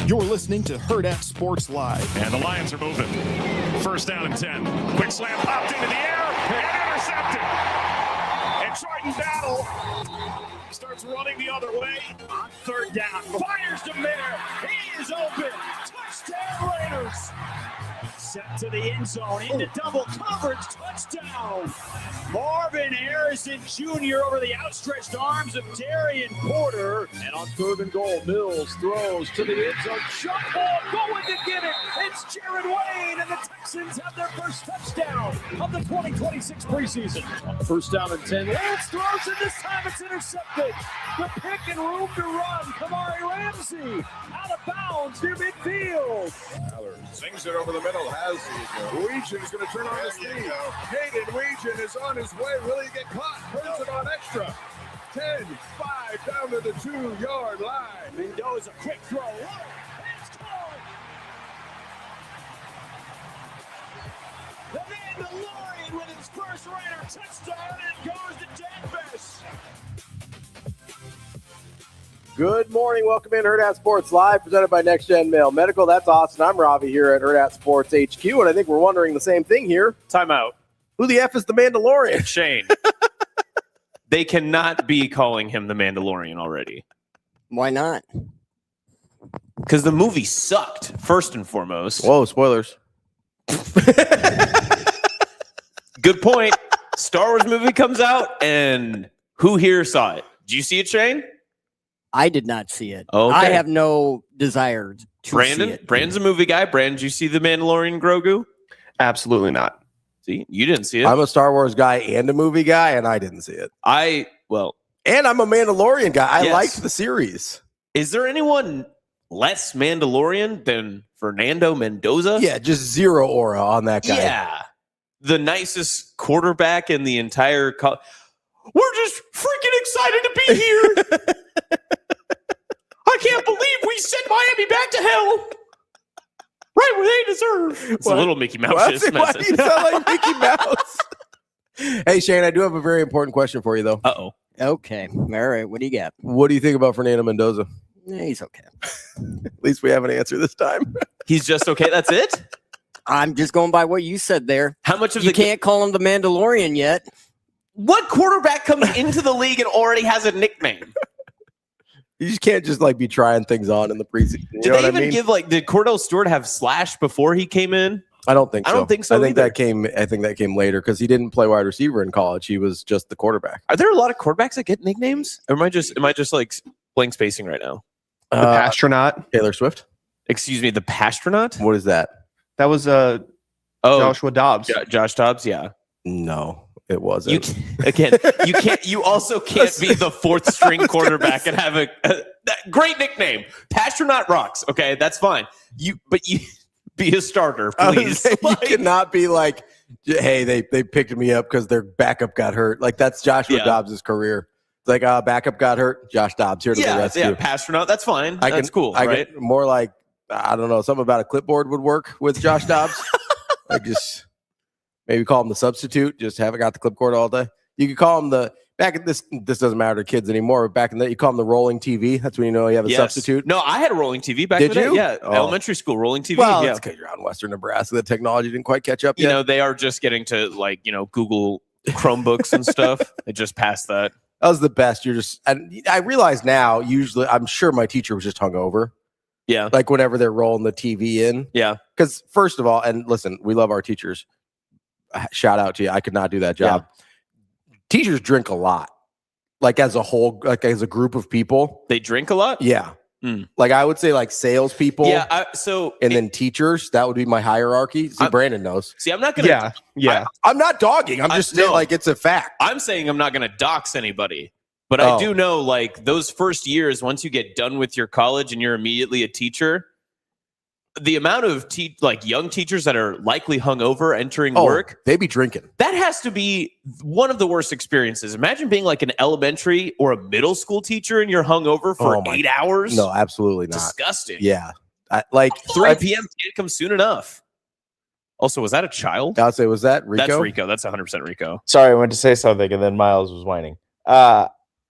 You're listening to Hurrdat Sports Live. And the Lions are moving. First down and 10. Quick slam popped into the air and intercepted. And Jayden Daniels starts running the other way on third down. Fires to Miller. He is open. Touchdown Raiders. Set to the end zone, into double coverage, touchdown. Marvin Harrison Jr. over the outstretched arms of Darian Porter. And on third and goal, Mills throws to the end zone. Jump ball going to get it. It's Jared Wayne, and the Texans have their first touchdown of the 2026 preseason. On first down and 10, Lance throws, and this time it's intercepted. The pick and room to run. Kamari Ramsey out of bounds near midfield. Sings it over the middle. Has Weegan is going to turn on his feet. Jayden Weegan is on his way. Will he get caught? Turns it on extra. 10-5 down to the 2-yard line. Mendoza, quick throw. It's caught. The Mandalorian with his first Raider touchdown, and it goes to Danvers. Good morning. Welcome in Hurrdat Sports Live, presented by Next Gen Mail Medical. That's Austin. I'm Ravi here at Hurrdat Sports HQ, and I think we're wondering the same thing here. Timeout. Who the F is the Mandalorian? Shane. They cannot be calling him the Mandalorian already. Why not? Because the movie sucked, first and foremost. Whoa, spoilers. Good point. Star Wars movie comes out, and who here saw it? Did you see it, Shane? I did not see it. Okay. I have no desire to see it. Brandon's a movie guy. Brandon, did you see The Mandalorian Grogu? Absolutely not. See, you didn't see it. I'm a Star Wars guy and a movie guy, and I didn't see it. And I'm a Mandalorian guy. I Yes. liked the series. Is there anyone less Mandalorian than Fernando Mendoza? Yeah, just zero aura on that guy. Yeah. The nicest quarterback in the entire We're just freaking excited to be here. I can't believe we sent Miami back to hell. Right where they deserve. It's a little Mickey Mouse. Why do you sound like Mickey Mouse? Hey, Shane, I do have a very important question for you, though. Uh-oh. Okay. All right. What do you got? What do you think about Fernando Mendoza? He's okay. At least we have an answer this time. He's just okay. That's it? I'm just going by what you said there. How much of You can't call him the Mandalorian yet. What quarterback comes into the league and already has a nickname? You just can't just be trying things on in the preseason. You Did know they what even I mean? give did Cordell Stewart have Slash before he came in? I don't think so. I don't think so I think either. that came later because he didn't play wide receiver in college. He was just the quarterback. Are there a lot of quarterbacks that get nicknames? Or am I just blank spacing right now? The Pastronaut. Taylor Swift. Excuse me, the Pastronaut? What is that? That was Joshua Dobbs. Josh Dobbs, yeah. No, it wasn't. You also can't be the fourth string quarterback and have a great nickname. Pastronaut rocks. Okay, that's fine. You be a starter, please. You cannot be like, hey, they picked me up because their backup got hurt. Like that's Joshua Dobbs' career. It's like backup got hurt. Josh Dobbs here to the rescue. Yeah, Pastronaut. That's fine. That's cool, right? More like I don't know. Something about a clipboard would work with Josh Dobbs. Like just maybe call him the substitute. Just haven't got the clipboard all day. You could call him this doesn't matter to kids anymore. But back in the you call him the rolling TV. That's when you know you have a substitute. No, I had a rolling TV back Did in the day. you? Yeah, Oh. elementary school rolling TV. Well, yeah. it's because you're out in Western Nebraska. The technology didn't quite catch up yet. You know, they are just getting to Google Chromebooks and stuff. They just passed that. That was the best. I realize now, usually, I'm sure my teacher was just hungover. Yeah. Like whenever they're rolling the TV in. Yeah. Because first of all, and listen, we love our teachers. Shout out to you. I could not do that job. Yeah. Teachers drink a lot. Like as a whole, like as a group of people. They drink a lot? Yeah. Mm. Like I would say like salespeople. Yeah. Then teachers. That would be my hierarchy. See, Brandon knows. See, I'm not going to. Yeah. I'm not dogging. I'm just saying like it's a fact. I'm saying I'm not going to dox anybody. But I do know those first years, once you get done with your college and you're immediately a teacher, the amount of young teachers that are likely hungover entering work, they be drinking. That has to be one of the worst experiences. Imagine being like an elementary or a middle school teacher and you're hungover for 8 hours. No, absolutely not. Disgusting. Yeah. 3 p.m. can't come soon enough. Also, was that a child? I'll say, was that Rico? That's Rico. That's 100% Rico. Sorry, I went to say something and then Miles was whining.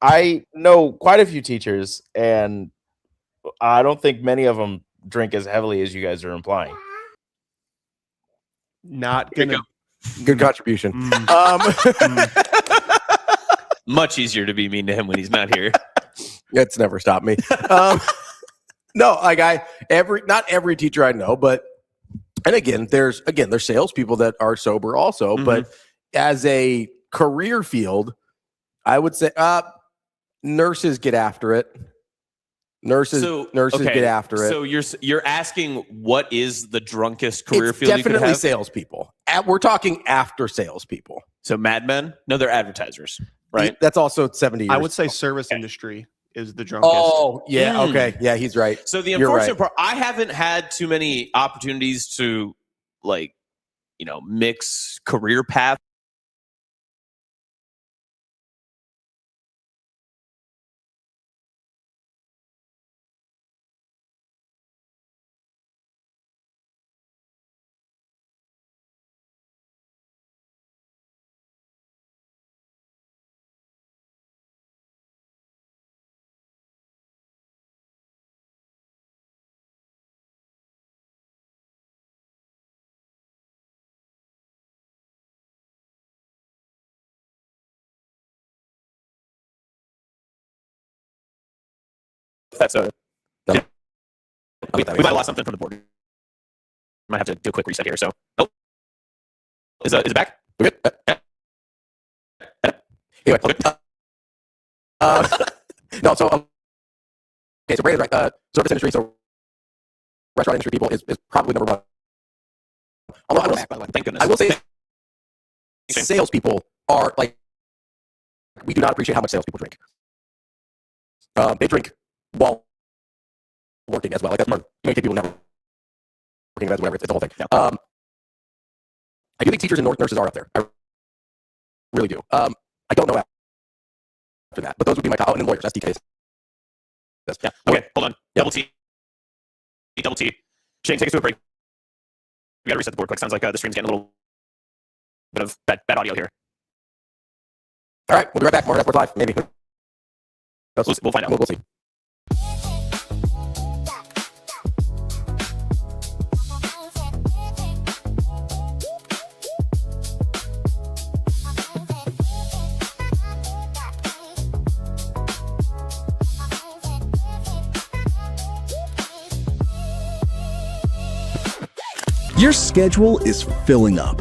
I know quite a few teachers, and I don't think many of them drink as heavily as you guys are implying. Not gonna. Good contribution. Much easier to be mean to him when he's not here. It's never stopped me. No, like not every teacher I know, but there's salespeople that are sober also, but as a career field, I would say nurses get after it. Nurses get after it. So you're asking what is the drunkest career field you could definitely have? Salespeople. We're talking after salespeople. So madmen? No, they're advertisers, right? That's also 70 years. I would say service industry is the drunkest. Oh, yeah. Okay. Yeah, he's right. So the unfortunate part, I haven't had too many opportunities to mix career paths. That's we might have lost something from the board. Might have to do a quick reset here. So, is it back? We're good. Anyway, no. So, so Brandon's right. Service industry, so restaurant industry people is probably number one. Although I will, Back, by the way. Thank goodness. I will say, salespeople are we do not appreciate how much salespeople drink. They drink while working as well. That's part. You take people never working as whatever. It's the whole thing. Yeah. I do think teachers and nurses are up there. I really do. I don't know after that, but those would be my top. And then lawyers. That's DKs. Yeah. Okay. Hold on. Double T. Shane, take us to a break. We got to reset the board quick. Sounds like the stream's getting a little bit of bad audio here. All right. We'll be right back. More Sports Live. Maybe. We'll find out. We'll see. Your schedule is filling up.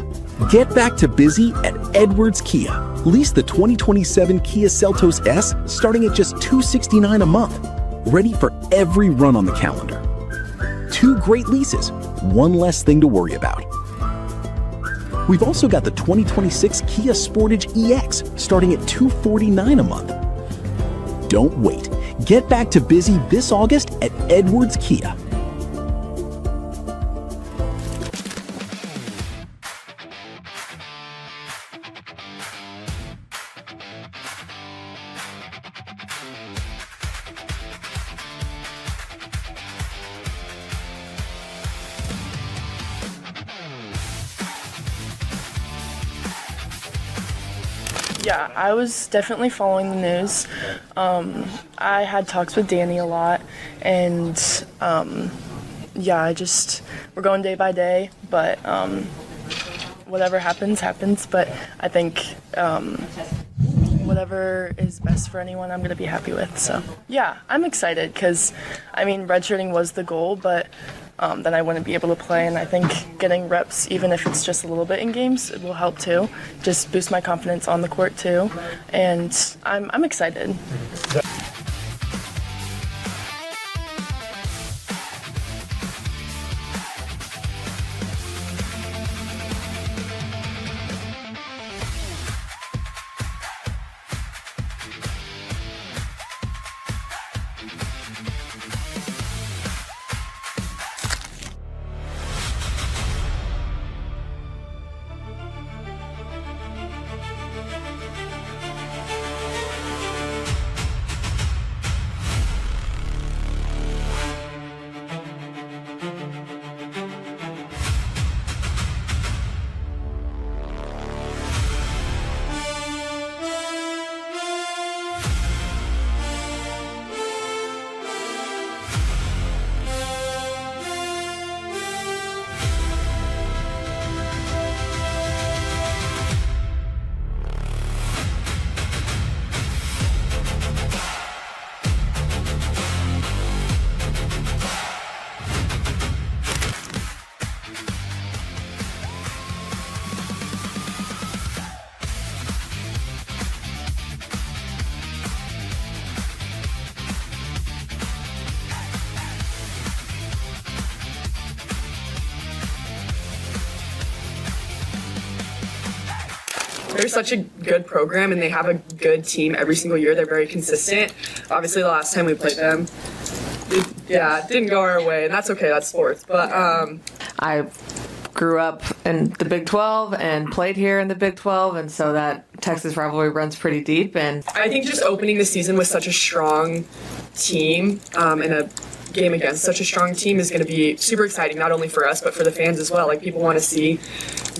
Get back to busy at Edwards Kia. Lease the 2027 Kia Seltos S starting at just $269 a month. Ready for every run on the calendar. 2 great leases, 1 less thing to worry about. We've also got the 2026 Kia Sportage EX starting at $249 a month. Don't wait. Get back to busy this August at Edwards Kia. Yeah, I was definitely following the news. I had talks with Danny a lot, and we're going day by day, but whatever happens. But I think whatever is best for anyone, I'm going to be happy with. So, yeah, I'm excited because, redshirting was the goal, but then I wouldn't be able to play, and I think getting reps, even if it's just a little bit in games, it will help too. Just boost my confidence on the court too, and I'm excited. they're such a good program and they have a good team every single year. They're very consistent. Obviously, the last time we played them, it didn't go our way, and that's okay. That's sports. But I grew up in the Big 12 and played here in the Big 12, and so that Texas rivalry runs pretty deep. And I think just opening the season with such a strong team and a game against such a strong team is going to be super exciting, not only for us but for the fans as well. Like, people want to see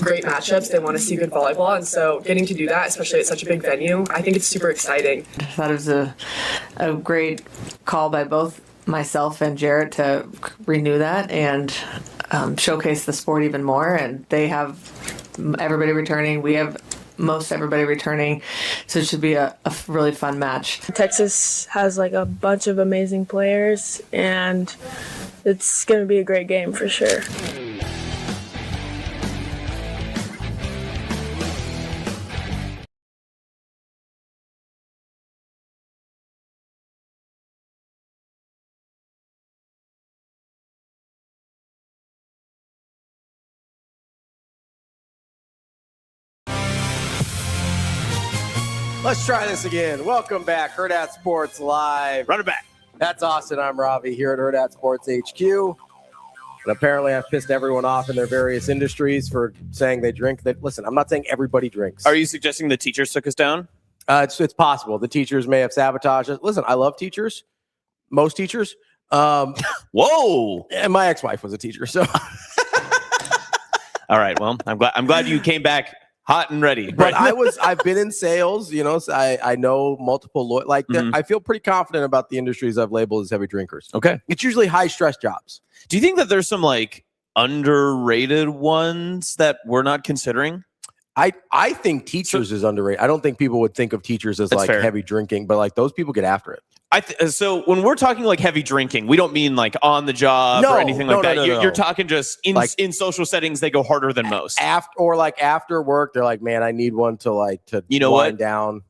great matchups, they want to see good volleyball, and so getting to do that, especially at such a big venue, I think it's super exciting. I thought it was a great call by both myself and Jarrett to renew that and showcase the sport even more. And they have everybody returning, we have most everybody returning, so it should be a really fun match. Texas has like a bunch of amazing players, and it's going to be a great game for sure. Let's try this again. Welcome back. Hurrdat Sports Live. Run it back. That's Austin. I'm Ravi here at Hurrdat Sports HQ. And apparently I've pissed everyone off in their various industries for saying they drink. Listen, I'm not saying everybody drinks. Are you suggesting the teachers took us down? It's possible. The teachers may have sabotaged us. Listen, I love teachers. Most teachers. Whoa. And my ex-wife was a teacher, so. All right. Well, I'm glad you came back hot and ready. But I've been in sales, you know, so I know multiple, I feel pretty confident about the industries I've labeled as heavy drinkers. Okay. It's usually high stress jobs. Do you think that there's some like underrated ones that we're not considering? I think teachers is underrated. I don't think people would think of teachers as like heavy drinking, but like those people get after it. So when we're talking like heavy drinking, we don't mean like on the job or anything like that. You're talking just in social settings, they go harder than most. After work, they're like, man, I need one to wind down.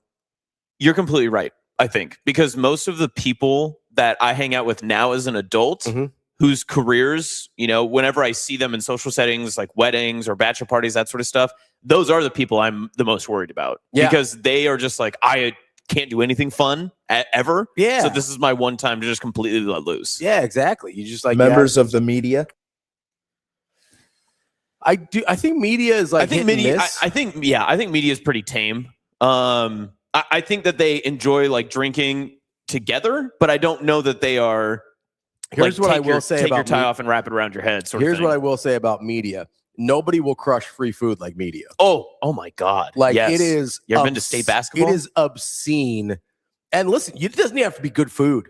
You're completely right, I think, because most of the people that I hang out with now as an adult, whose careers, you know, whenever I see them in social settings like weddings or bachelor parties, that sort of stuff, those are the people I'm the most worried about. Yeah. Because they are just like, I can't do anything fun ever. Yeah. So this is my one time to just completely let loose. Yeah, exactly. You just like members of the media. I think media is like I think media is pretty tame. I think that they enjoy like drinking together, but I don't know that they are. Here's what I will say take about your tie off and wrap it around your head. Here's what I will say about media. Nobody will crush free food like media. Oh my God. Like yes. it is. You ever been to state basketball? It is obscene. And listen, it doesn't have to be good food.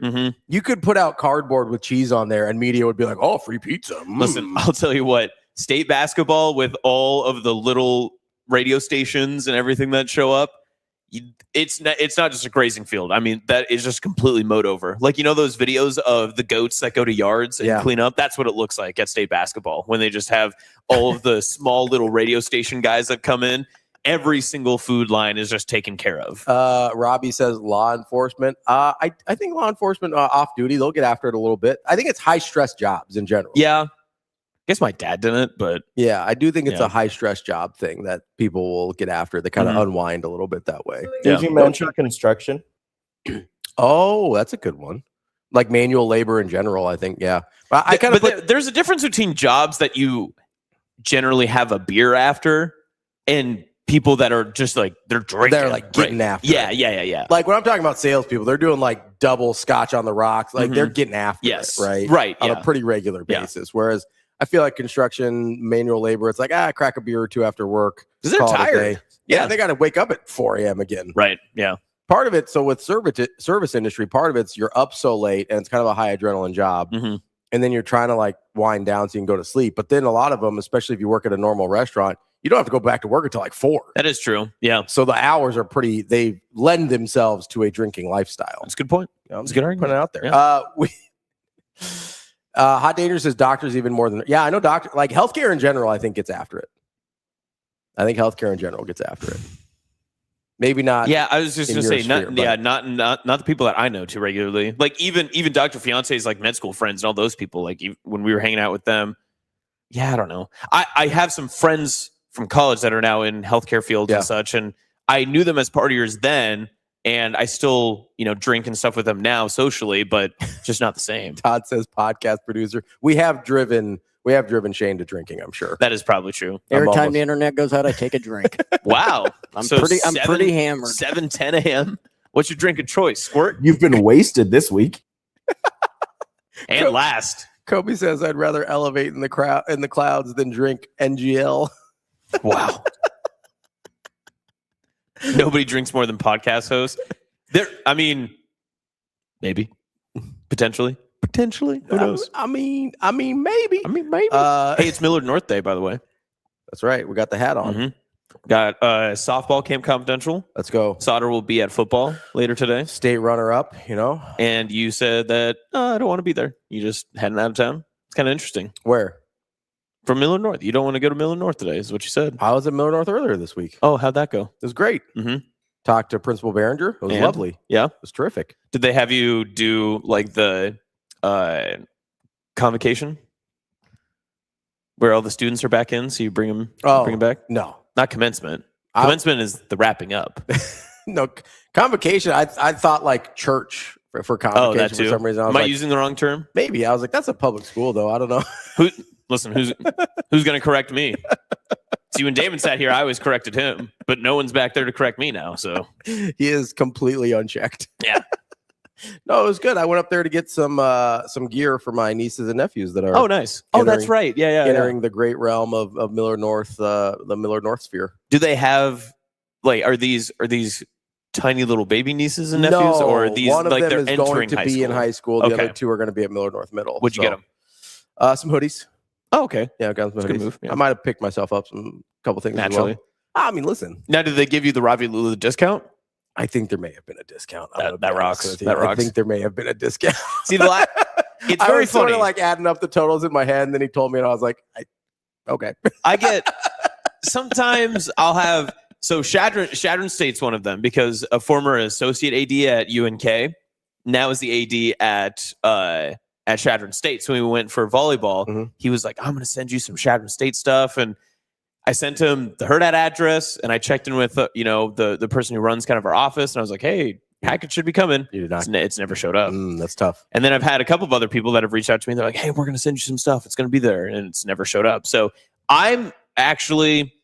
You could put out cardboard with cheese on there and media would be like, oh, free pizza. Listen, I'll tell you what, state basketball with all of the little radio stations and everything that show up, it's not just a grazing field. I mean, that is just completely mowed over. Like, you know, those videos of the goats that go to yards and clean up? That's what it looks like at state basketball when they just have all of the small little radio station guys that come in. Every single food line is just taken care of. Robbie says law enforcement. I think law enforcement off duty, they'll get after it a little bit. I think it's high stress jobs in general. Yeah. I guess my dad didn't, but yeah, I do think it's a high stress job thing that people will get after. They kind of unwind a little bit that way. Did you mention construction? Oh, that's a good one. Like manual labor in general, I think. Yeah, there's a difference between jobs that you generally have a beer after and people that are just like they're drinking. They're like getting after. Yeah. Like when I'm talking about salespeople, they're doing like double scotch on the rocks. Like they're getting after it, right? On a pretty regular basis. Whereas I feel like construction, manual labor, it's like, crack a beer or two after work. Because they're tired. Yeah, they got to wake up at 4 a.m. again. Right, yeah. Part of it, so with service industry, part of it's you're up so late and it's kind of a high adrenaline job. And then you're trying to like wind down so you can go to sleep. But then a lot of them, especially if you work at a normal restaurant, you don't have to go back to work until like 4. That is true, yeah. So the hours are they lend themselves to a drinking lifestyle. That's a good point. That's a good argument. Put it out there. Yeah. Hot Danger says doctors even more than I know like healthcare in general I think gets after it. I think healthcare in general gets after it. Maybe not. Yeah, I was just gonna say not the people that I know too regularly. Like even Dr. Fiance's like med school friends and all those people. Like when we were hanging out with them, I don't know. I have some friends from college that are now in healthcare fields and such, and I knew them as partiers then, and I still, drink and stuff with them now socially, but just not the same. Todd says podcast producer. We have driven Shane to drinking, I'm sure. That is probably true. Every time the internet goes out, I take a drink. Wow. I'm pretty hammered. 7:10 a.m. What's your drink of choice? Squirt? You've been wasted this week. And last. Kobe says I'd rather elevate in the clouds than drink NGL. Wow. Nobody drinks more than podcast hosts. Maybe. Potentially. Who knows? I mean, maybe. Hey, it's Millard North Day, by the way. That's right. We got the hat on. Mm-hmm. Got softball camp confidential. Let's go. Sautter will be at football later today. State runner up, And you said that I don't want to be there. You just heading out of town. It's kind of interesting. Where? From Millard North. You don't want to go to Millard North today, is what you said. I was at Millard North earlier this week. Oh, how'd that go? It was great. Mm-hmm. Talked to Principal Behringer. It was lovely. Yeah. It was terrific. Did they have you do like the convocation where all the students are back in? So you bring them back? No. Not commencement. Commencement is the wrapping up. No, convocation. I thought like church for convocation that too. for some reason. Am I using the wrong term? Maybe. I was like, that's a public school though. I don't know. Who's going to correct me? See, when Damon sat here, I always corrected him, but no one's back there to correct me now. So he is completely unchecked. Yeah. No, it was good. I went up there to get some gear for my nieces and nephews that are. Oh, nice. Oh, that's right. Yeah. Entering the great realm of Millard North, the Millard North sphere. Do they have are these tiny little baby nieces and nephews, no, or are these one of like them they're is entering going to high be school? in high school? The Okay. other two are going to be at Millard North Middle. What'd you get them? Some hoodies. Oh, okay. Yeah, I got some That's a good hoodies. move, yeah. I might have picked myself up a couple things Naturally. as well. I mean, listen. Now, did they give you the Ravi Lulla discount? I think there may have been a discount. That rocks. That rocks. I think there may have been a discount. See, it's I very was sort funny. of like adding up the totals in my head, and then he told me, and I was like, okay. I get sometimes I'll have Shadron State's one of them because a former associate AD at UNK now is the AD at Shadron State. So when we went for volleyball, he was like, I'm going to send you some Shadron State stuff. And I sent him the Hurrdat address, and I checked in with the person who runs kind of our office, and I was like, hey, package should be coming. You did not. It's never showed up. That's tough. And then I've had a couple of other people that have reached out to me. They're like, hey, we're going to send you some stuff. It's going to be there. And it's never showed up. So I'm actually,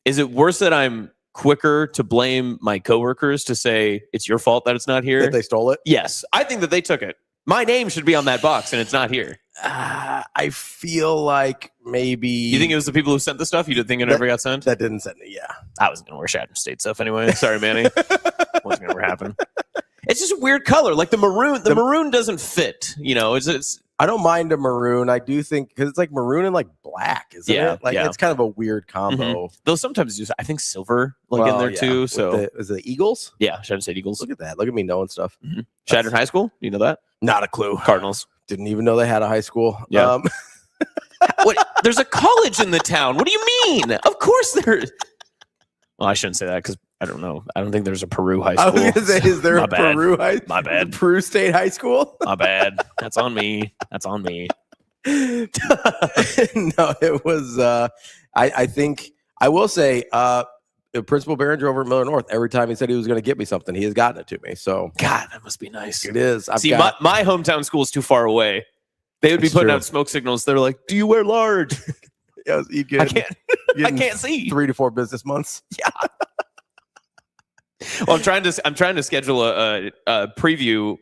is it worse that I'm quicker to blame my coworkers to say it's your fault that it's not here? That they stole it? Yes. I think that they took it. My name should be on that box and it's not here. I feel like maybe. You think it was the people who sent the stuff? You didn't think it never got sent? That didn't send it, yeah. I wasn't going to wear Shadron State stuff anyway. Sorry, Manny. Wasn't going to ever happen. It's just a weird color. Like the maroon. The maroon doesn't fit. It's I don't mind a maroon. I do think because it's like maroon and like black, isn't it? Like it's kind of a weird combo. They'll sometimes use, I think, silver in there too. So is it the Eagles? Yeah, Shadron State Eagles. Look at that. Look at me knowing stuff. Shadron High School. You know that? Not a clue. Cardinals. Didn't even know they had a high school. Yeah. What? There's a college in the town. What do you mean? Of course there. Well, I shouldn't say that because I don't know. I don't think there's a Peru high school. I was going to say, is there a Peru high? My bad. Peru State High School? My bad. That's on me. That's on me. No, it was. I think I will say, Principal Behringer over at Millard North. Every time he said he was going to get me something, he has gotten it to me. So God, that must be nice. It is. My hometown school is too far away. They would be putting out smoke signals. They're like, "Do you wear large?" Yeah, you get. I can't see. 3 to 4 business months. Yeah. Well, I'm trying to schedule a preview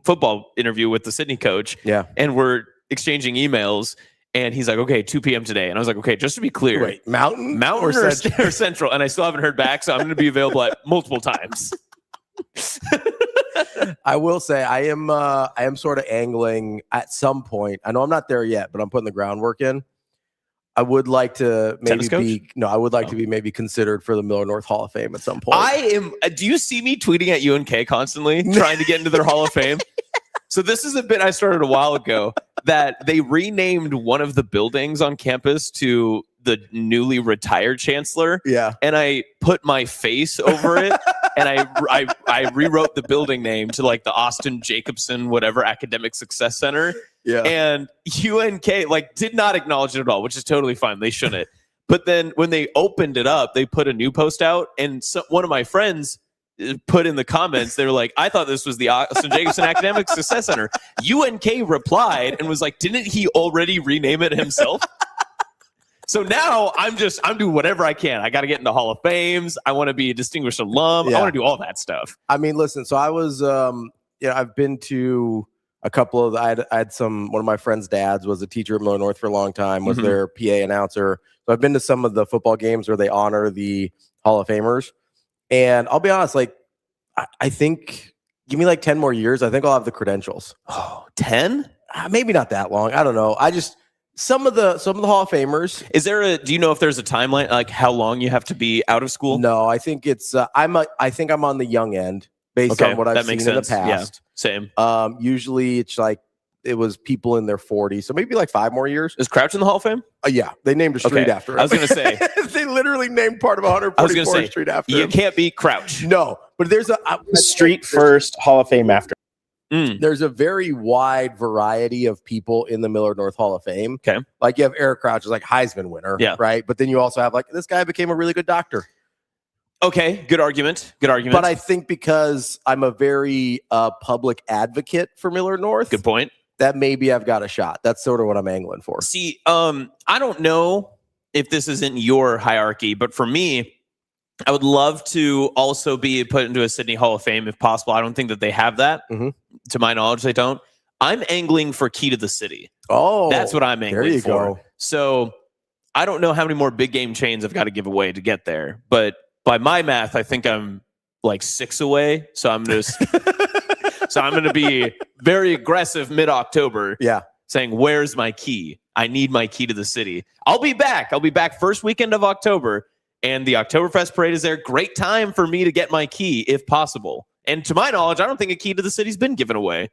football interview with the Sydney coach. Yeah, and we're exchanging emails. And he's like, okay, 2 p.m. today. And I was like, okay, just to be clear. Wait, Mountain or Central? And I still haven't heard back, so I'm going to be available at multiple times. I will say I am sort of angling at some point. I know I'm not there yet, but I'm putting the groundwork in. I would like to maybe to be maybe considered for the Millard North Hall of Fame at some point. I am. Do you see me tweeting at UNK constantly, trying to get into their Hall of Fame? So this is a bit I started a while ago that they renamed one of the buildings on campus to the newly retired chancellor. Yeah. And I put my face over it and I rewrote the building name to like the Austin Jacobsen, whatever, Academic Success Center. Yeah. And UNK did not acknowledge it at all, which is totally fine. They shouldn't. But then when they opened it up, they put a new post out, and one of my friends put in the comments, they were like, I thought this was the Austin Jacobsen Academic Success Center. UNK replied and was like, didn't he already rename it himself? So now I'm doing whatever I can. I got to get into Hall of Fames. I want to be a distinguished alum. I want to do all that stuff. I mean, listen, so I was, I've been to a couple of, I had one of my friend's dads was a teacher at Miller North for a long time, was their PA announcer. So I've been to some of the football games where they honor the Hall of Famers. And I'll be honest, like, I think, give me like 10 more years. I think I'll have the credentials. Oh, 10? Maybe not that long. I don't know. Some of the Hall of Famers. Do you know if there's a timeline, like how long you have to be out of school? No, I think it's, I think I'm on the young end based on what I've seen in the past. Yeah, same. Usually it's like, it was people in their 40s, so maybe like 5 more years. Is Crouch in the Hall of Fame? Yeah, they named a street after him. I was going to say. They literally named part of 144th Street after him. You can't beat Crouch. No, but there's a street first, Hall of Fame after. There's a very wide variety of people in the Miller North Hall of Fame. Okay. Like you have Eric Crouch, is like Heisman winner, right? But then you also have like, this guy became a really good doctor. Okay, good argument. But I think because I'm a very public advocate for Miller North. Good point. That maybe I've got a shot. That's sort of what I'm angling for. See, I don't know if this isn't your hierarchy, but for me, I would love to also be put into a Sydney Hall of Fame if possible. I don't think that they have that. To my knowledge, they don't. I'm angling for Key to the City. Oh, that's what I'm angling there you for. Go. So I don't know how many more big game chains I've got to give away to get there, but by my math, I think I'm like 6 away. So I'm just so I'm going to be very aggressive mid-October. Yeah, saying, "Where's my key? I need my key to the city." I'll be back. I'll be back first weekend of October, and the Oktoberfest parade is there. Great time for me to get my key if possible. And to my knowledge, I don't think a key to the city's been given away.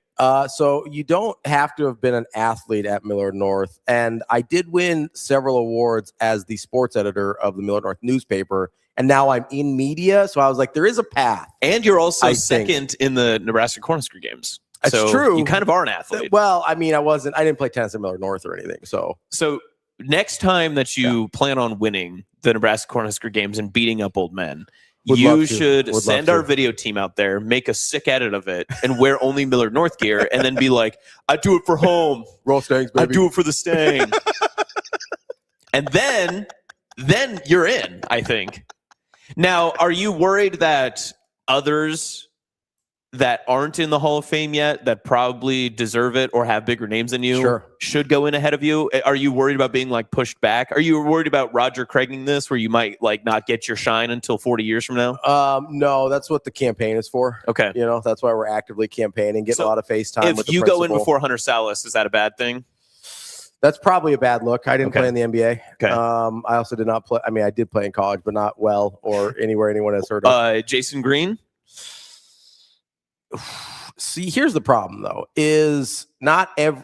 So you don't have to have been an athlete at Miller North. And I did win several awards as the sports editor of the Miller North newspaper. And now I'm in media. So I was like, there is a path. And you're also second in the Nebraska Cornhusker games. That's so true. You kind of are an athlete. Well, I mean, I didn't play tennis at Miller North or anything. So next time that you plan on winning the Nebraska Cornhusker games and beating up old men, Would send our video team out there, make a sick edit of it, and wear only Miller North gear, and then be like, I do it for home. Roll Stangs, baby. I do it for the Stang. And then you're in, I think. Now, are you worried that others that aren't in the Hall of Fame yet, that probably deserve it or have bigger names than you, should go in ahead of you? Are you worried about being like pushed back? Are you worried about Roger Craiging this, where you might like not get your shine until 40 years from now? No, that's what the campaign is for. Okay. You know, that's why we're actively campaigning, getting a lot of FaceTime with the If you principal. go in before Hunter Salas, is that a bad thing? That's probably a bad look. I didn't play in the NBA. Okay. I also did not play. I mean, I did play in college, but not well or anywhere anyone has heard of. Jason Green? See, here's the problem, though, is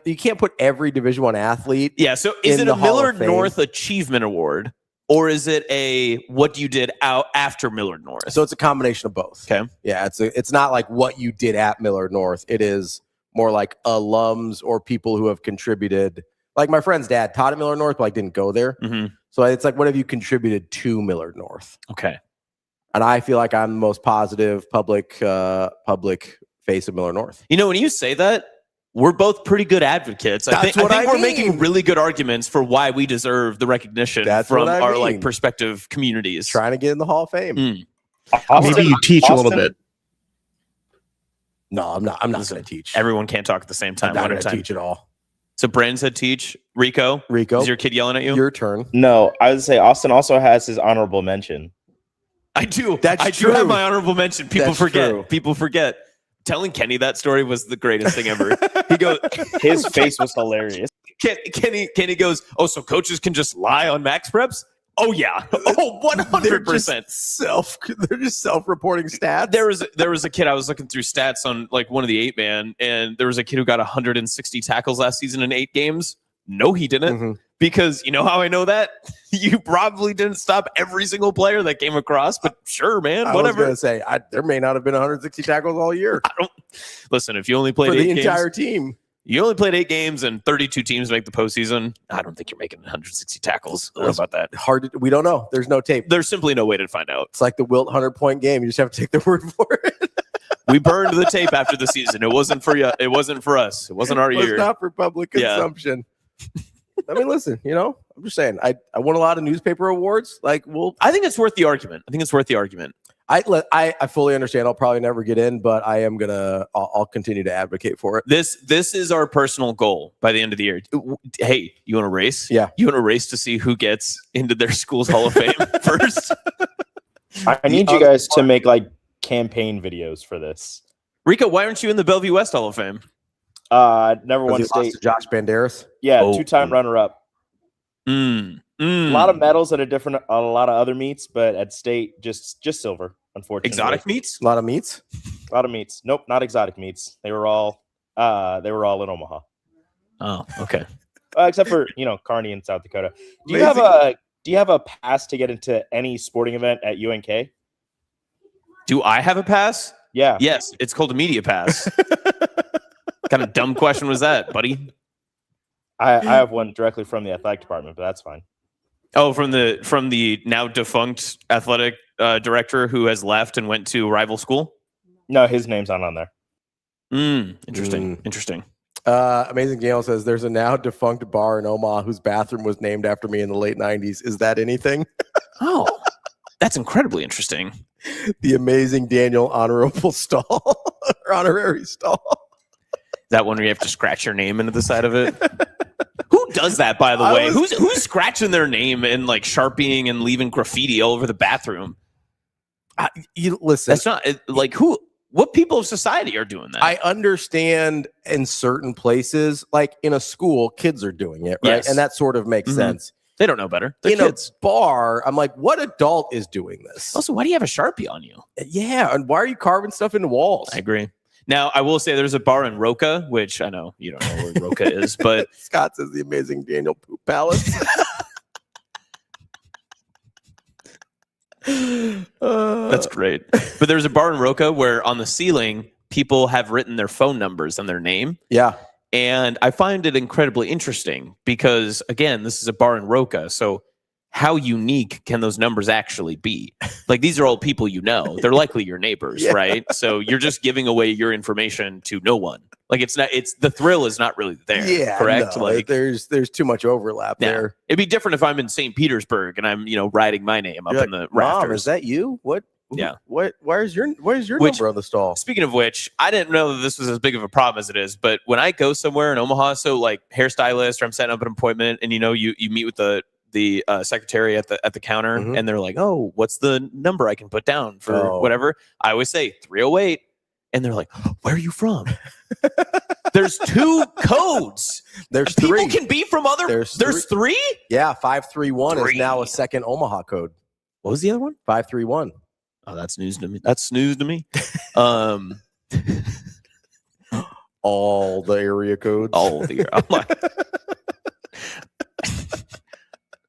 you can't put every Division I athlete. Yeah, so is it a Miller North Achievement Award, or is it a what you did out after Miller North? So it's a combination of both. Okay. Yeah, it's not like what you did at Miller North. It is more like alums or people who have contributed. Like my friend's dad taught at Miller North, but I didn't go there. Mm-hmm. So it's like, what have you contributed to Miller North? Okay. And I feel like I'm the most positive public face of Miller North. You know, when you say that, we're both pretty good advocates. I think we're making really good arguments for why we deserve the recognition from our like prospective communities. Trying to get in the Hall of Fame. Maybe you teach a little bit. No, I'm not going to teach. Everyone can't talk at the same time. I'm not going to teach at all. So Brandon said teach. Rico, is your kid yelling at you? Your turn. No, I would say Austin also has his honorable mention. I do. I do have my honorable mention. People forget. Telling Kenny that story was the greatest thing ever. He goes, his face was hilarious. Kenny goes, oh, so coaches can just lie on max preps? Oh yeah. Oh, 100%. They're just self-reporting stats. There was a kid, I was looking through stats on like one of the 8-man, and there was a kid who got 160 tackles last season in 8 games. No, he didn't. Mm-hmm. Because you know how I know that? You probably didn't stop every single player that came across, but sure, man, whatever. I was going to say, there may not have been 160 tackles all year. Listen, if you only played for 8 the games, entire team. You only played 8 games and 32 teams make the postseason. I don't think you're making 160 tackles. What about that? We don't know. There's no tape. There's simply no way to find out. It's like the Wilt 100-point game. You just have to take their word for it. We burned the tape after the season. It wasn't for you. It wasn't for us. It wasn't our year. It's not for public consumption. I mean, listen, I'm just saying, I won a lot of newspaper awards. I think it's worth the argument. I fully understand. I'll probably never get in, but I am I'll continue to advocate for it. This is our personal goal by the end of the year. Hey, you want to race? Yeah. You want to race to see who gets into their school's Hall of Fame first? I need you guys to make campaign videos for this. Rico, why aren't you in the Bellevue West Hall of Fame? Never won state. Lost to Josh Banderas. Yeah, 2-time runner-up. A lot of medals at a lot of other meets, but at state, just silver. Unfortunately, exotic meets. A lot of meets. Nope, not exotic meets. They were all in Omaha. Oh, okay. Except for Kearney in South Dakota. Do you have a pass to get into any sporting event at UNK? Do I have a pass? Yeah. Yes, it's called a media pass. What kind of dumb question was that, buddy? I have one directly from the athletic department, but that's fine. Oh, from the now defunct athletic director who has left and went to rival school? No, his name's not on there. Interesting. Amazing Daniel says there's a now defunct bar in Omaha whose bathroom was named after me in the late 90s. Is that anything? Oh, that's incredibly interesting. The Amazing Daniel honorable stall or honorary stall. Is that one where you have to scratch your name into the side of it? Who does that, by the way? Who's scratching their name and Sharpieing and leaving graffiti all over the bathroom? Listen, that's not who. What people of society are doing that? I understand in certain places, like in a school, kids are doing it, right? Yes. And that sort of makes sense. They don't know better. They're in kids. A bar, I'm like, what adult is doing this? Also, why do you have a Sharpie on you? Yeah, and why are you carving stuff into walls? I agree. Now, I will say there's a bar in Roca, which I know you don't know where Roca is, but Scott says the Amazing Daniel Poop Palace. That's great. But there's a bar in Roca where on the ceiling, people have written their phone numbers and their name. Yeah. And I find it incredibly interesting because, again, this is a bar in Roca. So how unique can those numbers actually be? These are all people They're likely your neighbors, right? So you're just giving away your information to no one. The thrill is not really there. Yeah, correct. No, there's too much overlap there. It'd be different if I'm in St. Petersburg and I'm writing my name up in the rafters. Mom, is that you? What? Yeah. Where's your number on the stall? Speaking of which, I didn't know that this was as big of a problem as it is. But when I go somewhere in Omaha, so hairstylist, or I'm setting up an appointment, and you meet with the secretary at the counter, and they're like, "Oh, what's the number I can put down for whatever?" I always say 308, and they're like, "Where are you from?" There's 2 codes. There's people 3. can be from other. There's 3. Yeah, 531 is now a second Omaha code. What was the other one? 531. Oh, that's news to me. That's news to me. All the area codes.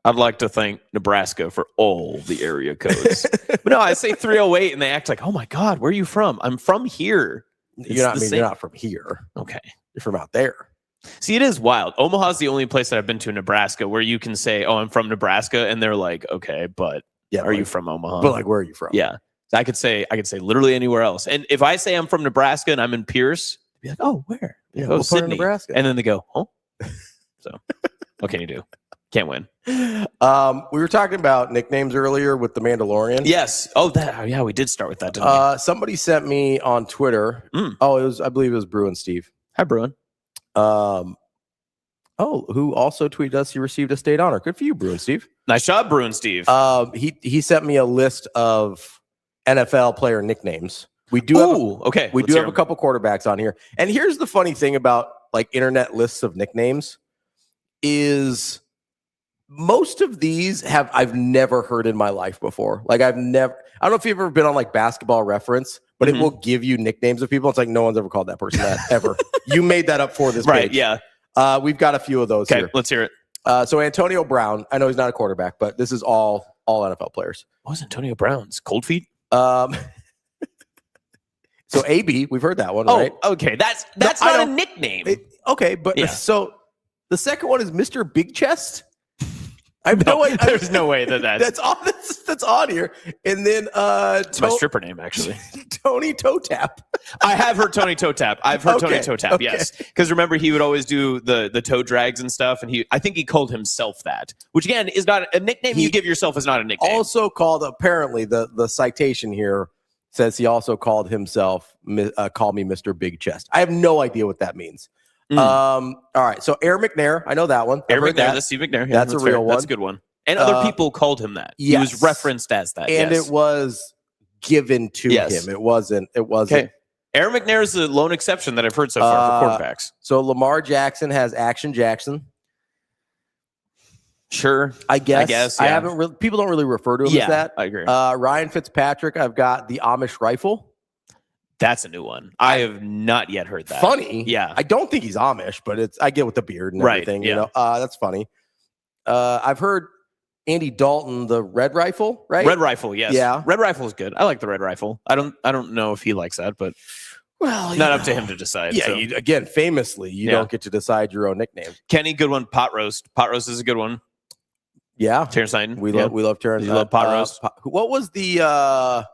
I'd like to thank Nebraska for all the area codes. But no, I say 308 and they act like, "Oh my God, where are you from?" I'm from here. You're not from here. Okay. You're from out there. See, it is wild. Omaha's the only place that I've been to in Nebraska where you can say, "Oh, I'm from Nebraska," and they're like, "Okay, but are you from Omaha?" But where are you from? Yeah. So I could say literally anywhere else. And if I say I'm from Nebraska and I'm in Pierce, they'd be like, "Oh, where?" Yeah, "Oh, Sydney." Nebraska. And then they go, "Oh." So what can you do? Can't win. We were talking about nicknames earlier with the Mandalorian. Yes. Oh, yeah, we did start with that, didn't we? Somebody sent me on Twitter. I believe it was Bruin Steve. Hi, Bruin. Who also tweeted us he received a state honor. Good for you, Bruin Steve. Nice job, Bruin Steve. He sent me a list of NFL player nicknames. We do have a couple quarterbacks on here. And here's the funny thing about internet lists of nicknames is most of these I've never heard in my life before. I don't know if you've ever been on Basketball Reference, but it will give you nicknames of people. It's no one's ever called that person that ever. You made that up for this right, page. Yeah. We've got a few of those here. Let's hear it. So Antonio Brown, I know he's not a quarterback, but this is all NFL players. What was Antonio Brown's? Cold feet? So AB, we've heard that one, Oh, right? okay. That's No, I not a don't- nickname. Okay, but Yeah. so the second one is Mr. Big Chest. I have no idea. There's no way That's on that's on here. And then it's my stripper name, actually. Tony Toe Tap. I have heard Tony Toe Tap. I've heard Tony Okay, Toe Tap, okay. yes. Because remember, he would always do the toe drags and stuff, and I think he called himself that, which again is not a nickname you give yourself is not a nickname. Also called, apparently, the citation here says he also called himself, called me Mr. Big Chest. I have no idea what that means. All right, so Air McNair, I know that one. Air I've heard McNair, that. that's Steve McNair. Yeah, That's a real fair. one. That's a good one. And other people called him that. He yes. was referenced as that. And yes. it was given to him. It wasn't. Okay. Aaron McNair is the lone exception that I've heard so far for quarterbacks. So Lamar Jackson has Action Jackson. Sure. I guess. Yeah. I haven't really, people don't really refer to him as that. I agree. Ryan Fitzpatrick, I've got the Amish Rifle. That's a new one. I have not yet heard that. Funny. Yeah. I don't think he's Amish, but I get with the beard and Right, everything. yeah. You know, that's funny. I've heard Andy Dalton, the Red Rifle, right? Red Rifle, yes. Yeah. Red Rifle is good. I like the Red Rifle. I don't know if he likes that, but not up to him to decide. Yeah, so. again, famously, you don't get to decide your own nickname. Kenny, good one. Pot roast. Pot roast is a good one. Yeah. Terrence Knighton. We love Terrence. You love pot roast. What was the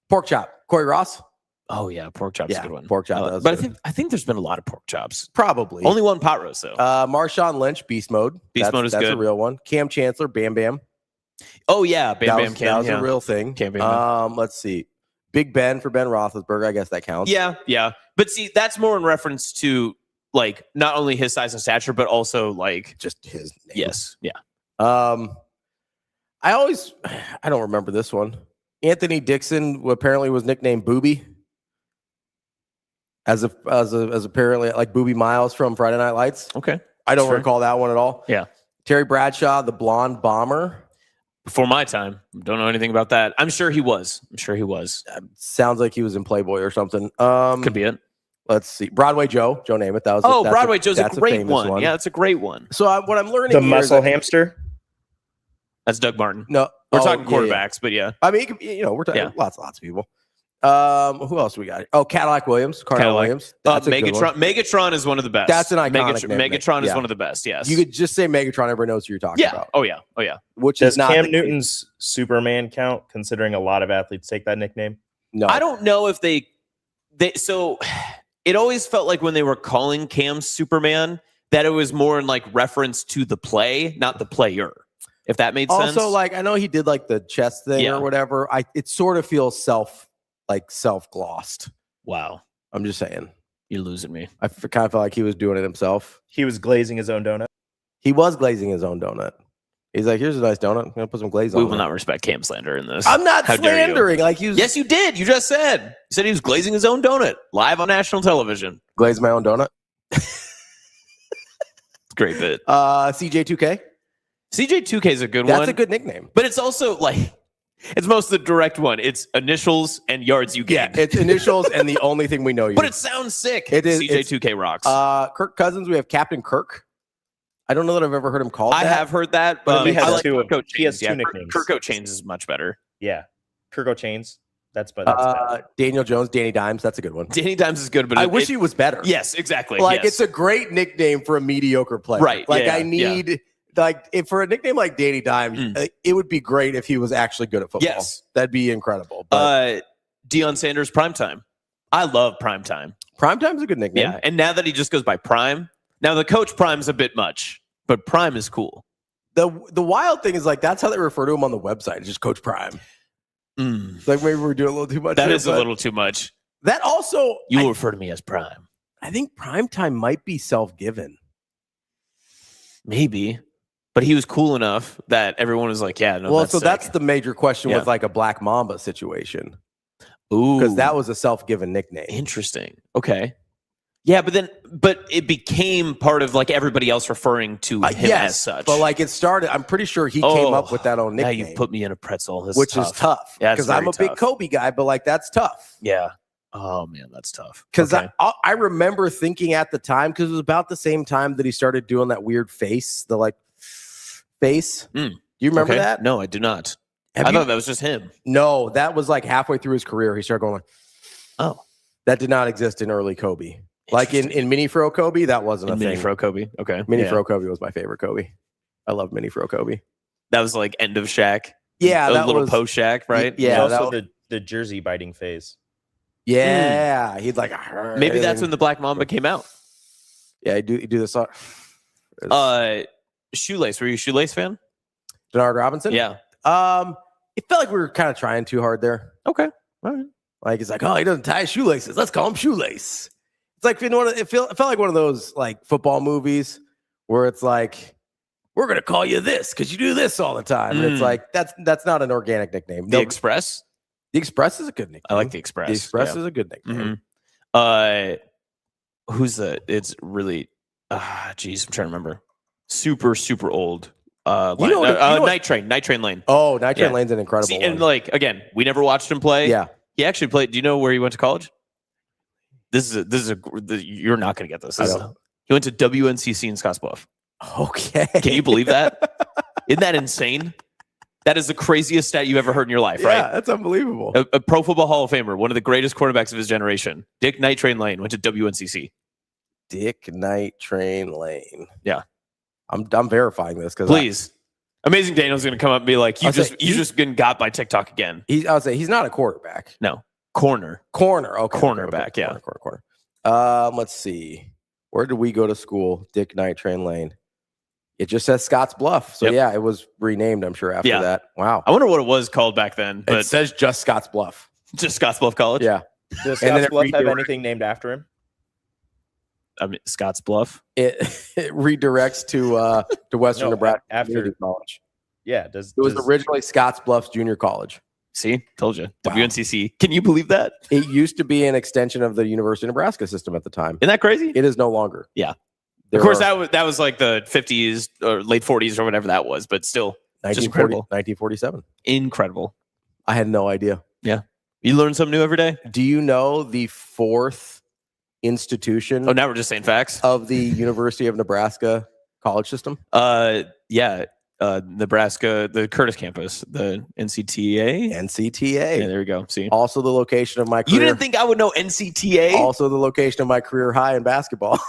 pork chop? Corey Ross? Oh yeah, pork chop's a good one. Pork chop. But I think there's been a lot of pork chops. Probably. Only one pot roast though. Marshawn Lynch, Beast Mode. Beast Mode is that's good. a real one. Cam Chancellor, Bam Bam. Oh yeah, Bam Bam Cam. That was a real thing. Cam Bam. Let's see. Big Ben for Ben Roethlisberger. I guess that counts. Yeah. But see, that's more in reference to like not only his size and stature, but also like just his name. Yes. Yeah. I don't remember this one. Anthony Dixon apparently was nicknamed Booby. As apparently like Booby Miles from Friday Night Lights. Okay. I don't recall that one at all. Yeah. Terry Bradshaw, the blonde bomber. Before my time. Don't know anything about that. I'm sure he was. Sounds like he was in Playboy or something. Could be it. Let's see. Broadway Joe Namath. That was Broadway Joe's a great famous one. Yeah, that's a great one. So what I'm learning The here muscle is that- hamster. That's Doug Martin. No, we're talking quarterbacks, but yeah. I mean, we're talking lots of people. Who else we got? Oh, Cadillac Williams, Carnell Williams. That's a good one. Megatron is one of the best. That's an iconic name. Megatron is one of the best. Yes, you could just say Megatron. Everyone knows who you're talking about. Oh yeah. Which Does is not Cam Newton's Superman count? Considering a lot of athletes take that nickname. No, I don't know if they. So it always felt like when they were calling Cam Superman that it was more in like reference to the play, not the player. If that made sense. Also, like I know he did like the chest thing or whatever. It sort of feels self-glossed. Wow. I'm just saying. You're losing me. I kind of felt like he was doing it himself. He was glazing his own donut. He was glazing his own donut. He's like, here's a nice donut. I'm going to put some glaze on it. We will not respect Cam slander in this. I'm not How dare you. slandering. Like Yes, you did. You just said. You said he was glazing his own donut live on national television. Glaze my own donut. Great bit. CJ2K. CJ2K is a good one. That's a good nickname. But it's also like, it's most the direct one. It's initials and yards you gained. Yeah, it's initials and the only thing we know you. But it sounds sick. It is. CJ2K rocks. Kirk Cousins, we have Captain Kirk. I don't know that I've ever heard him called I that. have heard that, but he has I like two. Kirk He has Chains. two Yeah, nicknames. Kirk Chains is much better. Yeah, Kirko Chains. That's bad. Daniel Jones, Danny Dimes. That's a good one. Danny Dimes is good, but I wish he was better. Yes, exactly. Like yes. it's a great nickname for a mediocre player. Right, Like yeah, I need like if for a nickname like Danny Dimes, it would be great if he was actually good at football. Yes. That'd be incredible. But Deion Sanders Primetime. I love Primetime. Primetime's a good nickname. Yeah, and now that he just goes by Prime, now the Coach Prime's a bit much, but Prime is cool. The wild thing is like that's how they refer to him on the website. It's just Coach Prime. It's like maybe we're doing a little too much. That here, is a but little too much. That also You will refer to me as Prime. I think Primetime might be self-given. Maybe. But he was cool enough that everyone was like, yeah, no, Well, that's so sick. that's the major question Yeah. with like a Black Mamba situation. Ooh. Because that was a self-given nickname. Interesting. Okay. Yeah, but it became part of like everybody else referring to him yes, as such. but like it started, I'm pretty sure he came up with that own Now nickname. you've put me in a pretzel. This which is tough. Yeah, it's Because I'm very a big tough. Kobe guy, but like that's tough. Yeah. Oh man, that's tough. Because Okay. I remember thinking at the time, because it was about the same time that he started doing that weird face, the like face. Do you remember Okay. that? No, I do not. Have I you- thought that was just him. No, that was like halfway through his career. He started going like, Oh. That did not exist in early Kobe. Like in Mini Fro Kobe, that wasn't a thing. Mini Fro Kobe. Okay. Mini Fro Kobe was my favorite Kobe. I love Mini Fro Kobe. That was like end of Shaq. Yeah, a that little was post Shaq, right? Yeah, also the jersey biting phase. Yeah, he'd like. Maybe that's when the Black Mamba came out. Yeah, he do the song. Shoelace. Were you a Shoelace fan? Denard Robinson. Yeah. It felt like we were kind of trying too hard there. Okay. All right. Like it's like, oh, he doesn't tie his shoelaces. Let's call him Shoelace. It's like it felt like one of those like football movies where it's like, we're gonna call you this because you do this all the time. And it's like that's not an organic nickname. The Express. The Express is a good nickname. I like the Express. The Express is a good nickname. Who's the? It's really. Geez, I'm trying to remember. Super old. Night Train Lane. Oh, Night Train Lane's an incredible. See, one. and like again, we never watched him play. Yeah, he actually played. Do you know where he went to college? This is you're not going to get this. He went to WNCC in Scottsbluff. Okay, can you believe that? Isn't that insane? That is the craziest stat you've ever heard in your life, right? Yeah, that's unbelievable. A Pro Football Hall of Famer, one of the greatest quarterbacks of his generation, Dick Night Train Lane, went to WNCC. Dick Night Train Lane. Yeah, I'm verifying this because please. Amazing Daniel's going to come up and be like, you just getting got by TikTok again. I'll say he's not a quarterback. No, corner. Okay, cornerback. Okay. Yeah. Corner. Let's see. Where did we go to school? Dick Night Train Lane. It just says Scotts Bluff. So yeah, it was renamed, I'm sure, after that. Wow. I wonder what it was called back then. But it says just Scotts Bluff. Just Scotts Bluff College? Yeah. Does Scotts Bluff have anything named after him? I mean, Scotts Bluff. It redirects to Western Nebraska after college. Yeah, it was originally Scotts Bluffs Junior College. See, told you. Wow. WNCC. Can you believe that? It used to be an extension of the University of Nebraska system at the time. Isn't that crazy? It is no longer. Yeah. Of course, that was like the 50s or late 40s or whatever that was, but still, just incredible. 1947. Incredible. I had no idea. Yeah. You learn something new every day. Do you know the fourth institution? Oh, now we're just saying facts. Of the University of Nebraska college system? Yeah. Nebraska, the Curtis campus, the NCTA. Yeah, there we go. See, also the location of my career. You didn't think I would know NCTA? Also the location of my career high in basketball.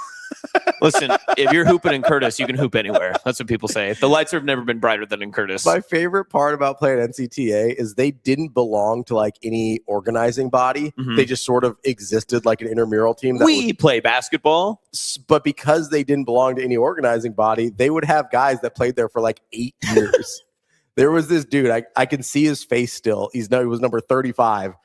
Listen, if you're hooping in Curtis, you can hoop anywhere. That's what people say. The lights have never been brighter than in Curtis. My favorite part about playing NCTA is they didn't belong to like any organizing body. Mm-hmm. They just sort of existed like an intramural team. We play basketball. But because they didn't belong to any organizing body, they would have guys that played there for like 8 years. There was this dude, I can see his face still. He was number 35.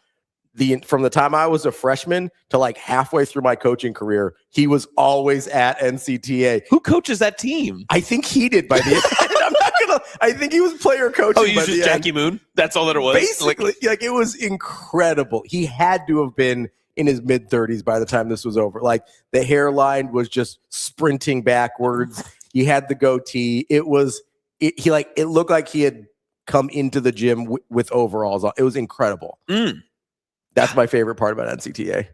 From the time I was a freshman to like halfway through my coaching career, he was always at NCTA. Who coaches that team? I think he did by the end. I think he was player coaching. Oh, you just Jackie Moon? That's all that it was? Basically, like it was incredible. He had to have been in his mid-30s by the time this was over. Like the hairline was just sprinting backwards. He had the goatee. It looked like he had come into the gym with overalls on. It was incredible. That's my favorite part about NCTA.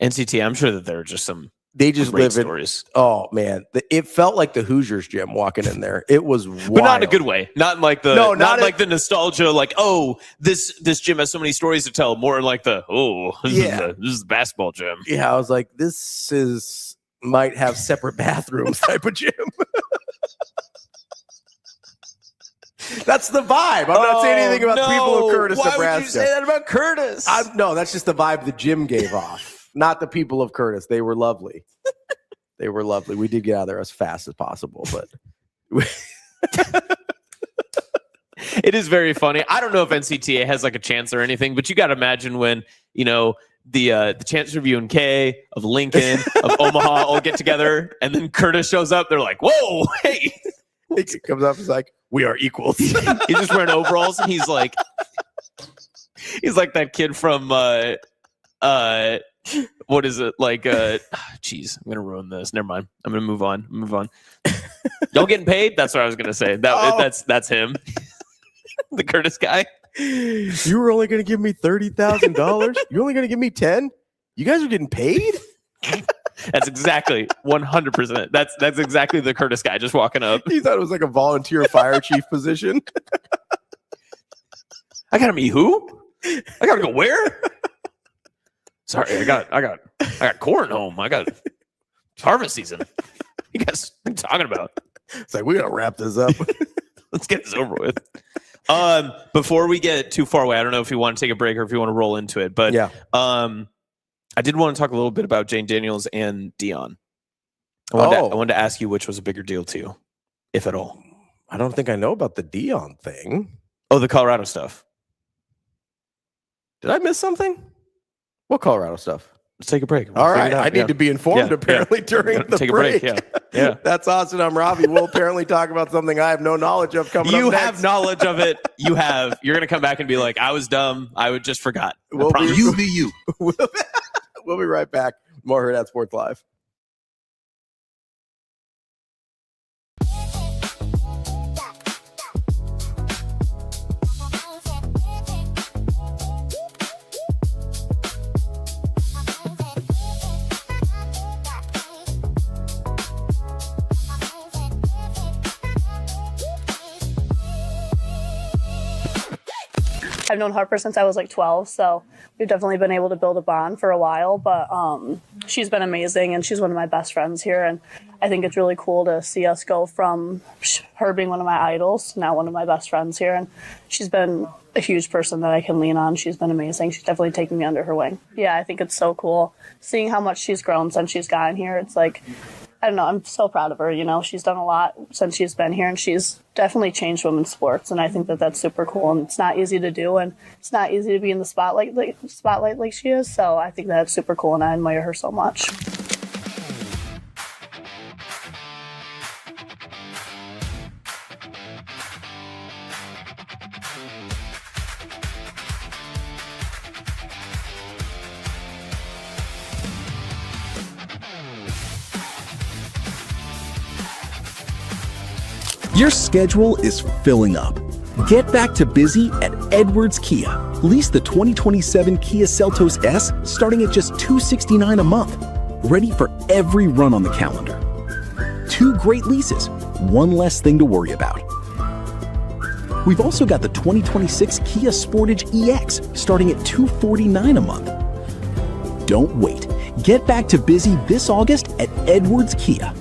NCTA, I'm sure that there are just some they just live stories. Oh man, it felt like the Hoosiers gym walking in there. It was wild. But not in a good way. Not in like the like the nostalgia, like, oh, this gym has so many stories to tell. More like this is the basketball gym. Yeah, I was like, this might have separate bathrooms type of gym. That's the vibe. I'm not saying anything about the people of Curtis, Nebraska. Why would you say that about Curtis? No, that's just the vibe the gym gave off. Not the people of Curtis. They were lovely. They were lovely. We did get out of there as fast as possible, but it is very funny. I don't know if NCTA has like a chance or anything, but you got to imagine when, the Chancellor of UNK, of Lincoln, of Omaha all get together, and then Curtis shows up. They're like, whoa, hey. He comes up and is like, we are equals. He's just wearing overalls. And he's like that kid from what is it? Like geez, I'm gonna ruin this. Never mind. I'm gonna move on. Y'all getting paid? That's what I was gonna say. That's him. The Curtis guy. You were only gonna give me $30,000? You're only gonna give me 10? You guys are getting paid? That's exactly 100%. That's exactly the Curtis guy just walking up. He thought it was like a volunteer fire chief position. I gotta meet who? I gotta go where? Sorry, I got corn home. It's harvest season. You guys talking about? It's like we gotta wrap this up. Let's get this over with. Before we get too far away, I don't know if you want to take a break or if you want to roll into it, but yeah. I did want to talk a little bit about Jayden Daniels and Deion. I wanted to ask you which was a bigger deal to you, if at all. I don't think I know about the Deion thing. Oh, the Colorado stuff. Did I miss something? What Colorado stuff? Let's take a break. All right. I need to be informed apparently during the take break. A break. Yeah. That's Austin. I'm Ravi. We'll apparently talk about something I have no knowledge of coming up next. You have knowledge of it. You have. You're going to come back and be like, I was dumb. I just forgot. We'll be right back. More Hurrdat Sports Live. I've known Harper since I was like 12, so we've definitely been able to build a bond for a while, but she's been amazing and she's one of my best friends here, and I think it's really cool to see us go from her being one of my idols to now one of my best friends here, and she's been a huge person that I can lean on. She's been amazing. She's definitely taken me under her wing. Yeah, I think it's so cool seeing how much she's grown since she's gotten here. It's like, I don't know, I'm so proud of her. You know, she's done a lot since she's been here, and she's definitely changed women's sports, and I think that that's super cool, and it's not easy to do, and it's not easy to be in the spotlight like she is, so I think that's super cool, and I admire her so much. Your schedule is filling up. Get back to busy at Edwards Kia. Lease the 2027 Kia Seltos S starting at just $269 a month. Ready for every run on the calendar. 2 great leases, 1 less thing to worry about. We've also got the 2026 Kia Sportage EX starting at $249 a month. Don't wait. Get back to busy this August at Edwards Kia.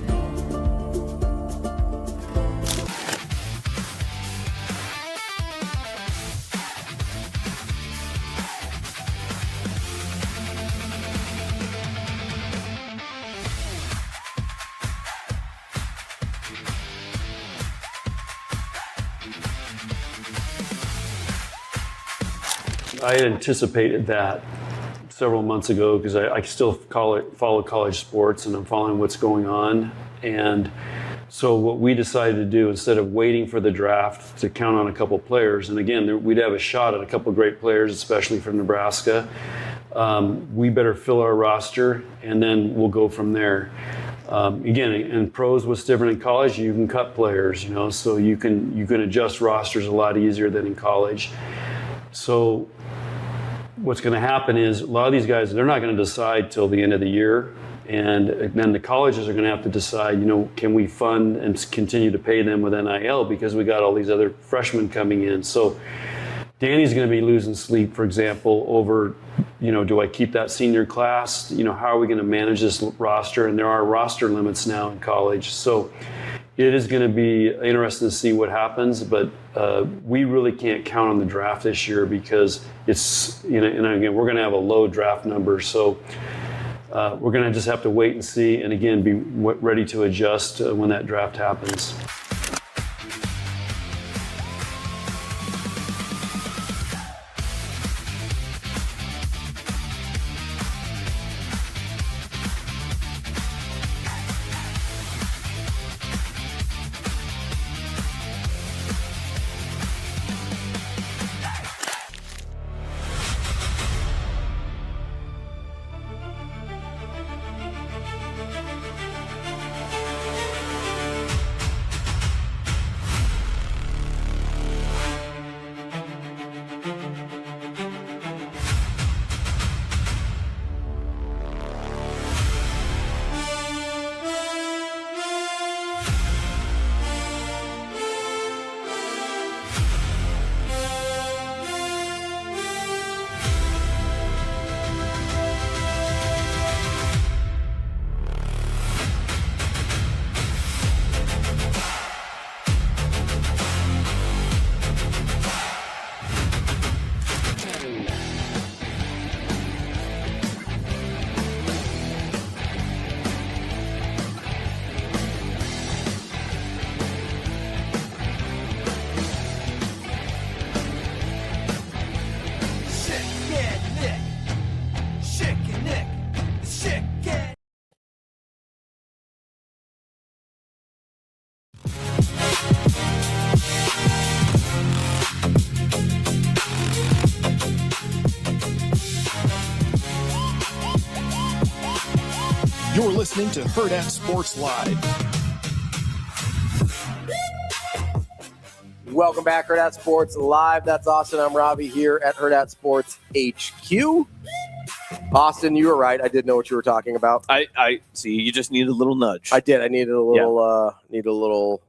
I had anticipated that several months ago because I still follow college sports and I'm following what's going on. And so what we decided to do, instead of waiting for the draft to count on a couple players, and again, we'd have a shot at a couple great players, especially from Nebraska, we better fill our roster and then we'll go from there. Again, in pros, what's different in college, you can cut players, so you can adjust rosters a lot easier than in college. So what's going to happen is a lot of these guys, they're not going to decide till the end of the year. And then the colleges are going to have to decide, can we fund and continue to pay them with NIL because we got all these other freshmen coming in. So Danny's going to be losing sleep, for example, over, do I keep that senior class? How are we going to manage this roster? And there are roster limits now in college. So it is going to be interesting to see what happens, but we really can't count on the draft this year because it's, and again, we're going to have a low draft number. So we're going to just have to wait and see, and again, be ready to adjust when that draft happens. You're listening to Hurrdat Sports Live. Welcome back, Hurrdat Sports Live. That's Austin. I'm Ravi here at Hurrdat Sports HQ. Austin, you were right. I did know what you were talking about. I see. You just needed a little nudge. I did. I needed a little,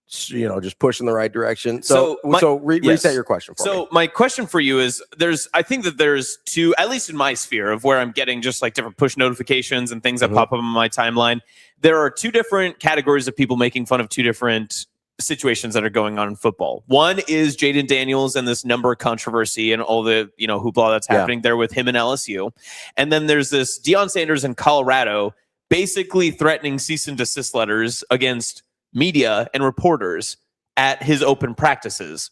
just push in the right direction. Reset your question for me. So my question for you is I think that there's two, at least in my sphere of where I'm getting just like different push notifications and things that pop up on my timeline. There are two different categories of people making fun of two different situations that are going on in football. One is Jayden Daniels and this number controversy and all the, hoopla that's happening there with him and LSU. And then there's this Deion Sanders in Colorado basically threatening cease and desist letters against media and reporters at his open practices.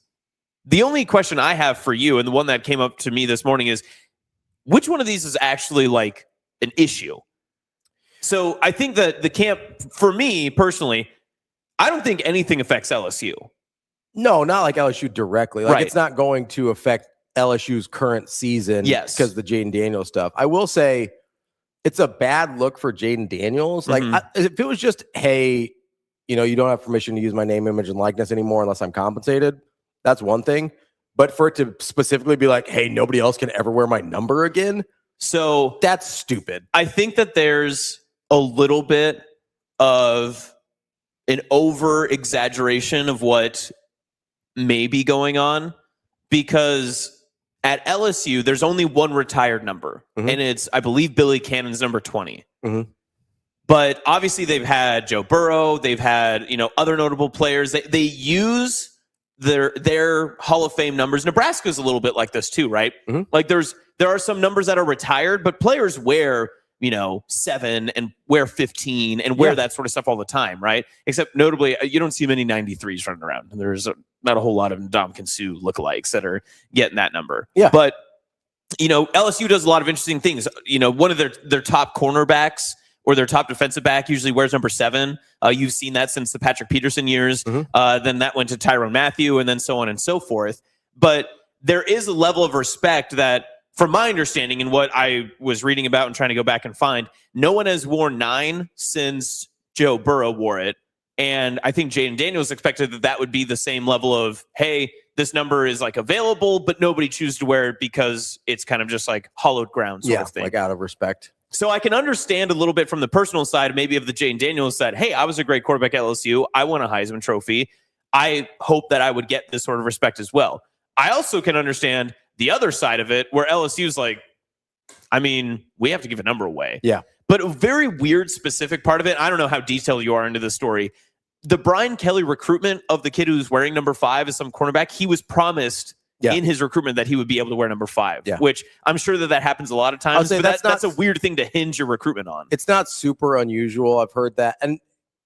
The only question I have for you, and the one that came up to me this morning, is which one of these is actually like an issue? So I think that the camp, for me personally, I don't think anything affects LSU. No, not like LSU directly. Like it's not going to affect LSU's current season because of the Jayden Daniels stuff. I will say it's a bad look for Jayden Daniels. Like if it was just, hey, you don't have permission to use my name, image, and likeness anymore unless I'm compensated, that's one thing. But for it to specifically be like, hey, nobody else can ever wear my number again, so that's stupid. I think that there's a little bit of an over exaggeration of what may be going on, because at LSU, there's only one retired number, and it's, I believe, Billy Cannon's number 20. But obviously they've had Joe Burrow, they've had, other notable players. They use their Hall of Fame numbers. Nebraska's a little bit like this too, right? Like there are some numbers that are retired, but players wear 7 and wear 15 and wear that sort of stuff all the time, right? Except notably, you don't see many 93s running around. And there's not a whole lot of Ndamukong Suh lookalikes that are getting that number. Yeah. But, LSU does a lot of interesting things. One of their top cornerbacks or their top defensive back usually wears number 7. You've seen that since the Patrick Peterson years. Then that went to Tyrann Mathieu, and then so on and so forth. But there is a level of respect that, from my understanding and what I was reading about and trying to go back and find, no one has worn 9 since Joe Burrow wore it. And I think Jayden Daniels expected that would be the same level of, hey, this number is like available, but nobody chooses to wear it because it's kind of just like hollowed ground sort of thing. Like out of respect. So I can understand a little bit from the personal side, maybe of the Jayden Daniels side. Hey, I was a great quarterback at LSU. I won a Heisman Trophy. I hope that I would get this sort of respect as well. I also can understand the other side of it, where LSU's like, we have to give a number away. Yeah. But a very weird specific part of it, I don't know how detailed you are into the story. The Brian Kelly recruitment of the kid who's wearing number 5 as some cornerback, he was promised in his recruitment that he would be able to wear number 5, which I'm sure that happens a lot of times. But that's a weird thing to hinge your recruitment on. It's not super unusual. I've heard that. And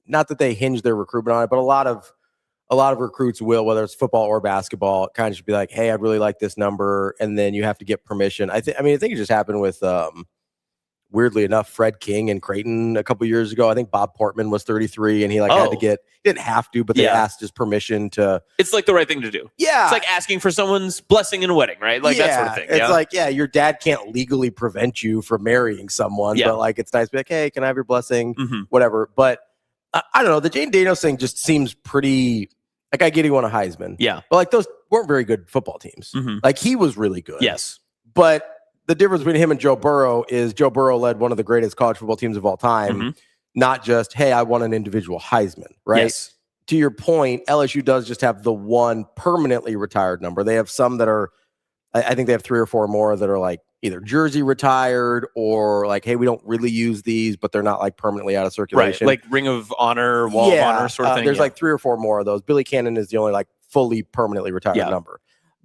not that they hinge their recruitment on it, but a lot of recruits will, whether it's football or basketball, kind of just be like, hey, I'd really like this number. And then you have to get permission. I think it just happened with, weirdly enough, Fred King and Creighton a couple years ago. I think Bob Portman was 33 and he had to get, he didn't have to, but they asked his permission to. It's like the right thing to do. Yeah. It's like asking for someone's blessing in a wedding, right? Like that sort of thing. It's like, your dad can't legally prevent you from marrying someone, but like, it's nice to be like, hey, can I have your blessing? Whatever. But I don't know. The Jayden Daniels thing just seems pretty. Like, I get he won a Heisman. Yeah. But like, those weren't very good football teams. Like, he was really good. Yes. But the difference between him and Joe Burrow is Joe Burrow led one of the greatest college football teams of all time. Not just, hey, I won an individual Heisman, right? Yes. To your point, LSU does just have the one permanently retired number. They have some that are, I think they have 3 or 4 more that are like either jersey retired or like, hey, we don't really use these, but they're not like permanently out of circulation. Right. Like Ring of Honor, Wall of Honor sort of thing. There's like 3 or 4 more of those. Billy Cannon is the only like fully permanently retired number.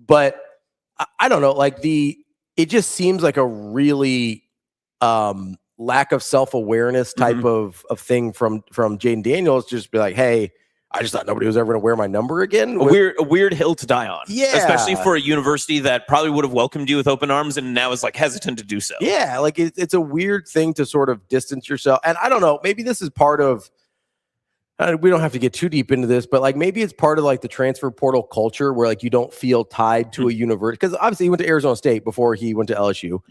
But I don't know, like it just seems like a really lack of self-awareness type of thing from Jayden Daniels. Just be like, hey, I just thought nobody was ever going to wear my number again. A weird hill to die on. Yeah. Especially for a university that probably would have welcomed you with open arms and now is like hesitant to do so. Yeah. Like it's a weird thing to sort of distance yourself. And I don't know, maybe this is part of, we don't have to get too deep into this, but like maybe it's part of like the transfer portal culture where like you don't feel tied to a university. Because obviously he went to Arizona State before he went to LSU.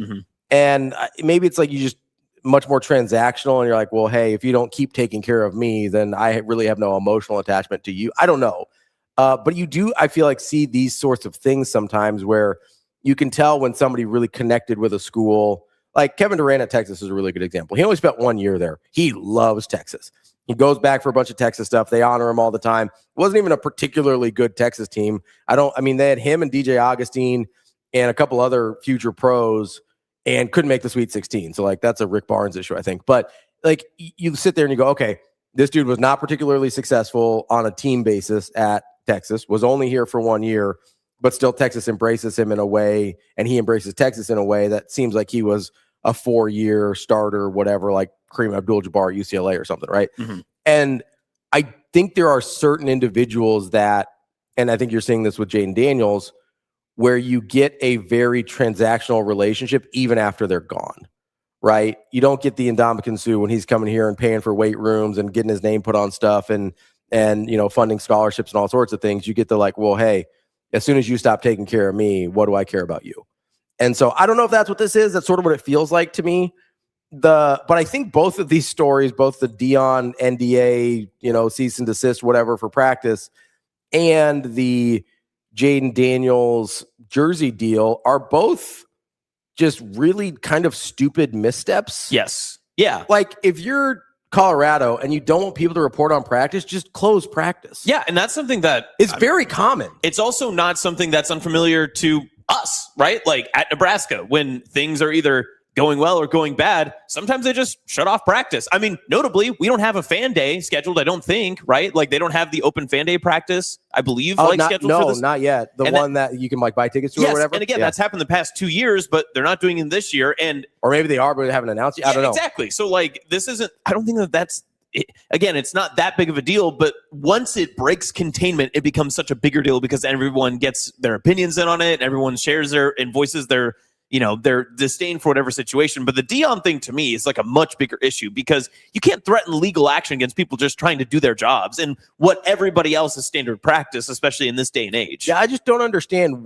And maybe it's like you just much more transactional, and you're like, well, hey, if you don't keep taking care of me, then I really have no emotional attachment to you. I don't know. But you do, I feel like, see these sorts of things sometimes where you can tell when somebody really connected with a school. Like Kevin Durant at Texas is a really good example. He only spent 1 year there. He loves Texas. He goes back for a bunch of Texas stuff. They honor him all the time. It wasn't even a particularly good Texas team. They had him and DJ Augustine and a couple other future pros and couldn't make the Sweet 16. So, like, that's a Rick Barnes issue, I think. But, like, you sit there and you go, okay, this dude was not particularly successful on a team basis at Texas, was only here for 1 year, but still Texas embraces him in a way, and he embraces Texas in a way that seems like he was a 4-year starter, whatever, like Kareem Abdul-Jabbar at UCLA or something, right? Mm-hmm. And I think there are certain individuals that, and I think you're seeing this with Jayden Daniels, where you get a very transactional relationship even after they're gone, right? You don't get the Ndamukong Suh when he's coming here and paying for weight rooms and getting his name put on stuff and funding scholarships and all sorts of things. You get the like, well, hey, as soon as you stop taking care of me, what do I care about you? And so I don't know if that's what this is. That's sort of what it feels like to me. But I think both of these stories, both the Deion NDA, cease and desist, whatever for practice, and the Jayden Daniels jersey deal are both just really kind of stupid missteps. Yes. Yeah. Like if you're Colorado and you don't want people to report on practice, just close practice. Yeah. And that's something that is very common. It's also not something that's unfamiliar to us, right? Like at Nebraska, when things are either going well or going bad, sometimes they just shut off practice. I mean, notably, we don't have a fan day scheduled, I don't think, right? Like they don't have the open fan day practice, I believe, scheduled for this. Not yet. The one that you can buy tickets to or whatever. And again, that's happened the past 2 years, but they're not doing it this year. Or maybe they are, but they haven't announced it. I don't know. Exactly. So like this isn't, I don't think that's again, it's not that big of a deal, but once it breaks containment, it becomes such a bigger deal because everyone gets their opinions in on it. Everyone shares and voices their disdain for whatever situation. But the Deion thing to me is like a much bigger issue because you can't threaten legal action against people just trying to do their jobs and what everybody else is standard practice, especially in this day and age. Yeah, I just don't understand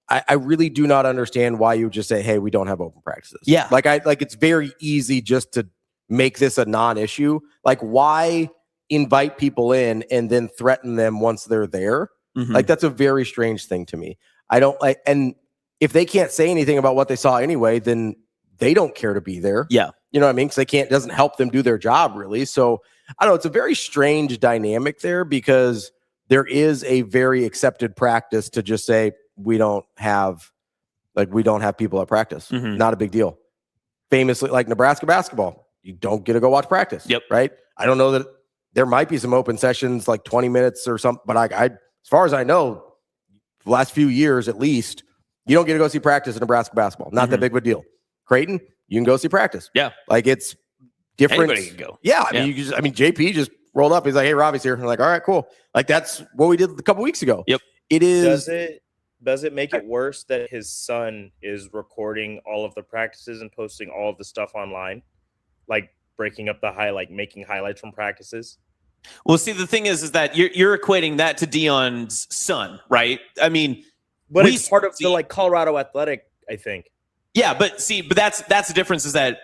I really do not understand why you would just say, hey, we don't have open practices. Yeah. It's very easy just to make this a non-issue. Like, why invite people in and then threaten them once they're there? Mm-hmm. Like, that's a very strange thing to me. I don't like, and if they can't say anything about what they saw anyway, then they don't care to be there. Yeah. You know what I mean? Because it doesn't help them do their job really. So I don't know. It's a very strange dynamic there because there is a very accepted practice to just say, we don't have people at practice. Mm-hmm. Not a big deal. Famously, like Nebraska basketball, you don't get to go watch practice. Yep. Right. I don't know that there might be some open sessions like 20 minutes or something, but I as far as I know, the last few years at least, you don't get to go see practice in Nebraska basketball. Not that big of a deal. Creighton, you can go see practice. Yeah. Like it's different. Anybody can go. Yeah. I mean, JP just rolled up. He's like, hey, Ravi's here. I'm like, all right, cool. Like that's what we did a couple weeks ago. Yep. It is. Does it make it worse that his son is recording all of the practices and posting all of the stuff online? Like breaking up making highlights from practices? Well, see, the thing is that you're equating that to Deion's son, right? I mean, but it's part of the Colorado Athletic, I think. Yeah, but that's the difference is that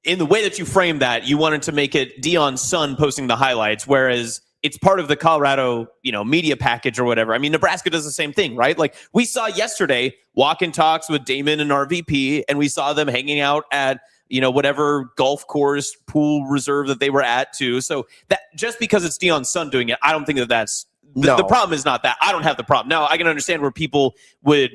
in the way that you frame that, you wanted to make it Deion's son posting the highlights, whereas it's part of the Colorado, media package or whatever. I mean, Nebraska does the same thing, right? Like we saw yesterday walk and talks with Damon and RVP, and we saw them hanging out at, whatever golf course pool reserve that they were at too. So that just because it's Deion's son doing it, I don't think that's the problem is not that. I don't have the problem. Now I can understand where people would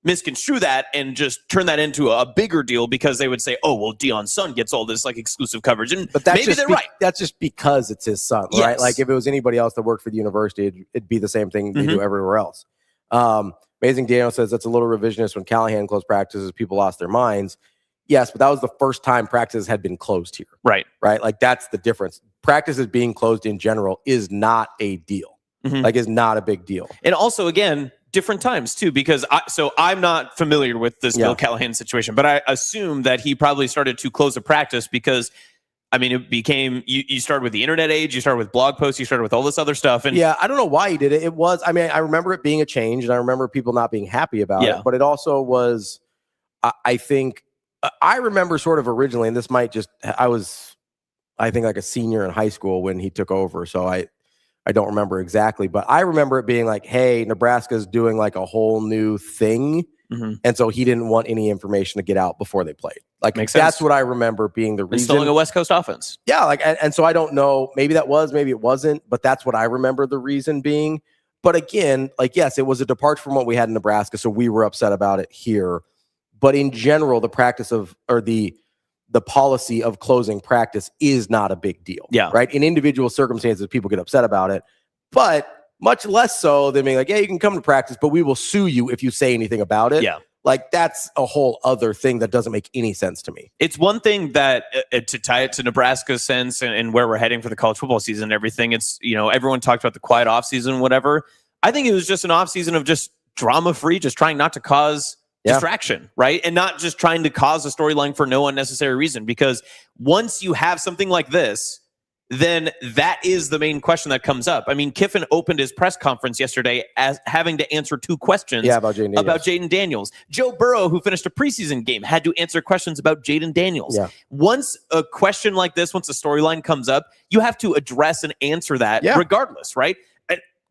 misconstrue that and just turn that into a bigger deal because they would say, oh, well, Deion's son gets all this exclusive coverage. But maybe they're right. That's just because it's his son, right? Yes. Like if it was anybody else that worked for the university, it'd be the same thing they do everywhere else. Amazing Daniel says that's a little revisionist when Callahan closed practices, people lost their minds. Yes, but that was the first time practices had been closed here. Right. Right. Like that's the difference. Practices being closed in general is not a deal. Like is not a big deal. And also, again, different times too, because I'm not familiar with this Bill Callahan situation, but I assume that he probably started to close a practice because, I mean, it became, you started with the internet age, you started with blog posts, you started with all this other stuff. And yeah, I don't know why he did it. It was, I mean, I remember it being a change and I remember people not being happy about it, but it also was, I think I remember sort of originally, and this might just, I think like a senior in high school when he took over. So I don't remember exactly, but I remember it being like, hey, Nebraska's doing like a whole new thing. Mm-hmm. And so he didn't want any information to get out before they played. Like, Makes that's sense. what I remember being the reason. Installing a West Coast offense. Yeah. Like, and so I don't know, maybe that was, maybe it wasn't, but that's what I remember the reason being. But again, like, yes, it was a departure from what we had in Nebraska. So we were upset about it here. But in general, the practice of, or the policy of closing practice is not a big deal. Yeah. Right. In individual circumstances, people get upset about it, but much less so than being like, yeah, you can come to practice, but we will sue you if you say anything about it. Yeah. Like, that's a whole other thing that doesn't make any sense to me. It's one thing that to tie it to Nebraska's sense and where we're heading for the college football season and everything. It's, everyone talked about the quiet off season, whatever. I think it was just an off season of just drama free, just trying not to cause distraction, right? And not just trying to cause a storyline for no unnecessary reason. Because once you have something like this, then that is the main question that comes up. I mean, Kiffin opened his press conference yesterday as having to answer 2 questions about Jayden Daniels. Joe Burrow, who finished a preseason game, had to answer questions about Jayden Daniels. Yeah. Once a question like this, once a storyline comes up, you have to address and answer that regardless, right?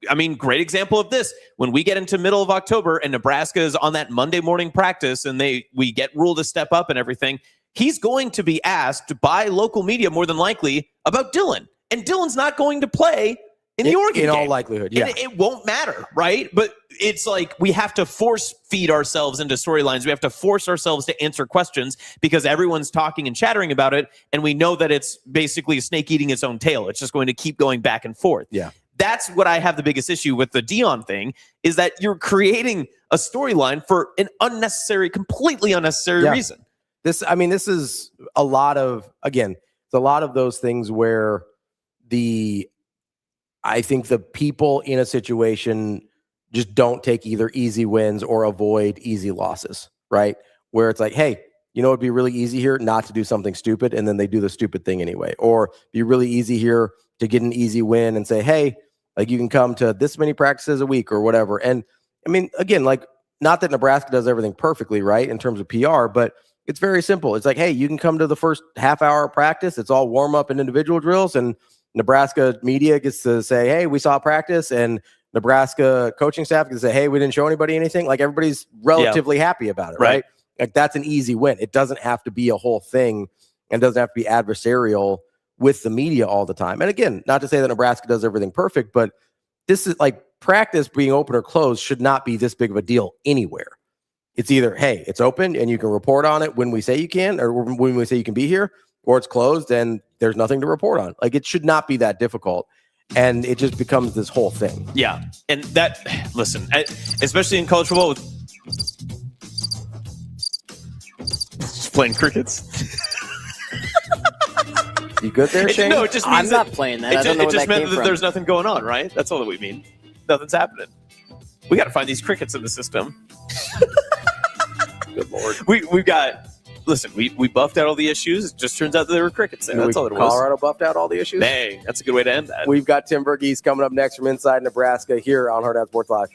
I mean, great example of this. When we get into middle of October and Nebraska is on that Monday morning practice and we get Rule to step up and everything, he's going to be asked by local media more than likely about Dylan. And Dylan's not going to play in the Oregon game. In all likelihood, yeah. And it won't matter, right? But it's like we have to force feed ourselves into storylines. We have to force ourselves to answer questions because everyone's talking and chattering about it. And we know that it's basically a snake eating its own tail. It's just going to keep going back and forth. Yeah. That's what I have the biggest issue with the Deion thing, is that you're creating a storyline for an completely unnecessary reason. This is a lot of, again, it's a lot of those things where I think the people in a situation just don't take either easy wins or avoid easy losses, right? Where it's like, hey, it'd be really easy here not to do something stupid, and then they do the stupid thing anyway. Or be really easy here to get an easy win and say, hey, like, you can come to this many practices a week or whatever. And I mean, again, like, not that Nebraska does everything perfectly, right, in terms of PR, but it's very simple. It's like, hey, you can come to the first half hour of practice. It's all warm up and individual drills. And Nebraska media gets to say, hey, we saw practice. And Nebraska coaching staff gets to say, hey, we didn't show anybody anything. Like, everybody's relatively happy about it, right? Like, that's an easy win. It doesn't have to be a whole thing and doesn't have to be adversarial with the media all the time. And again, not to say that Nebraska does everything perfect, but this is like, practice being open or closed should not be this big of a deal anywhere. It's either, hey, it's open and you can report on it when we say you can, or when we say you can be here, or it's closed and there's nothing to report on. Like, it should not be that difficult. And it just becomes this whole thing. Yeah. And that, listen, especially in college football with just playing crickets. You good there, Shane? No, it just means I'm not playing that. I don't know it just where that meant came that from. there's nothing going on, right? That's all that we mean. Nothing's happening. We got to find these crickets in the system. Good Lord. We've got, listen, we buffed out all the issues. It just turns out that there were crickets there. That's all it was. Colorado buffed out all the issues? Dang, that's a good way to end that. We've got Tim Verghese coming up next from inside Nebraska here on Hurrdat Sports Live.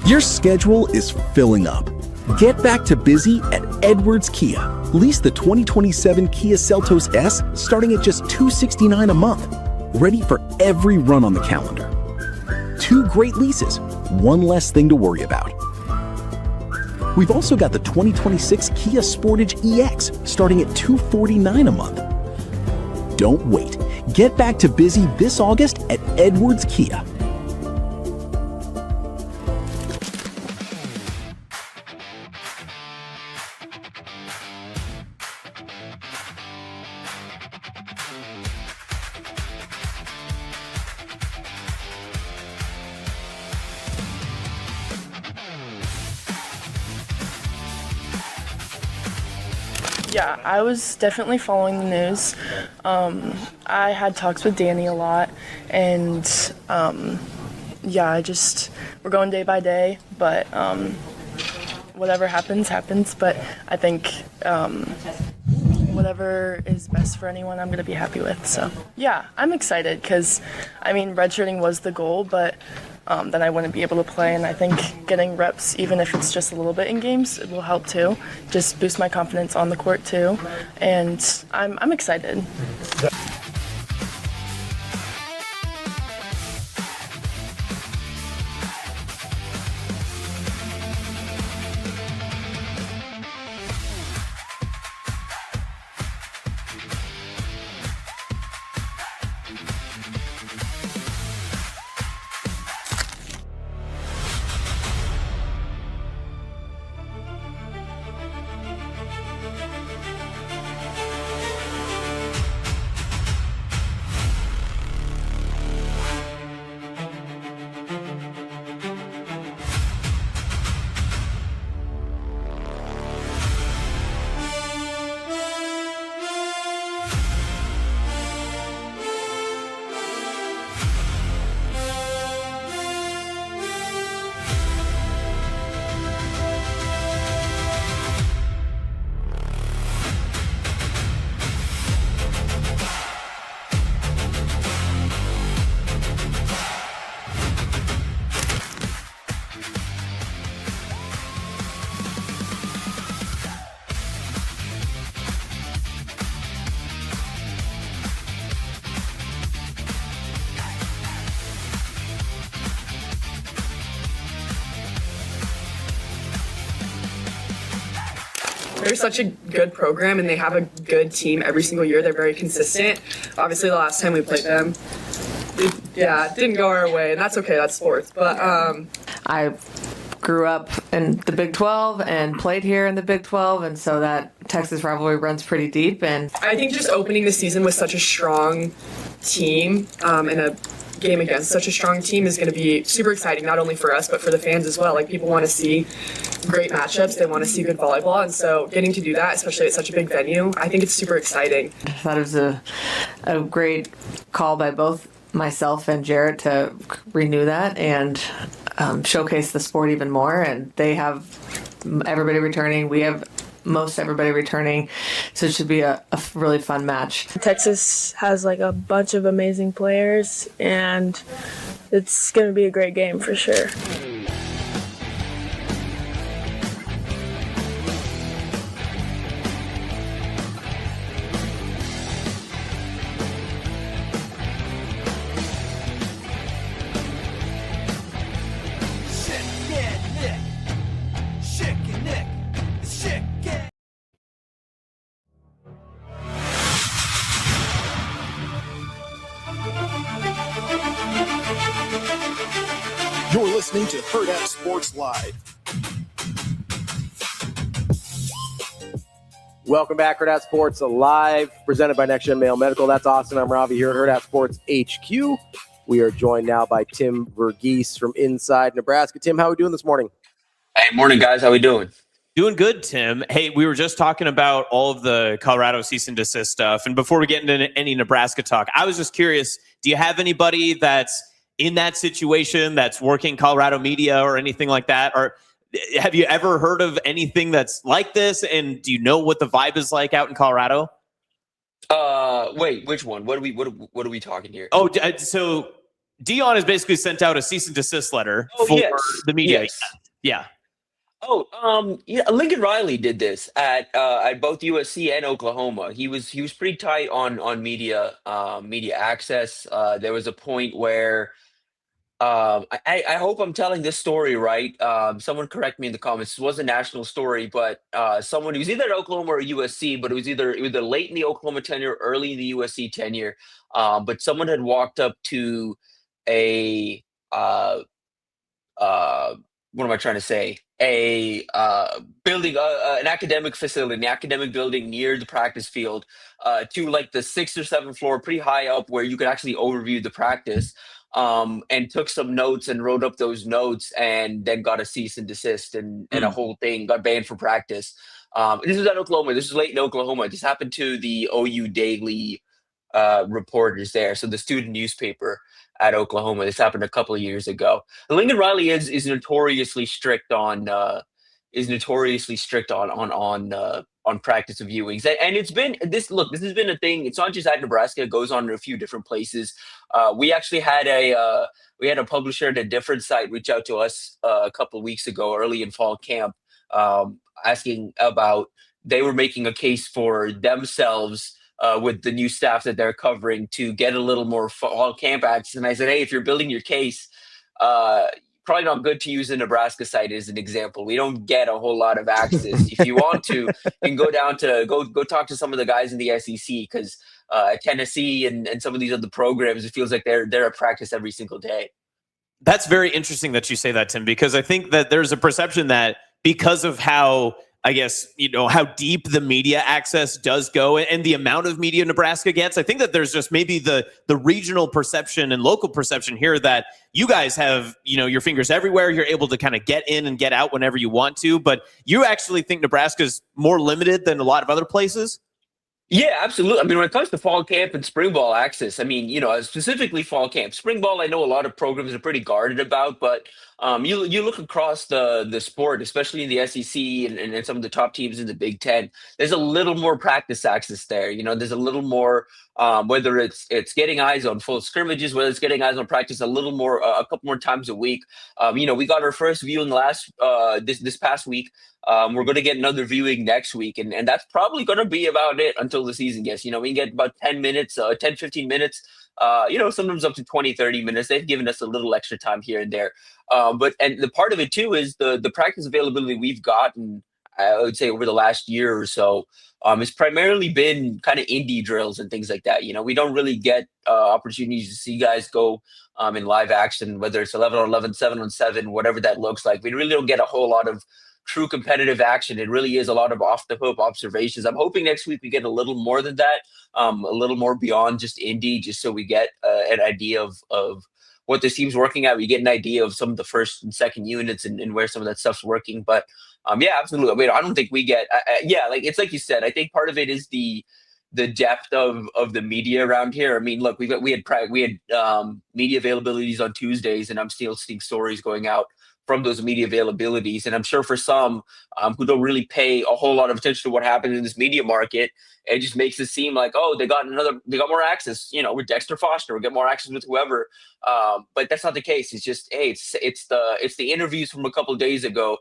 Your schedule is filling up. Get back to busy at Edwards Kia. Lease the 2027 Kia Seltos S starting at just $269 a month. Ready for every run on the calendar. 2 great leases, 1 less thing to worry about. We've also got the 2026 Kia Sportage EX starting at $249 a month. Don't wait. Get back to busy this August at Edwards Kia. Yeah, I was definitely following the news. I had talks with Danny a lot, and yeah, we're going day by day, but whatever happens, happens. But I think whatever is best for anyone, I'm going to be happy with. So, yeah, I'm excited because, I mean, redshirting was the goal, but then I wouldn't be able to play. And I think getting reps, even if it's just a little bit in games, it will help too. Just boost my confidence on the court too. And I'm excited. They're such a good program, and they have a good team every single year. They're very consistent. Obviously, the last time we played them, it didn't go our way, and that's okay. That's sports. But I grew up in the Big 12 and played here in the Big 12, and so that Texas rivalry runs pretty deep. And I think just opening the season with such a strong team and a game against such a strong team is going to be super exciting, not only for us, but for the fans as well. Like, people want to see great matchups. They want to see good volleyball. And so getting to do that, especially at such a big venue, I think it's super exciting. I thought it was a great call by both myself and Jarrett to renew that and showcase the sport even more. And they have everybody returning. We have most everybody returning, so it should be a really fun match. Texas has like a bunch of amazing players, and it's going to be a great game for sure. You're listening to Hurrdat Sports Live. Welcome back, Hurrdat Sports Live, presented by Next Gen Male Medical. That's Austin. I'm Ravi here at Hurrdat Sports HQ. We are joined now by Tim Verghese from inside Nebraska. Tim, how are we doing this morning? Hey, morning, guys. How we doing? Doing good, Tim. Hey, we were just talking about all of the Colorado cease and desist stuff. And before we get into any Nebraska talk, I was just curious, do you have anybody that's in that situation that's working Colorado media or anything like that? Or have you ever heard of anything that's like this? And do you know what the vibe is like out in Colorado? Wait, which one? What are we talking here? Oh, so Deion has basically sent out a cease and desist letter for the media. Yes. Yeah. Oh, yeah. Lincoln Riley did this at both USC and Oklahoma. He was pretty tight on media access. There was a point where I hope I'm telling this story right. Someone correct me in the comments. This was a national story, but someone who was either at Oklahoma or USC, but it was either late in the Oklahoma tenure, early in the USC tenure. But someone had walked up to a what am I trying to say? A building, an academic facility, an academic building near the practice field, to like the 6th or 7th floor, pretty high up, where you could actually overview the practice, and took some notes and wrote up those notes, and then got a cease and desist, and a whole thing, got banned for practice. This is at Oklahoma. This is late in Oklahoma. This happened to the OU Daily reporters there. So the student newspaper at Oklahoma. This happened a couple of years ago. And Lincoln Riley is notoriously strict on practice viewings, and it's been this. Look, this has been a thing. It's not just at Nebraska; it goes on in a few different places. We actually had a publisher at a different site reach out to us a couple of weeks ago, early in fall camp, asking about they were making a case for themselves. With the new staff that they're covering to get a little more fall camp access. And I said, hey, if you're building your case, probably not good to use the Nebraska site as an example. We don't get a whole lot of access. If you want to, you can go down to go talk to some of the guys in the SEC, because Tennessee and some of these other programs, it feels like they're at practice every single day. That's very interesting that you say that, Tim, because I think that there's a perception that because of how, I guess, how deep the media access does go and the amount of media Nebraska gets, I think that there's just maybe the regional perception and local perception here that you guys have, your fingers everywhere. You're able to kind of get in and get out whenever you want to, but you actually think Nebraska's more limited than a lot of other places? Yeah, absolutely. I mean, when it comes to fall camp and spring ball access, I mean, specifically fall camp, spring ball, I know a lot of programs are pretty guarded about, but you look across the sport, especially in the SEC and some of the top teams in the Big Ten, there's a little more practice access there. There's a little more, whether it's getting eyes on full scrimmages, whether it's getting eyes on practice a little more, a couple more times a week. We got our first viewing this past week. We're going to get another viewing next week, and that's probably going to be about it until the season gets. We can get about 10 minutes, 10, 15 minutes, sometimes up to 20, 30 minutes. They've given us a little extra time here and there. But the part of it, too, is the practice availability we've gotten, I would say, over the last year or so. It's primarily been kind of indie drills and things like that. We don't really get opportunities to see guys go in live action, whether it's 11 on 11, 7 on 7, whatever that looks like. We really don't get a whole lot of true competitive action. It really is a lot of off the hoop observations. I'm hoping next week we get a little more than that, a little more beyond just indie, just so we get an idea of what this team's working at. We get an idea of some of the first and second units and where some of that stuff's working. But yeah, absolutely. I mean, I don't think we get, it's like you said, I think part of it is the depth of the media around here. I mean, look, we had media availabilities on Tuesdays, and I'm still seeing stories going out from those media availabilities. And I'm sure for some who don't really pay a whole lot of attention to what happens in this media market, it just makes it seem like, oh, they got more access, with Dexter Foster, we get more access with whoever. But that's not the case. It's just, hey, it's the interviews from a couple of days ago.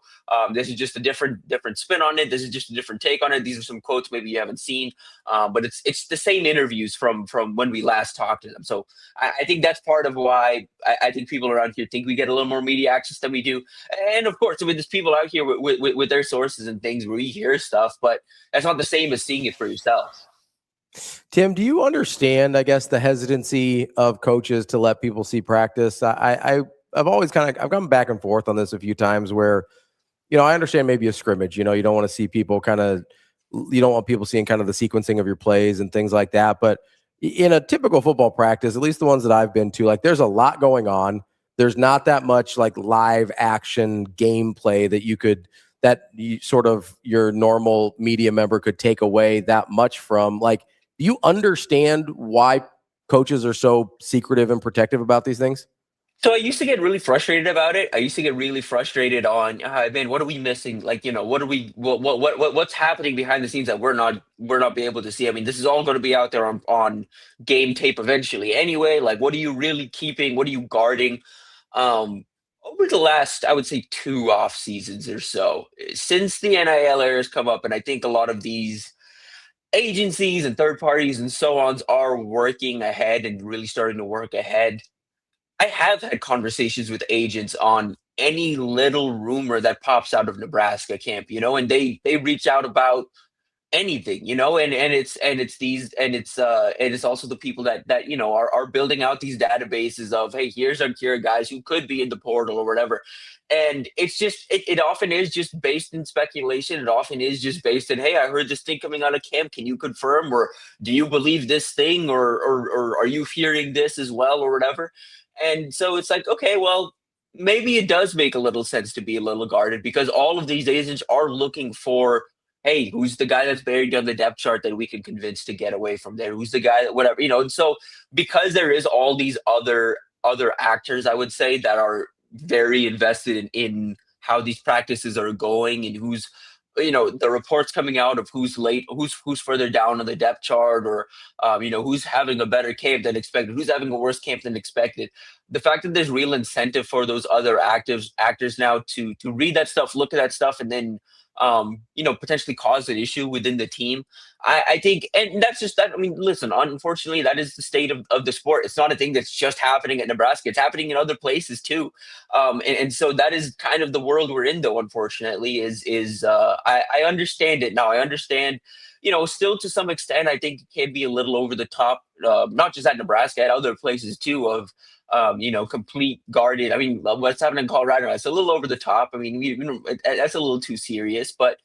This is just a different spin on it. This is just a different take on it. These are some quotes maybe you haven't seen, but it's the same interviews from when we last talked to them. So I think that's part of why I think people around here think we get a little more media access than we do. And of course, I mean, there's people out here with their sources and things where we hear stuff, but that's not the same as seeing it for yourself. Tim, do you understand, I guess, the hesitancy of coaches to let people see practice? I've always I've gone back and forth on this a few times where, I understand maybe a scrimmage, you don't want to see people you don't want people seeing kind of the sequencing of your plays and things like that. But in a typical football practice, at least the ones that I've been to, there's a lot going on. There's not that much live action gameplay that your normal media member could take away that much from. Do you understand why coaches are so secretive and protective about these things? So I used to get really frustrated about it. I used to get really frustrated on, man, what are we missing? What's happening behind the scenes that we're not being able to see? I mean, this is all going to be out there on game tape eventually anyway. What are you really keeping? What are you guarding? Over the last, I would say, 2 off seasons or so, since the NIL era has come up, and I think a lot of these agencies and third parties and so on are working ahead and really starting to work ahead. I have had conversations with agents on any little rumor that pops out of Nebraska camp, and they reach out about anything, and it's also the people that are building out these databases of, hey, here's our guys who could be in the portal or whatever. And it's just, it often is just based in speculation. It often is just based in, hey, I heard this thing coming out of camp. Can you confirm, or do you believe this thing, or are you hearing this as well, or whatever? And so it's like, okay, well, maybe it does make a little sense to be a little guarded, because all of these agents are looking for hey, who's the guy that's buried on the depth chart that we can convince to get away from there? Who's the guy that whatever, and so because there is all these other actors, I would say, that are very invested in how these practices are going and who's the reports coming out of who's late, who's further down on the depth chart, or who's having a better camp than expected, who's having a worse camp than expected. The fact that there's real incentive for those other actors now to read that stuff, look at that stuff, and then potentially cause an issue within the team. I think, and that's just that. I mean, listen, unfortunately, that is the state of the sport. It's not a thing that's just happening at Nebraska. It's happening in other places too. And so that is kind of the world we're in, though, unfortunately, I understand it now. I understand, still to some extent, I think it can be a little over the top, not just at Nebraska, at other places too, of complete guarded. I mean, what's happening in Colorado, it's a little over the top. I mean, that's a little too serious, but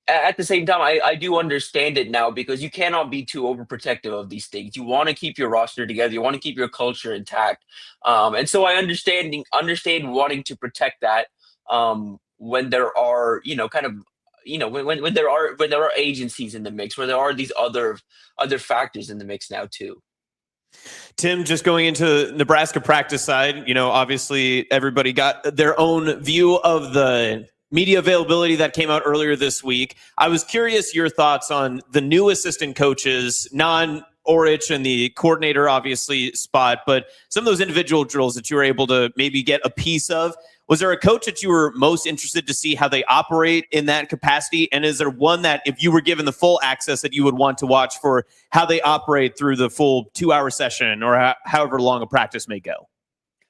at the same time, I do understand it now, because you cannot be too overprotective of these things. You want to keep your roster together. You want to keep your culture intact. And so I understand wanting to protect that when there are, when there are agencies in the mix, where there are these other factors in the mix now too. Tim, just going into Nebraska practice side, obviously everybody got their own view of the media availability that came out earlier this week. I was curious your thoughts on the new assistant coaches, non-Orich and the coordinator, obviously, spot, but some of those individual drills that you were able to maybe get a piece of. Was there a coach that you were most interested to see how they operate in that capacity? And is there one that, if you were given the full access, that you would want to watch for how they operate through the full 2-hour session, or however long a practice may go?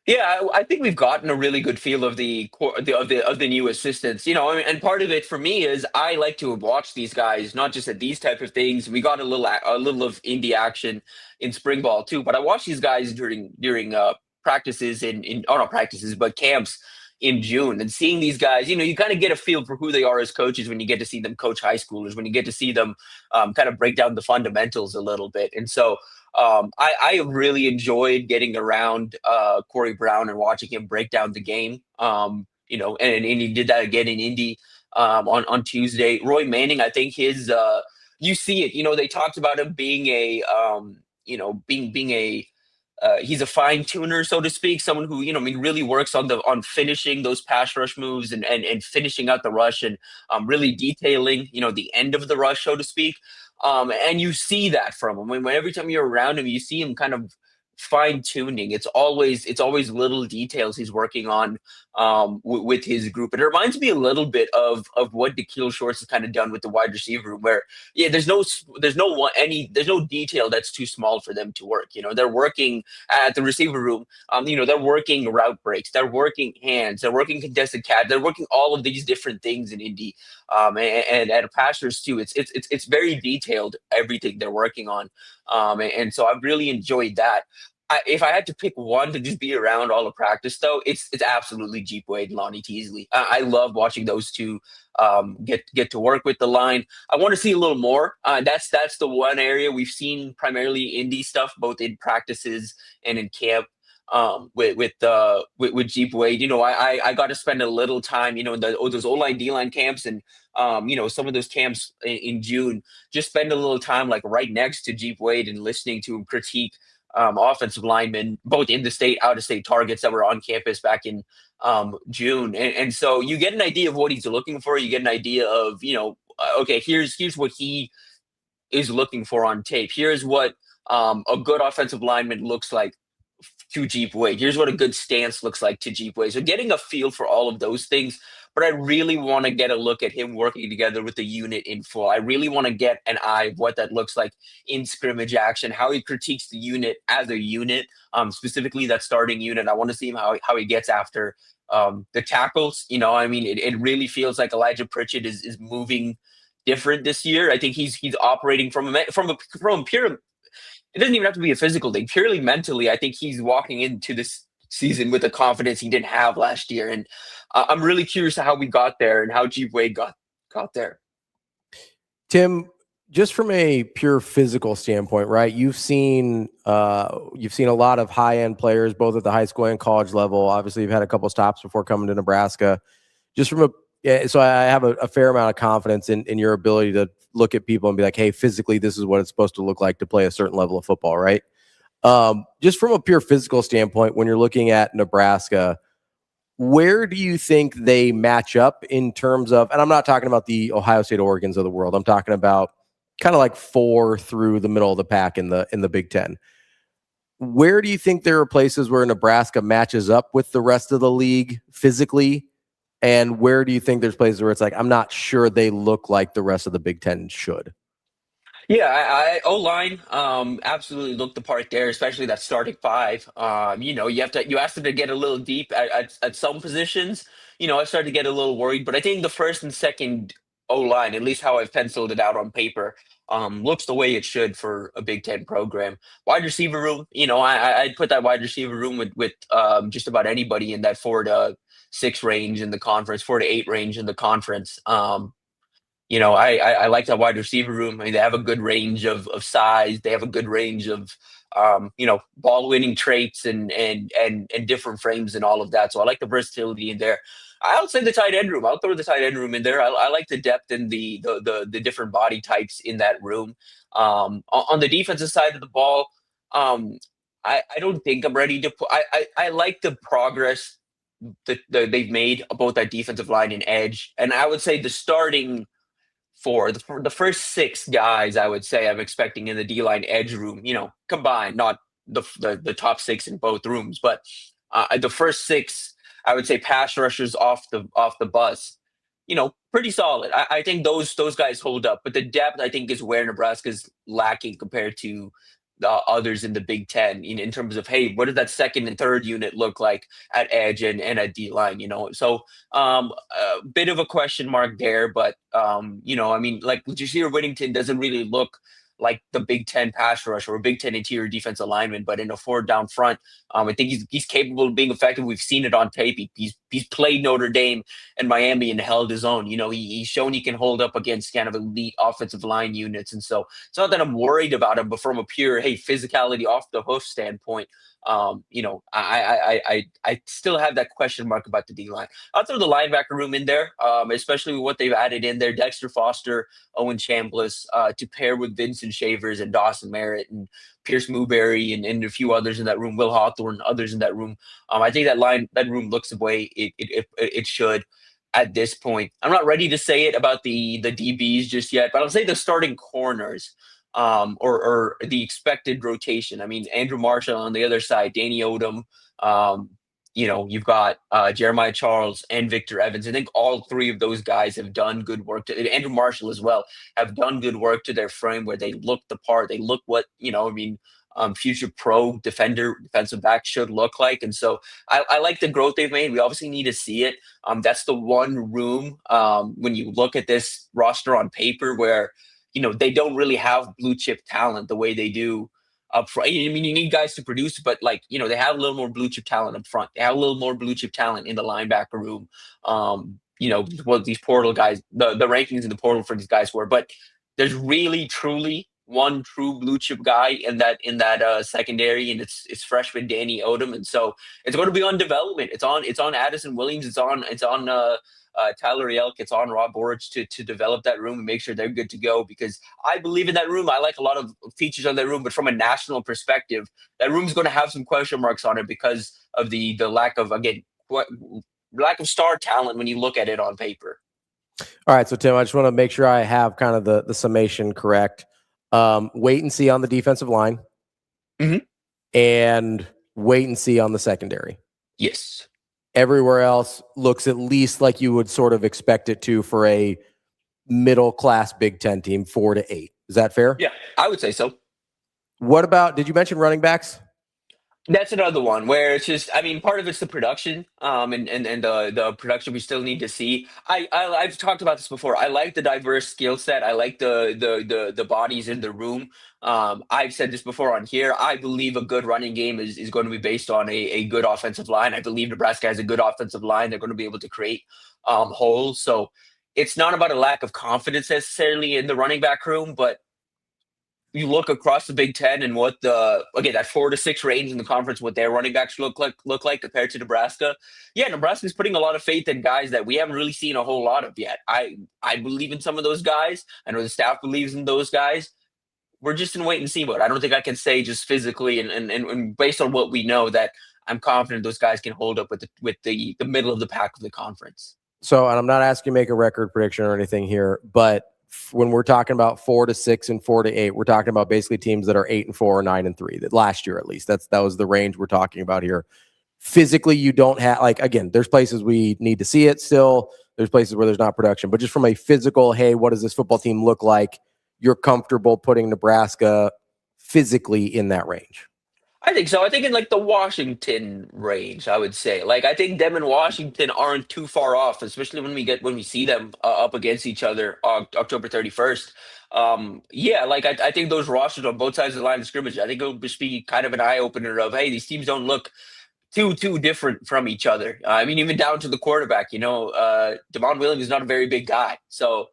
Yeah, I think we've gotten a really good feel of the new assistants. And part of it for me is I like to watch these guys, not just at these type of things. We got a little of indie action in spring ball too, but I watch these guys during practices not practices, but camps in June, and seeing these guys, you kind of get a feel for who they are as coaches when you get to see them coach high schoolers, when you get to see them kind of break down the fundamentals a little bit. And so I really enjoyed getting around Corey Brown and watching him break down the game. And he did that again in Indy on Tuesday. Roy Manning, I think his you see it. They talked about him being he's a fine tuner, so to speak, someone who, really works on finishing those pass rush moves and finishing out the rush, and really detailing, the end of the rush, so to speak. And you see that from him. When every time you're around him, you see him kind of fine tuning. It's always little details he's working on with his group. And it reminds me a little bit of what DeKeel Shorts has kind of done with the wide receiver room, where there's no detail that's too small for them to work. They're working at the receiver room. They're working route breaks, they're working hands, they're working contested catch, they're working all of these different things in Indy. And at Pastors too, it's very detailed, everything they're working on. And so I've really enjoyed that. If I had to pick one to just be around all of practice, though, it's absolutely Jeep Wade and Lonnie Teasley. I love watching those two get to work with the line. I want to see a little more. That's the one area we've seen primarily indie stuff, both in practices and in camp. With Jeep Wade, I got to spend a little time, in those O-line, D-line camps, and some of those camps in June. Just spend a little time like right next to Jeep Wade and listening to him critique offensive linemen, both in the state, out of state targets that were on campus back in June. And so you get an idea of what he's looking for. You get an idea of, okay, here's what he is looking for on tape. Here's what a good offensive lineman looks like to Jeep Wade. Here's what a good stance looks like to Jeep Wade. So getting a feel for all of those things, but I really want to get a look at him working together with the unit in full. I really want to get an eye of what that looks like in scrimmage action, how he critiques the unit as a unit, specifically that starting unit. I want to see him how he gets after the tackles. It really feels like Elijah Pritchett is moving different this year. I think he's operating from pure. It doesn't even have to be a physical thing. Purely mentally, I think he's walking into this season with a confidence he didn't have last year. And I'm really curious to how we got there and how Jeep Wade got there. Tim, just from a pure physical standpoint, right? You've seen a lot of high-end players, both at the high school and college level. Obviously, you've had a couple stops before coming to Nebraska. Just from Yeah, so I have a fair amount of confidence in your ability to look at people and be like, hey, physically, this is what it's supposed to look like to play a certain level of football, right? Just from a pure physical standpoint, when you're looking at Nebraska, where do you think they match up in terms of, and I'm not talking about the Ohio State Oregons of the world, I'm talking about kind of like 4 through the middle of the pack in the Big Ten. Where do you think there are places where Nebraska matches up with the rest of the league physically? And where do you think there's places where it's like, I'm not sure they look like the rest of the Big Ten should? Yeah, I O-line absolutely looked the part there, especially that starting 5. You asked them to get a little deep at some positions. I started to get a little worried, but I think the first and second O-line, at least how I've penciled it out on paper, looks the way it should for a Big Ten program. Wide receiver room, I'd put that wide receiver room with just about anybody in that 4 to 6 range in the conference, 4 to 8 range in the conference. I like that wide receiver room. I mean, they have a good range of size. They have a good range of, ball winning traits and different frames and all of that. So I like the versatility in there. I'll say the tight end room. I'll throw the tight end room in there. I like the depth and the different body types in that room. On the defensive side of the ball, I don't think I'm ready to put. I like the progress that they've made about that defensive line and edge, and I would say the starting for the first 6 guys, I would say I'm expecting in the D-line edge room, combined, not the top 6 in both rooms, but the first 6, I would say pass rushers off the bus, pretty solid. I think those guys hold up, but the depth I think is where Nebraska's lacking compared to the others in the Big Ten in terms of, hey, what does that second and third unit look like at edge and at D-line, So a bit of a question mark there, but, like Jasir Whittington doesn't really look like the Big Ten pass rush or a Big Ten interior defensive lineman, but in a 4 down front, I think he's capable of being effective. We've seen it on tape. He's played Notre Dame and Miami and held his own. He's shown he can hold up against kind of elite offensive line units. And so it's not that I'm worried about him, but from a pure, hey, physicality off the hoof standpoint, I still have that question mark about the D-line. I'll throw the linebacker room in there, especially with what they've added in there. Dexter Foster, Owen Chambliss, to pair with Vincent Shavers and Dawson Merritt and Pierce Newberry and a few others in that room, Will Hawthorne, others in that room. I think that room looks the way it should at this point. I'm not ready to say it about the DBs just yet, but I'll say the starting corners. Or the expected rotation. I mean, Andrew Marshall on the other side, Danny Odom, you've got Jeremiah Charles and Victor Evans. I think all 3 of those guys have done good work. Andrew Marshall as well have done good work to their frame where they look the part. They look what, future pro defensive back should look like. And so I like the growth they've made. We obviously need to see it. That's the one room when you look at this roster on paper where, they don't really have blue chip talent the way they do up front. I mean, you need guys to produce, but they have a little more blue chip talent up front. They have a little more blue chip talent in the linebacker room. What these portal guys, the rankings in the portal for these guys were, but there's really truly one true blue chip guy in that secondary, and it's freshman Danny Odom. And so it's going to be on development. It's on Addison Williams. It's on Tyler Yelk, it's on Rob Borich to develop that room and make sure they're good to go, because I believe in that room. I like a lot of features on that room, but from a national perspective, that room's going to have some question marks on it because of the lack of, again, lack of star talent when you look at it on paper. All right, so Tim, I just want to make sure I have kind of the summation correct. Wait and see on the defensive line, and wait and see on the secondary. Yes. Everywhere else looks at least like you would sort of expect it to for a middle-class Big Ten team, 4 to 8. Is that fair? Yeah, I would say so. What about, did you mention running backs? That's another one where it's just, I mean, part of it's the production, and the production we still need to see. I've talked about this before. I like the diverse skill set. I like the bodies in the room. I've said this before on here. I believe a good running game is going to be based on a good offensive line. I believe Nebraska has a good offensive line. They're going to be able to create holes. So it's not about a lack of confidence necessarily in the running back room, but you look across the Big Ten and what that 4 to 6 range in the conference, what their running backs look like compared to Nebraska. Yeah, Nebraska's putting a lot of faith in guys that we haven't really seen a whole lot of yet. I believe in some of those guys. I know the staff believes in those guys. We're just in wait and see mode. I don't think I can say just physically and based on what we know that I'm confident those guys can hold up with the middle of the pack of the conference. So, and I'm not asking you to make a record prediction or anything here, but when we're talking about 4 to 6 and 4 to 8, we're talking about basically teams that are 8 and 4 or 9 and 3. That last year, at least, that was the range we're talking about here. Physically, you don't have, like, again, there's places we need to see it still. There's places where there's not production, but just from a physical, hey, what does this football team look like? You're comfortable putting Nebraska physically in that range. I think so. I think in like the Washington range, I would say. Like, I think them and Washington aren't too far off, especially when we see them up against each other on October 31st. I think those rosters on both sides of the line of scrimmage, I think it'll just be kind of an eye opener of, hey, these teams don't look too different from each other. I mean, even down to the quarterback. Devon Williams is not a very big guy, so.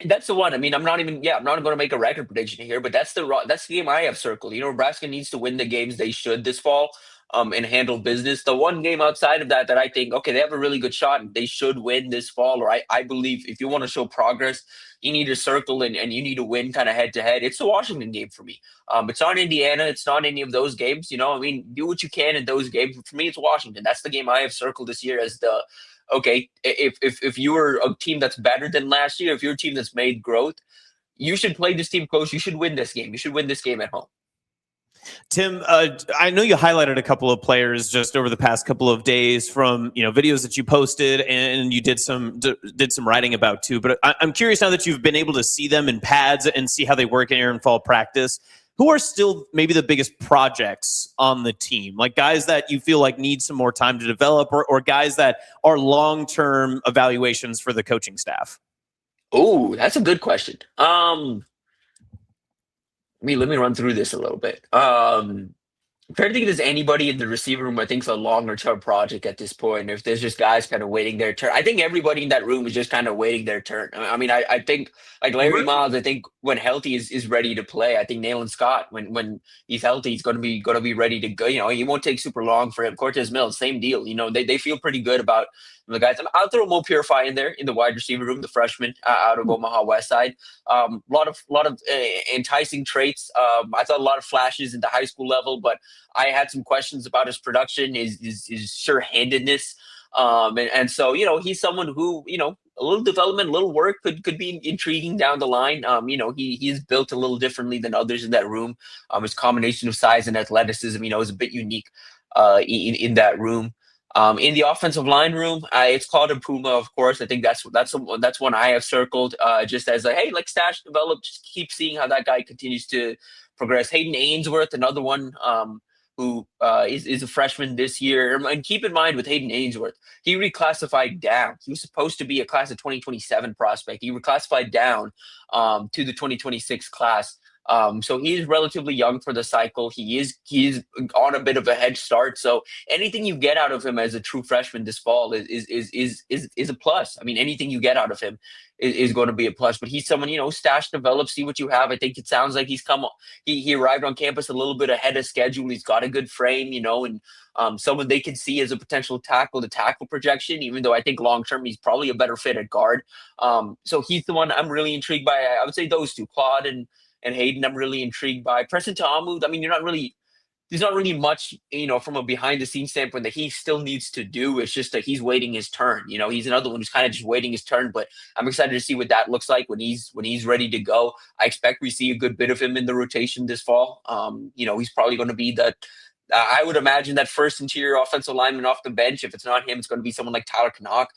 That's the one. I mean, I'm not going to make a record prediction here, but that's the game I have circled. Nebraska needs to win the games they should this fall, and handle business. The one game outside of that I think, okay, they have a really good shot and they should win this fall, or I believe if you want to show progress, you need to circle and you need to win kind of head to head. It's the Washington game for me. It's not Indiana. It's not any of those games. I mean, do what you can in those games. For me, it's Washington. That's the game I have circled this year as the, okay, if you were a team that's better than last year, if you're a team that's made growth, you should play this team close. You should win this game. You should win this game at home. Tim, I know you highlighted a couple of players just over the past couple of days from videos that you posted and you did some writing about too. But I'm curious now that you've been able to see them in pads and see how they work in fall practice. Who are still maybe the biggest projects on the team? Like guys that you feel like need some more time to develop, or guys that are long-term evaluations for the coaching staff? Oh, that's a good question. Let me run through this a little bit. I'm trying to think if there's anybody in the receiver room I think is a longer-term project at this point. If there's just guys kind of waiting their turn. I think everybody in that room is just kind of waiting their turn. I mean, I think like Larry Miles, I think when healthy is ready to play. I think Nayland Scott, when he's healthy, he's going to be ready to go. He won't take super long for him. Cortez Mills, same deal. They feel pretty good about the guys. I'll throw Mo Purify in there in the wide receiver room, the freshman out of Omaha West Side. A lot of enticing traits. I thought a lot of flashes at the high school level, but I had some questions about his production, his sure-handedness. And so, he's someone who, a little development, a little work could be intriguing down the line. He's built a little differently than others in that room. His combination of size and athleticism, is a bit unique in that room. In the offensive line room, it's called a Puma, of course. I think that's one I have circled just as hey, like stash develop, just keep seeing how that guy continues to progress. Hayden Ainsworth, another one who is a freshman this year. And keep in mind with Hayden Ainsworth, he reclassified down. He was supposed to be a class of 2027 prospect. He reclassified down to the 2026 class. So he's relatively young for the cycle. He is on a bit of a head start. So anything you get out of him as a true freshman this fall is a plus. I mean, anything you get out of him is going to be a plus. But he's someone, stash, develop, see what you have. I think it sounds like he arrived on campus a little bit ahead of schedule. He's got a good frame, and someone they can see as a potential tackle projection, even though I think long term he's probably a better fit at guard. So he's the one I'm really intrigued by. I would say those two, Claude and Hayden, I'm really intrigued by. Preston Ta'amu, I mean, there's not really much, from a behind the scenes standpoint that he still needs to do. It's just that he's waiting his turn. He's another one who's kind of just waiting his turn, but I'm excited to see what that looks like when he's ready to go. I expect we see a good bit of him in the rotation this fall. He's probably going to be I would imagine that first interior offensive lineman off the bench. If it's not him, it's going to be someone like Tyler Knock.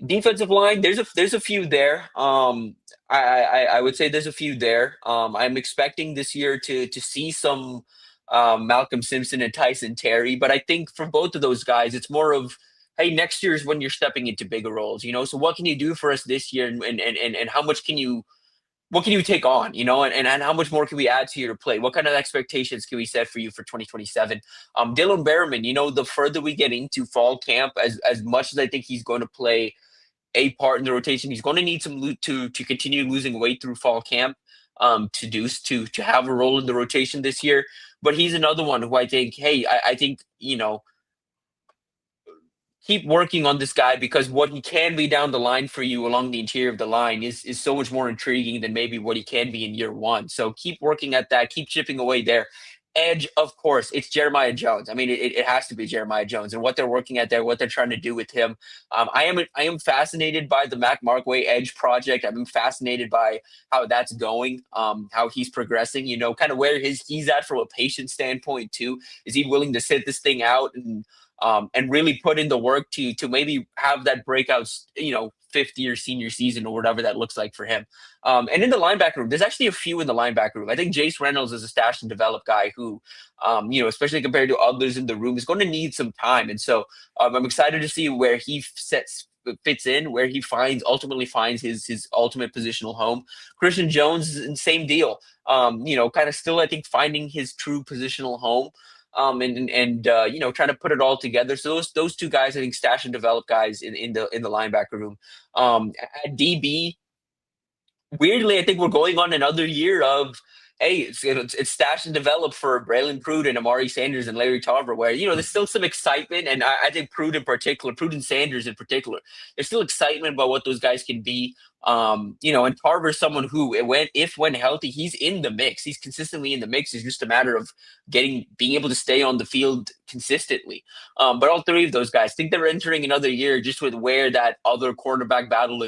Defensive line, there's a few there. I would say there's a few there. I'm expecting this year to see some Malcolm Simpson and Tyson Terry, but I think for both of those guys, it's more of, hey, next year is when you're stepping into bigger roles. So what can you do for us this year, and how much what can you take on, and how much more can we add to your play? What kind of expectations can we set for you for 2027? Dylan Berriman, the further we get into fall camp, as much as I think he's going to play a part in the rotation. He's going to need some to continue losing weight through fall camp to have a role in the rotation this year. But he's another one who I think, hey, I think, keep working on this guy, because what he can be down the line for you along the interior of the line is so much more intriguing than maybe what he can be in year one. So keep working at that, keep chipping away there. Edge, of course, it's Jeremiah Jones. I mean, it has to be Jeremiah Jones and what they're working at there, what they're trying to do with him. I am fascinated by the Mac Markway Edge project. I'm fascinated by how that's going, how he's progressing, kind of where he's at from a patient standpoint too. Is he willing to sit this thing out and really put in the work to maybe have that breakout, fifth year senior season or whatever that looks like for him. And in the linebacker room, there's actually a few in the linebacker room. I think Jace Reynolds is a stash and develop guy who, especially compared to others in the room, is going to need some time. And so I'm excited to see where he fits in, where he ultimately finds his ultimate positional home. Christian Jones, same deal. Kind of still, I think, finding his true positional home. And trying to put it all together. So those two guys, I think, stash and develop guys in the linebacker room. At DB, weirdly, I think we're going on another year of, hey, it's stash and develop for Braylon Prude and Amari Sanders and Larry Tarver, where, there's still some excitement. And I think Prude and Sanders in particular, there's still excitement about what those guys can be. And Tarver's someone who, when healthy, he's in the mix. He's consistently in the mix. It's just a matter of being able to stay on the field consistently. But all three of those guys, I think they're entering another year just with where that other quarterback battle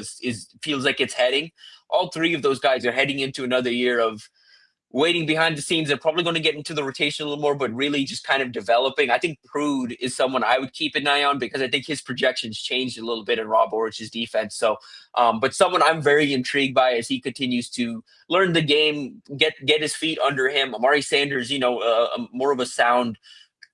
feels like it's heading. All three of those guys are heading into another year of waiting behind the scenes. They're probably going to get into the rotation a little more, but really just kind of developing. I think Prude is someone I would keep an eye on because I think his projections changed a little bit in Rob Orich's defense. So, but someone I'm very intrigued by as he continues to learn the game, get his feet under him. Amari Sanders, more of a sound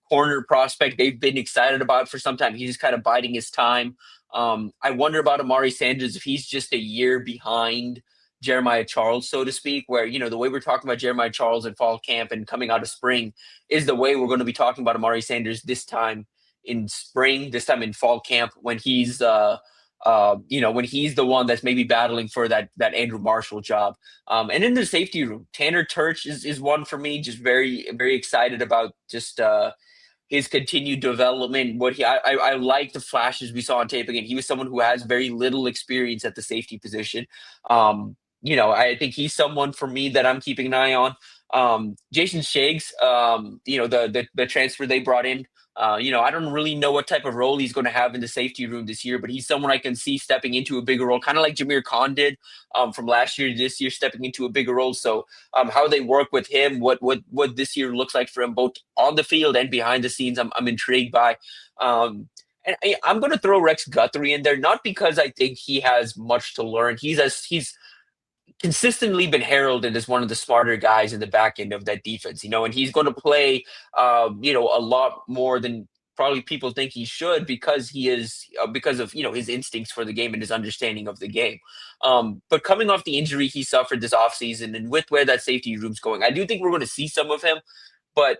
corner prospect they've been excited about for some time. He's just kind of biding his time. I wonder about Amari Sanders if he's just a year behind Jeremiah Charles, so to speak, where, the way we're talking about Jeremiah Charles in fall camp and coming out of spring is the way we're going to be talking about Amari Sanders this time in spring, this time in fall camp, when he's, when he's the one that's maybe battling for that Andrew Marshall job. And in the safety room, Tanner Turch is one for me, just very, very excited about just, his continued development. I like the flashes we saw on tape. Again, he was someone who has very little experience at the safety position. I think he's someone for me that I'm keeping an eye on. Jason Shiggs, the transfer they brought in, I don't really know what type of role he's going to have in the safety room this year, but he's someone I can see stepping into a bigger role, kind of like Jameer Khan did from last year to this year, stepping into a bigger role. So how they work with him, what this year looks like for him, both on the field and behind the scenes, I'm intrigued by. And I'm going to throw Rex Guthrie in there, not because I think he has much to learn. He's consistently been heralded as one of the smarter guys in the back end of that defense, and he's going to play, a lot more than probably people think he should because of his instincts for the game and his understanding of the game. But coming off the injury he suffered this offseason and with where that safety room's going, I do think we're going to see some of him, but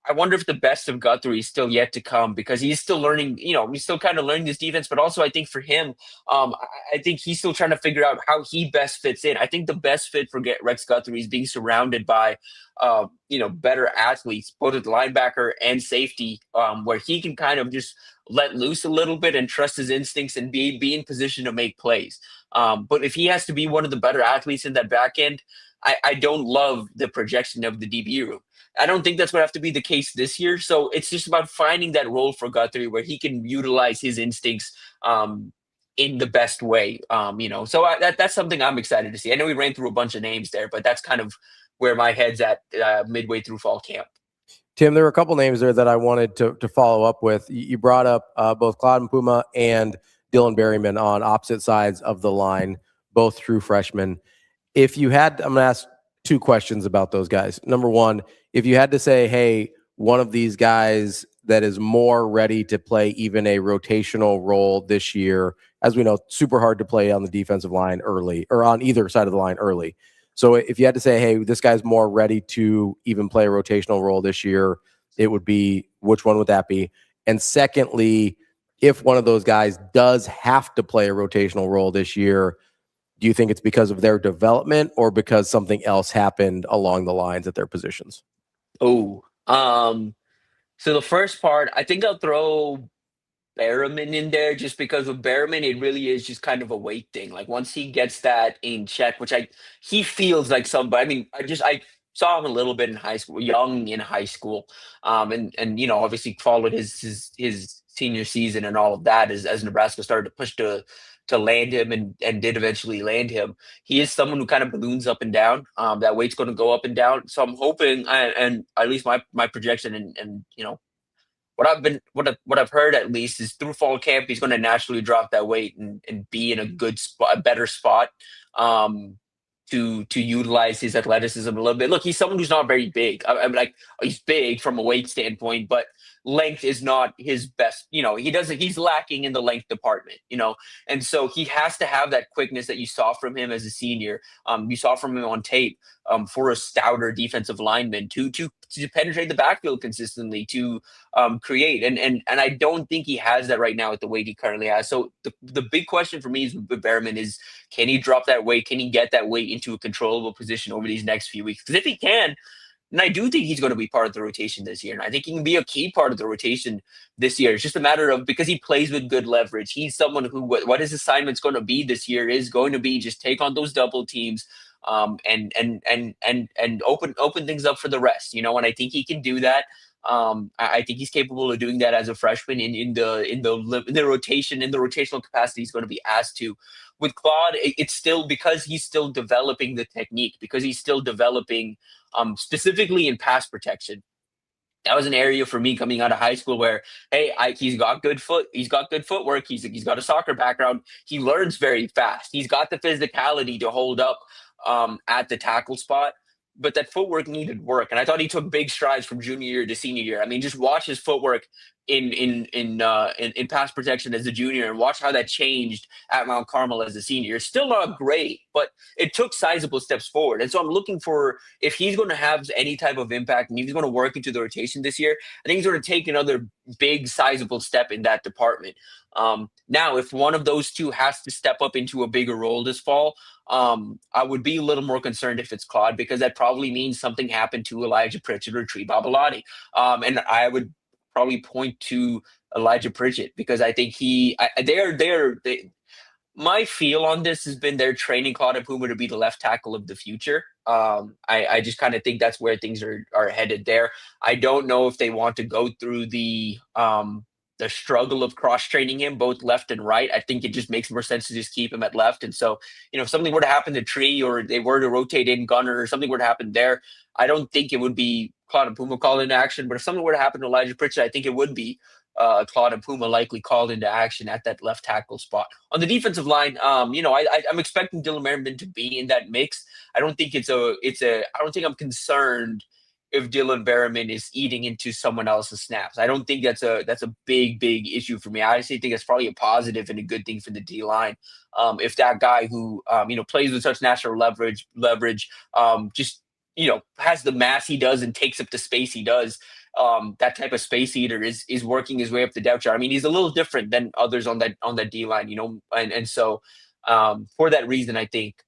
I wonder if the best of Guthrie is still yet to come because he's still learning, he's still kind of learning this defense, but also I think for him, I think he's still trying to figure out how he best fits in. I think the best fit for Rex Guthrie is being surrounded by, better athletes, both at linebacker and safety, where he can kind of just let loose a little bit and trust his instincts and be in position to make plays. But if he has to be one of the better athletes in that back end, I don't love the projection of the DB room. I don't think that's going to have to be the case this year. So it's just about finding that role for Guthrie where he can utilize his instincts in the best way. So that's something I'm excited to see. I know we ran through a bunch of names there, but that's kind of where my head's at midway through fall camp. Tim, there were a couple names there that I wanted to follow up with. You brought up both Claude Mpuma and Dylan Berryman on opposite sides of the line, both true freshmen. If you had, I'm going to ask two questions about those guys. Number one, if you had to say, hey, one of these guys that is more ready to play even a rotational role this year, as we know, super hard to play on the defensive line early or on either side of the line early. So if you had to say, hey, this guy's more ready to even play a rotational role this year, it would be, which one would that be? And secondly, if one of those guys does have to play a rotational role this year, do you think it's because of their development or because something else happened along the lines at their positions? Oh, so the first part, I think I'll throw Berriman in there just because with Berriman, it really is just kind of a weight thing. Like once he gets that in check, he feels like somebody. I mean, I saw him a little bit in high school, young in high school, and obviously followed his senior season and all of that as Nebraska started to push to land him and did eventually land him. He is someone who kind of balloons up and down. That weight's going to go up and down. So I'm hoping, and at least my projection and what I've heard at least is through fall camp he's going to naturally drop that weight and be in a good spot, a better spot, to utilize his athleticism a little bit. Look, he's someone who's not very big. I'm like, he's big from a weight standpoint, but length is not his best. He's lacking in the length department. And so he has to have that quickness that you saw from him as a senior. You saw from him on tape. For a stouter defensive lineman to penetrate the backfield consistently, to create. And I don't think he has that right now at the weight he currently has. So the big question for me is with Berriman is, can he drop that weight? Can he get that weight into a controllable position over these next few weeks? Because if he can, and I do think he's going to be part of the rotation this year. And I think he can be a key part of the rotation this year. It's just a matter of, because he plays with good leverage. He's someone who, what his assignment's going to be this year is going to be just take on those double teams, and open things up for the rest, and I think he can do that. I think he's capable of doing that as a freshman in the rotation, in the rotational capacity he's going to be asked to. With Claude, it's still because he's still developing the technique, because he's still developing specifically in pass protection. That was an area for me coming out of high school where, hey, he's got good footwork. He's got a soccer background. He learns very fast. He's got the physicality to hold up at the tackle spot, but that footwork needed work. And I thought he took big strides from junior year to senior year. I mean, just watch his footwork in pass protection as a junior, and watch how that changed at Mount Carmel as a senior. It's still not great, but it took sizable steps forward. And so I'm looking for, if he's going to have any type of impact and he's going to work into the rotation this year, I think he's going to take another big sizable step in that department. Now, if one of those two has to step up into a bigger role this fall, I would be a little more concerned if it's Claude, because that probably means something happened to Elijah Pritchett or Tree Babalati. And I would probably point to Elijah Pritchett, because I think my feel on this has been they're training Claude Puma to be the left tackle of the future. I just kind of think that's where things are headed there. I don't know if they want to go through the struggle of cross-training him both left and right. I think it just makes more sense to just keep him at left. And so, if something were to happen to Tree, or they were to rotate in Gunner, or something were to happen there, I don't think it would be Claude Puma called into action. But if something were to happen to Elijah Pritchett, I think it would be Claude Puma likely called into action at that left tackle spot. On the defensive line, I'm expecting Dylan Merriman to be in that mix. I don't think I don't think I'm concerned if Dylan Berriman is eating into someone else's snaps. I don't think that's a big issue for me. I honestly think it's probably a positive and a good thing for the D line. If that guy who plays with such natural leverage, just has the mass he does and takes up the space he does, that type of space eater is working his way up the depth chart. I mean, he's a little different than others on that D line, and so for that reason, I think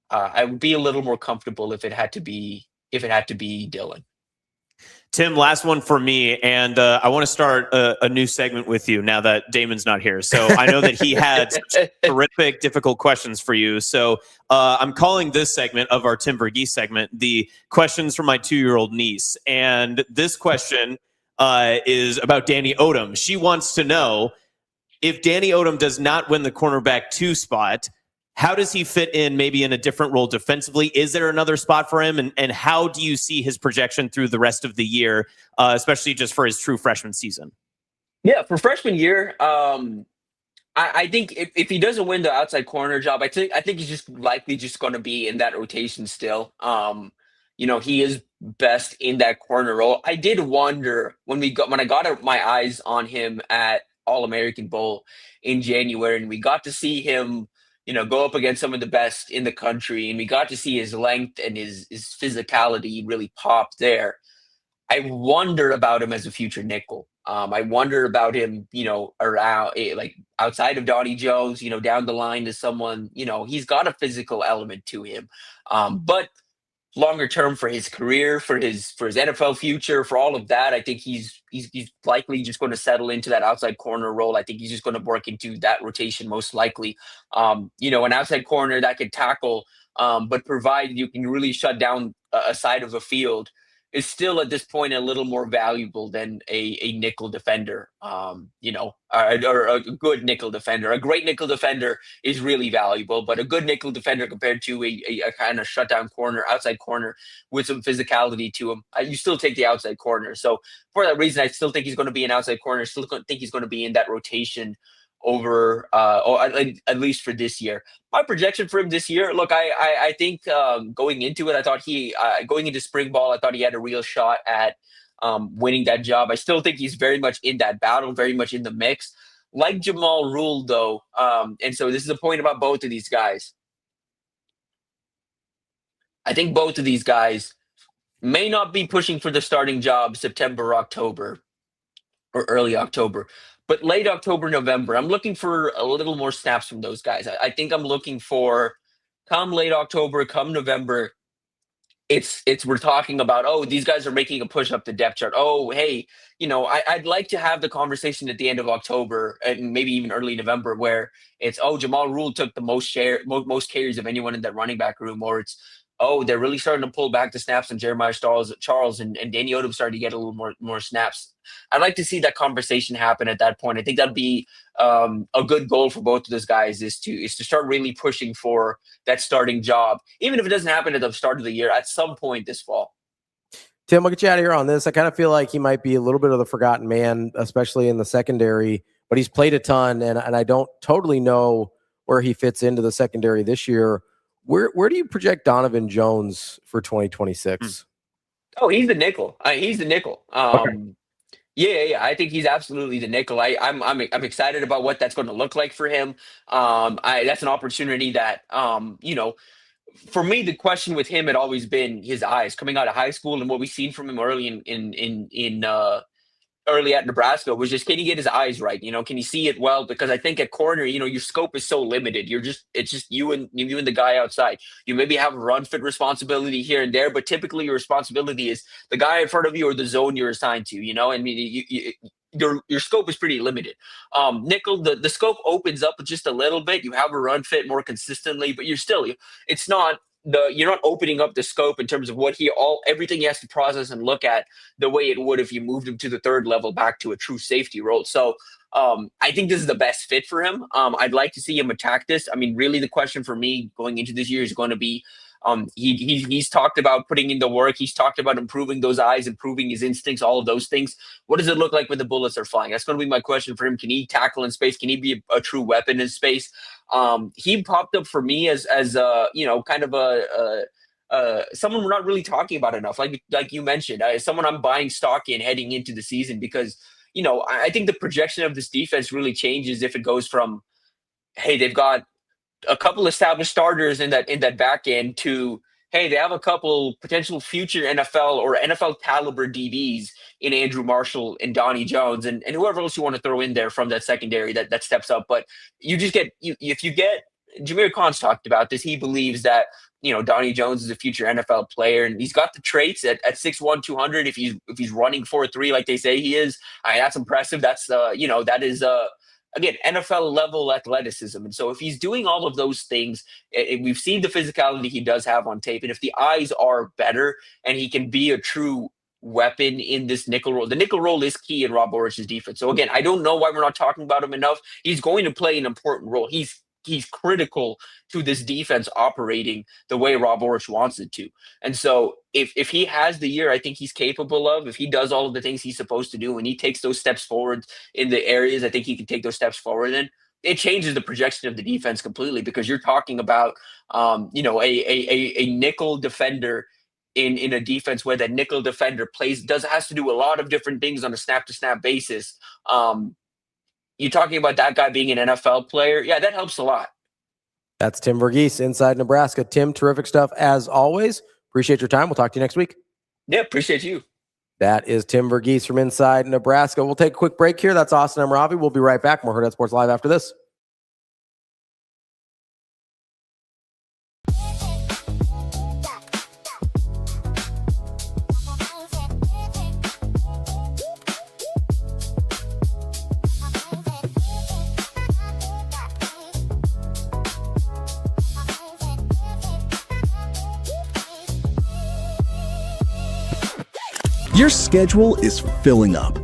I would be a little more comfortable if it had to be Dylan. Tim, last one for me, and I want to start a new segment with you now that Damon's not here. So I know that he had such terrific, difficult questions for you. So I'm calling this segment of our Tim Verghese segment the questions from my 2-year-old niece. And this question is about Danny Odom. She wants to know, if Danny Odom does not win the cornerback 2 spot, how does he fit in maybe in a different role defensively? Is there another spot for him? And how do you see his projection through the rest of the year, especially just for his true freshman season? Yeah, for freshman year, I think if he doesn't win the outside corner job, I think he's just likely just going to be in that rotation still. He is best in that corner role. I did wonder when I got my eyes on him at All-American Bowl in January, and we got to see him go up against some of the best in the country, and we got to see his length and his physicality really pop there. I wonder about him as a future nickel. I wonder about him, around like outside of Donnie Jones, down the line to someone, he's got a physical element to him. But longer term for his career, for his NFL future, for all of that, I think he's likely just going to settle into that outside corner role. I think he's just going to work into that rotation most likely. An outside corner that could tackle, but provided you can really shut down a side of the field, is still at this point a little more valuable than a nickel defender, or a good nickel defender. A great nickel defender is really valuable, but a good nickel defender compared to a kind of shutdown corner, outside corner with some physicality to him, you still take the outside corner. So for that reason, I still think he's going to be an outside corner. I still think he's going to be in that rotation over, or at least for this year. My projection for him this year, look, I think going into it, I thought going into spring ball, I thought he had a real shot at winning that job. I still think he's very much in that battle, very much in the mix. Like Jamal Rule, though, and so this is a point about both of these guys. I think both of these guys may not be pushing for the starting job September, October, or early October. But late October, November, I'm looking for a little more snaps from those guys. I think I'm looking for, come late October, come November, we're talking about, these guys are making a push up the depth chart. Oh, hey, I'd like to have the conversation at the end of October and maybe even early November where it's, Jamal Rule took the most carries of anyone in that running back room, or it's, they're really starting to pull back the snaps on Jeremiah Charles and Danny Odom starting to get a little more snaps. I'd like to see that conversation happen at that point. I think that'd be a good goal for both of those guys is to start really pushing for that starting job, even if it doesn't happen at the start of the year, at some point this fall. Tim, we'll get you out of here on this. I kind of feel like he might be a little bit of the forgotten man, especially in the secondary, but he's played a ton, and I don't totally know where he fits into the secondary this year. Where do you project Donovan Jones for 2026? Oh, he's the nickel. He's the nickel. Okay. Yeah. I think he's absolutely the nickel. I'm excited about what that's going to look like for him. That's an opportunity that for me, the question with him had always been his eyes coming out of high school, and what we've seen from him early early at Nebraska was just, can he get his eyes right? Can he see it well? Because I think at corner, your scope is so limited. It's just you and the guy outside. You maybe have a run fit responsibility here and there, but typically your responsibility is the guy in front of you or the zone you're assigned to. Your scope is pretty limited. Nickel, the scope opens up just a little bit. You have a run fit more consistently, but you're not opening up the scope in terms of everything he has to process and look at the way it would if you moved him to the third level back to a true safety role. So I think this is the best fit for him. I'd like to see him attack this. I mean, really the question for me going into this year is going to be, he's talked about putting in the work. He's talked about improving those eyes, improving his instincts, all of those things. What does it look like when the bullets are flying? That's going to be my question for him. Can he tackle in space? Can he be a true weapon in space? He popped up for me as kind of someone we're not really talking about enough. Like you mentioned, someone I'm buying stock in heading into the season because, I think the projection of this defense really changes if it goes from, hey, they've got a couple established starters in that back end to, hey, they have a couple potential future NFL or NFL caliber DBs in Andrew Marshall and Donnie Jones and whoever else you want to throw in there from that secondary that steps up. But you just if you get Jameer Khan's talked about this, he believes that Donnie Jones is a future NFL player, and he's got the traits at 6'1", 200. If he's running 4.3 like they say he is, that's impressive. That's that is again, NFL level athleticism. And so if he's doing all of those things, we've seen the physicality he does have on tape. And if the eyes are better and he can be a true weapon in this nickel role, the nickel role is key in Rob Orrich's defense. So again, I don't know why we're not talking about him enough. He's going to play an important role. He's critical to this defense operating the way Rob Orrich wants it to. And so if he has the year I think he's capable of, if he does all of the things he's supposed to do and he takes those steps forward in the areas I think he can take those steps forward in, it changes the projection of the defense completely, because you're talking about a nickel defender in a defense where that nickel defender has to do a lot of different things on a snap to snap basis. You're talking about that guy being an NFL player. Yeah, that helps a lot. That's Tim Verghese, Inside Nebraska. Tim, terrific stuff as always. Appreciate your time. We'll talk to you next week. Yeah, appreciate you. That is Tim Verghese from inside Nebraska. We'll take a quick break here. That's Austin. I'm Ravi. We'll be right back. More Hurrdat Sports Live after this. Your schedule is filling up.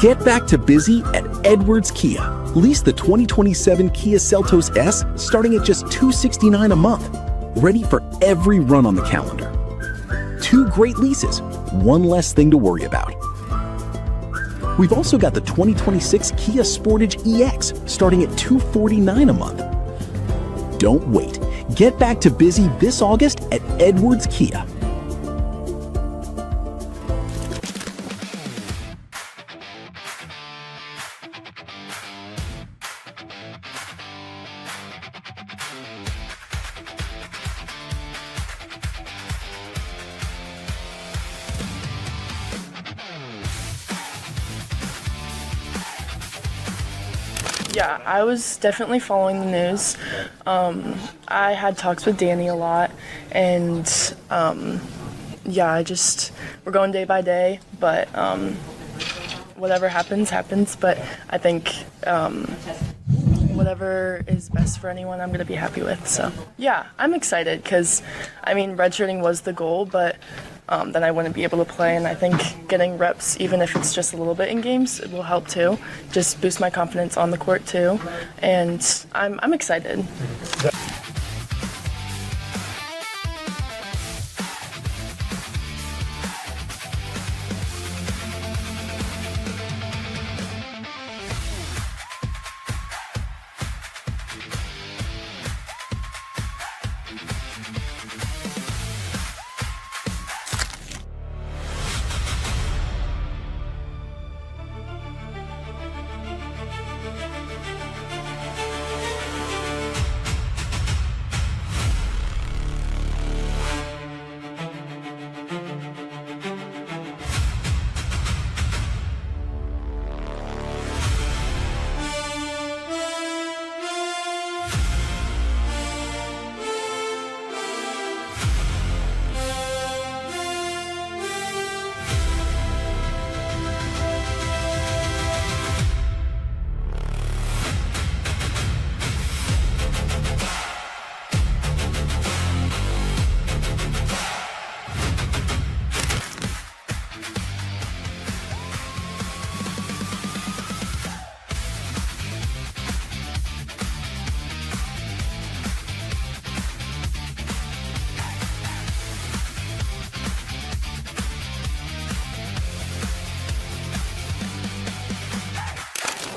Get back to busy at Edwards Kia. Lease the 2027 Kia Seltos S starting at just $269 a month. Ready for every run on the calendar. 2 great leases, 1 less thing to worry about. We've also got the 2026 Kia Sportage EX starting at $249 a month. Don't wait. Get back to busy this August at Edwards Kia. Yeah, I was definitely following the news. I had talks with Danny a lot, and we're going day by day, but whatever happens, happens. But I think whatever is best for anyone, I'm going to be happy with. So, yeah, I'm excited because, redshirting was the goal, but then I wouldn't be able to play, and I think getting reps, even if it's just a little bit in games, it will help too. Just boost my confidence on the court too, and I'm excited.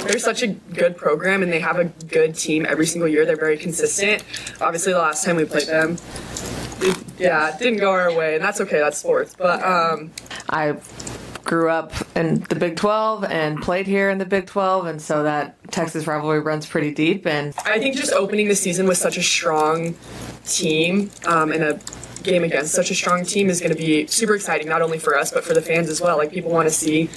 They're such a good program, and they have a good team every single year. They're very consistent. Obviously, the last time we played them, it didn't go our way, and that's okay. That's sports. But I grew up in the Big 12 and played here in the Big 12, and so that Texas rivalry runs pretty deep. And I think just opening the season with such a strong team and a game against such a strong team is going to be super exciting, not only for us, but for the fans as well. Like, people want to see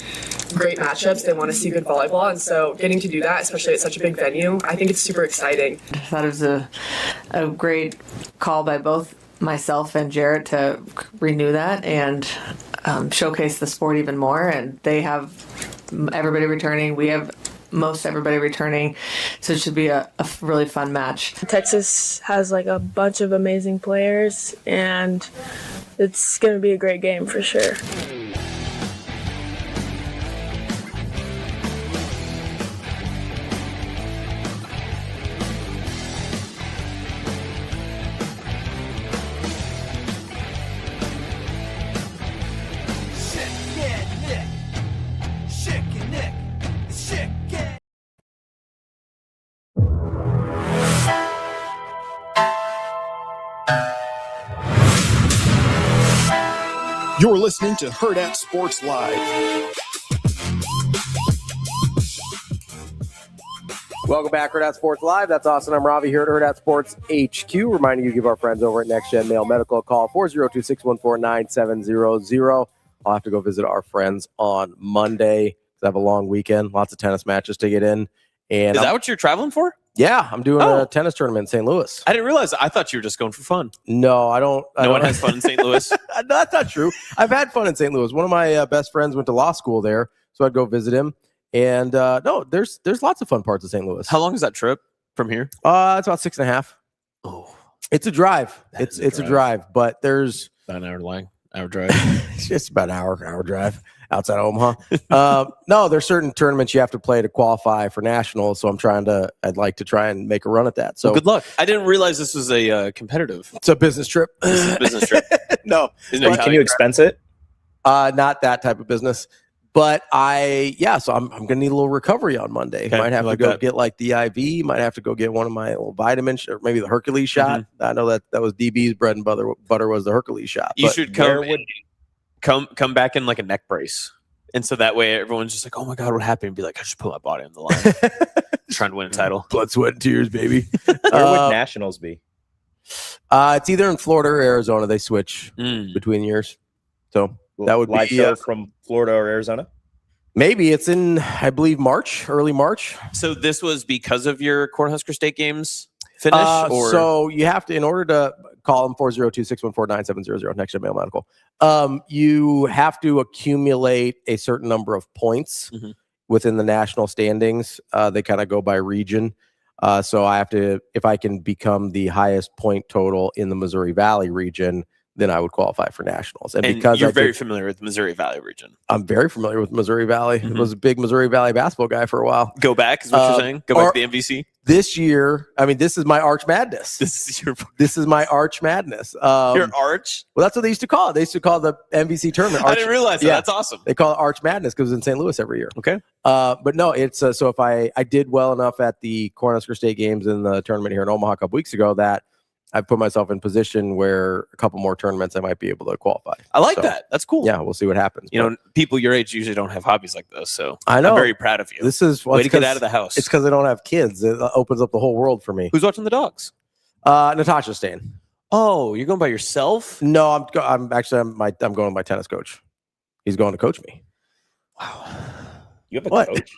great matchups. They want to see good volleyball. And so getting to do that, especially at such a big venue, I think it's super exciting. I thought it was a great call by both myself and Jarrett to renew that and showcase the sport even more. And they have everybody returning. We have most everybody returning, so it should be a really fun match. Texas has a bunch of amazing players, and it's going to be a great game for sure. You're listening to Hurrdat Sports Live. Welcome back, Hurrdat Sports Live. That's Austin. I'm Ravi here at Hurrdat Sports HQ. Reminding you to give our friends over at Next Gen Male Medical a call, 402-614-9700. I'll have to go visit our friends on Monday. I have a long weekend, lots of tennis matches to get in. And is that what you're traveling for? Yeah, I'm doing a tennis tournament in St. Louis. I didn't realize. I thought you were just going for fun. No, I don't. No one has fun in St. Louis. No, that's not true. I've had fun in St. Louis. One of my best friends went to law school there, so I'd go visit him. And no, there's lots of fun parts of St. Louis. How long is that trip from here? It's about 6.5. Oh, it's a drive. It's a drive, but there's about an hour drive. It's just about an hour drive outside of Omaha. No, there's certain tournaments you have to play to qualify for nationals. So I'd like to try and make a run at that. So well, good luck. I didn't realize this was a competitive. It's a business trip. This is a business trip. No. Can you expense it? Not that type of business. But so I'm gonna need a little recovery on Monday. Okay, might have to go get like the IV. Might have to go get one of my little vitamins, or maybe the Hercules shot. Mm-hmm. I know that was DB's bread and butter was the Hercules shot. You should come back in like a neck brace, and so that way everyone's just like, "Oh my god, what happened?" And be like, "I just put my body on the line, trying to win a title." Blood, sweat, and tears, baby. Where would nationals be? It's either in Florida or Arizona. They switch between years, so that would live be show from Florida or Arizona. Maybe it's in, I believe, early March. So this was because of your Cornhusker State games finish? Or? So you have to, in order to call them 402-614-9700, next gen mail medical, you have to accumulate a certain number of points within the national standings. They kind of go by region. So I have to, if I can become the highest point total in the Missouri Valley region, then I would qualify for nationals. And because you're very familiar with the Missouri Valley region. I'm very familiar with Missouri Valley. I was a big Missouri Valley basketball guy for a while. Go back is what you're saying? Go back to the MVC? This year, I mean, this is my Arch Madness. This is my Arch Madness. Your Arch? Well, that's what they used to call it. They used to call the MVC tournament Arch. I didn't realize that. Yeah. That's awesome. They call it Arch Madness because it's in St. Louis every year. Okay. But no, it's so if I did well enough at the Cornhusker State games in the tournament here in Omaha a couple weeks ago that I've put myself in position where a couple more tournaments I might be able to qualify. I like that. That's cool. Yeah, we'll see what happens. You know, people your age usually don't have hobbies like this, so I know. I'm very proud of you. This is way to get out of the house. It's because I don't have kids. It opens up the whole world for me. Who's watching the dogs? Natasha's staying. Oh, you're going by yourself? No, I'm going with my tennis coach. He's going to coach me. Wow. You have a coach?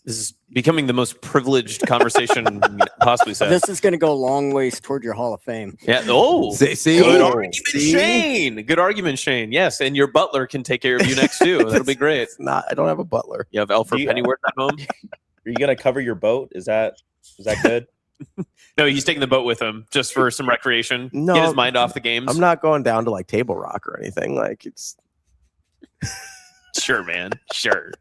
This is becoming the most privileged conversation possibly said. This is going to go a long ways toward your Hall of Fame. Yeah. Oh, see? Good argument, Shane. Good argument, Shane. Yes, and your butler can take care of you next too. That'll be great. I don't have a butler. You have Alfred Pennyworth at home. Are you going to cover your boat? Is that good? No, he's taking the boat with him just for some recreation. No, get his mind off the games. I'm not going down to like Table Rock or anything. Like it's sure, man. Sure.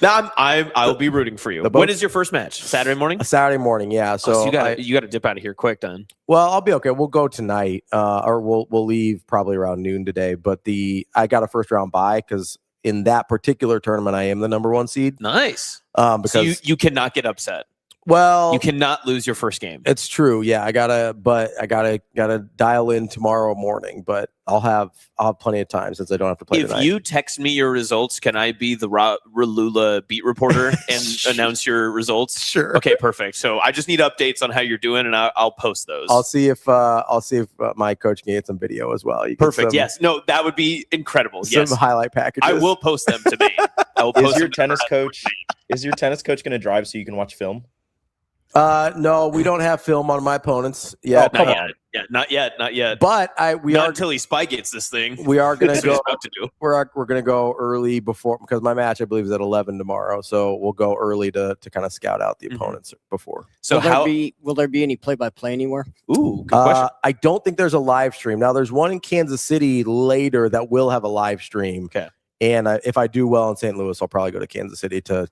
Now I'll be rooting for you. When is your first match? Saturday morning? A Saturday morning, yeah. So, you got to dip out of here quick then. Well, I'll be okay. We'll go tonight, or we'll leave probably around noon today. But I got a first round bye because in that particular tournament I am the number 1 seed. Nice. Because so you cannot get upset. Well, you cannot lose your first game. It's true. Yeah, I gotta dial in tomorrow morning, but I'll have plenty of time since I don't have to play tonight. If you text me your results, can I be the Lulla beat reporter and announce your results? Sure. Okay, perfect. So I just need updates on how you're doing, and I'll post those. I'll see if my coach can get some video as well. Perfect. Yes. No, that would be incredible. Some highlight packages. I will post them to me. I will post Is your tennis coach going to drive so you can watch film? No, we don't have film on my opponents yet. Oh, come on. Yeah, not yet. But we are until he spy gets this thing. We are going to go. We're going to go early before because my match I believe is at 11 tomorrow. So we'll go early to kind of scout out the opponents before. So will there be any play-by-play anywhere? Ooh, good question. I don't think there's a live stream. Now there's one in Kansas City later that will have a live stream. Okay. And if I do well in St. Louis, I'll probably go to Kansas City to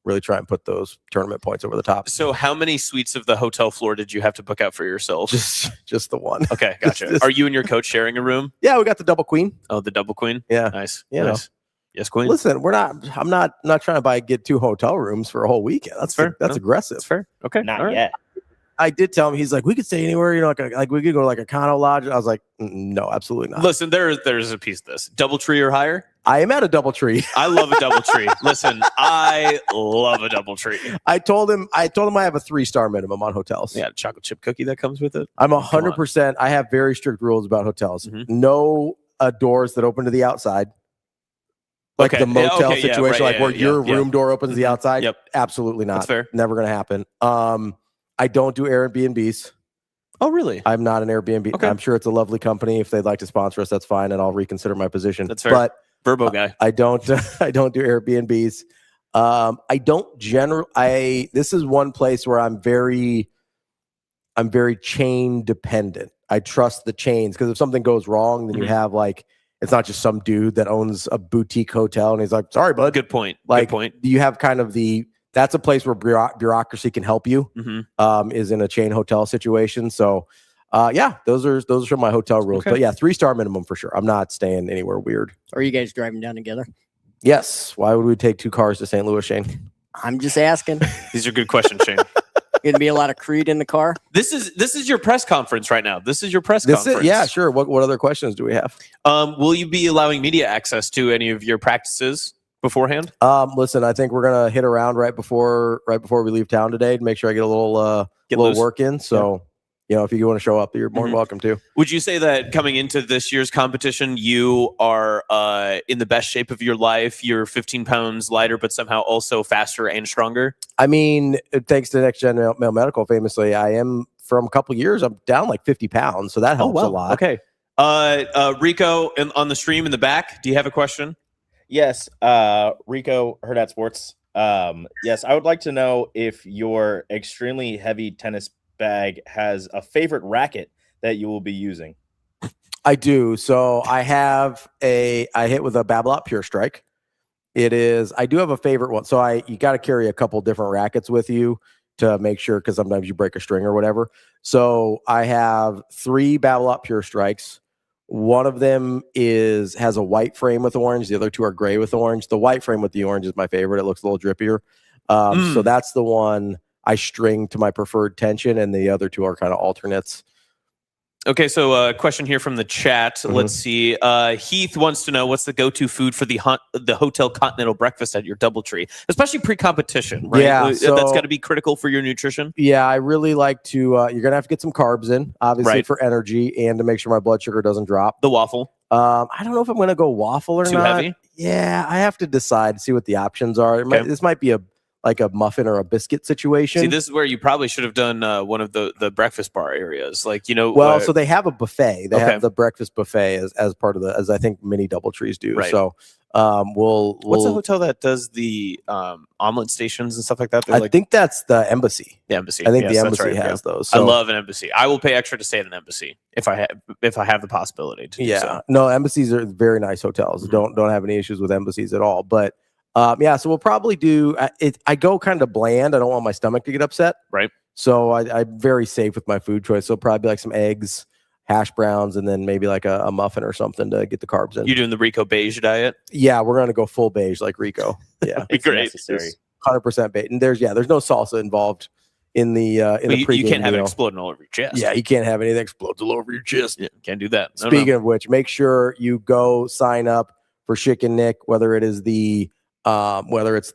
really try and put those tournament points over the top. So how many suites of the hotel floor did you have to book out for yourself? Just the one. Okay, gotcha. Are you and your coach sharing a room? Yeah, we got the double queen. Oh, the double queen? Yeah. Nice. You nice. know. Yes, queen. Listen, I'm not trying to get 2 hotel rooms for a whole weekend. That's fair. That's aggressive. That's fair. Okay. Not yet. I did tell him, he's like, we could stay anywhere, like we could go to like a Condo Lodge. I was like, no, absolutely not. Listen, there's a piece of this. Double tree or higher? I am at a double tree. I love a double tree. Listen, I love a double tree. I told him I have a 3-star minimum on hotels. Yeah, chocolate chip cookie that comes with it. I'm 100%. I have very strict rules about hotels. No doors that open to the outside. Like Okay. the motel Yeah, situation, right, like yeah, where your yeah. room door opens to the outside. Yep. Absolutely not. That's fair. Never going to happen. I don't do Airbnbs. Oh, really? I'm not an Airbnb. Okay. I'm sure it's a lovely company. If they'd like to sponsor us, that's fine, and I'll reconsider my position. That's fair. But Verbo guy. I don't do Airbnbs. I don't this is one place where I'm very chain dependent. I trust the chains because if something goes wrong, then you have like, it's not just some dude that owns a boutique hotel and he's like, sorry, bud. Good point. Like, Good point. you have kind of that's a place where bureaucracy can help you, is in a chain hotel situation. So, those are my hotel rules. Okay. But yeah, 3-star minimum for sure. I'm not staying anywhere weird. Are you guys driving down together? Yes. Why would we take 2 cars to St. Louis, Shane? I'm just asking. These are good questions, Shane. Going to be a lot of Creed in the car? This is your press conference right now. This is your press conference. Yeah, sure. What other questions do we have? Will you be allowing media access to any of your practices beforehand? Listen, I think we're gonna hit around right before we leave town today to make sure I get a little work in. So, if you want to show up, you're more than welcome to. Would you say that coming into this year's competition, you are in the best shape of your life? You're 15 pounds lighter, but somehow also faster and stronger? I mean, thanks to Next Gen Male Medical, famously, I am, from a couple years, I'm down like 50 pounds. So that helps a lot. Okay. Rico, on the stream in the back, do you have a question? Yes. Rico, Hurrdat Sports. Yes, I would like to know if your extremely heavy tennis bag has a favorite racket that you will be using. I do. So I hit with a Babolat Pure Strike. I do have a favorite one. So you got to carry a couple different rackets with you to make sure, because sometimes you break a string or whatever. So I have 3 Babolat Pure Strikes. One of them has a white frame with orange. The other 2 are gray with orange. The white frame with the orange is my favorite. It looks a little drippier. So that's the one I string to my preferred tension, and the other 2 are kind of alternates. Okay, so a question here from the chat. Let's see. Heath wants to know what's the go-to food for the Hotel Continental breakfast at your DoubleTree, especially pre-competition, right? Yeah, that's got to be critical for your nutrition. Yeah, I really like to. You're gonna have to get some carbs in, obviously, for energy and to make sure my blood sugar doesn't drop. The waffle. I don't know if I'm gonna go waffle or Too not. heavy? Yeah, I have to decide. See what the options are. This might be like a muffin or a biscuit situation. See, this is where you probably should have done one of the breakfast bar areas, like so they have a buffet. They have the breakfast buffet as part of as I think many DoubleTrees do. Right. So what's the hotel that does the omelet stations and stuff like that? I think that's the Embassy. The Embassy. I think the Yes, Embassy that's right, has those. I So, love an Embassy. I will pay extra to stay at an Embassy if I have the possibility to do so. No, Embassies are very nice hotels. Don't have any issues with Embassies at all. But so we'll probably do it. I go kind of bland. I don't want my stomach to get upset. Right. So I'm very safe with my food choice. So probably like some eggs, hash browns, and then maybe like a muffin or something to get the carbs in. You doing the Rico beige diet? Yeah, we're gonna go full beige like Rico. Yeah, great. 100% beige. And there's no salsa involved in the pregame you can't have it meal. exploding all over your chest. Yeah, you can't have anything that explodes all over your chest. Yeah, can't do that. No, Speaking of which, make sure you go sign up for Schick and Nick, whether it's the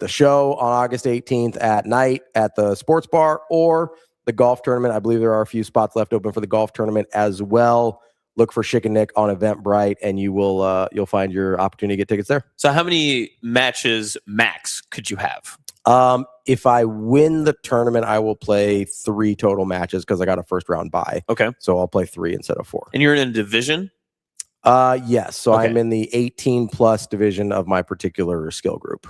show on August 18th at night at the sports bar or the golf tournament. I believe there are a few spots left open for the golf tournament as well. Look for Schick and Nick on Eventbrite, and you'll find your opportunity to get tickets there. So how many matches max could you have? If I win the tournament, I will play 3 total matches because I got a first round bye. Okay. So I'll play 3 instead of 4. And you're in a division? Yes. So I'm in the 18 plus division of my particular skill group.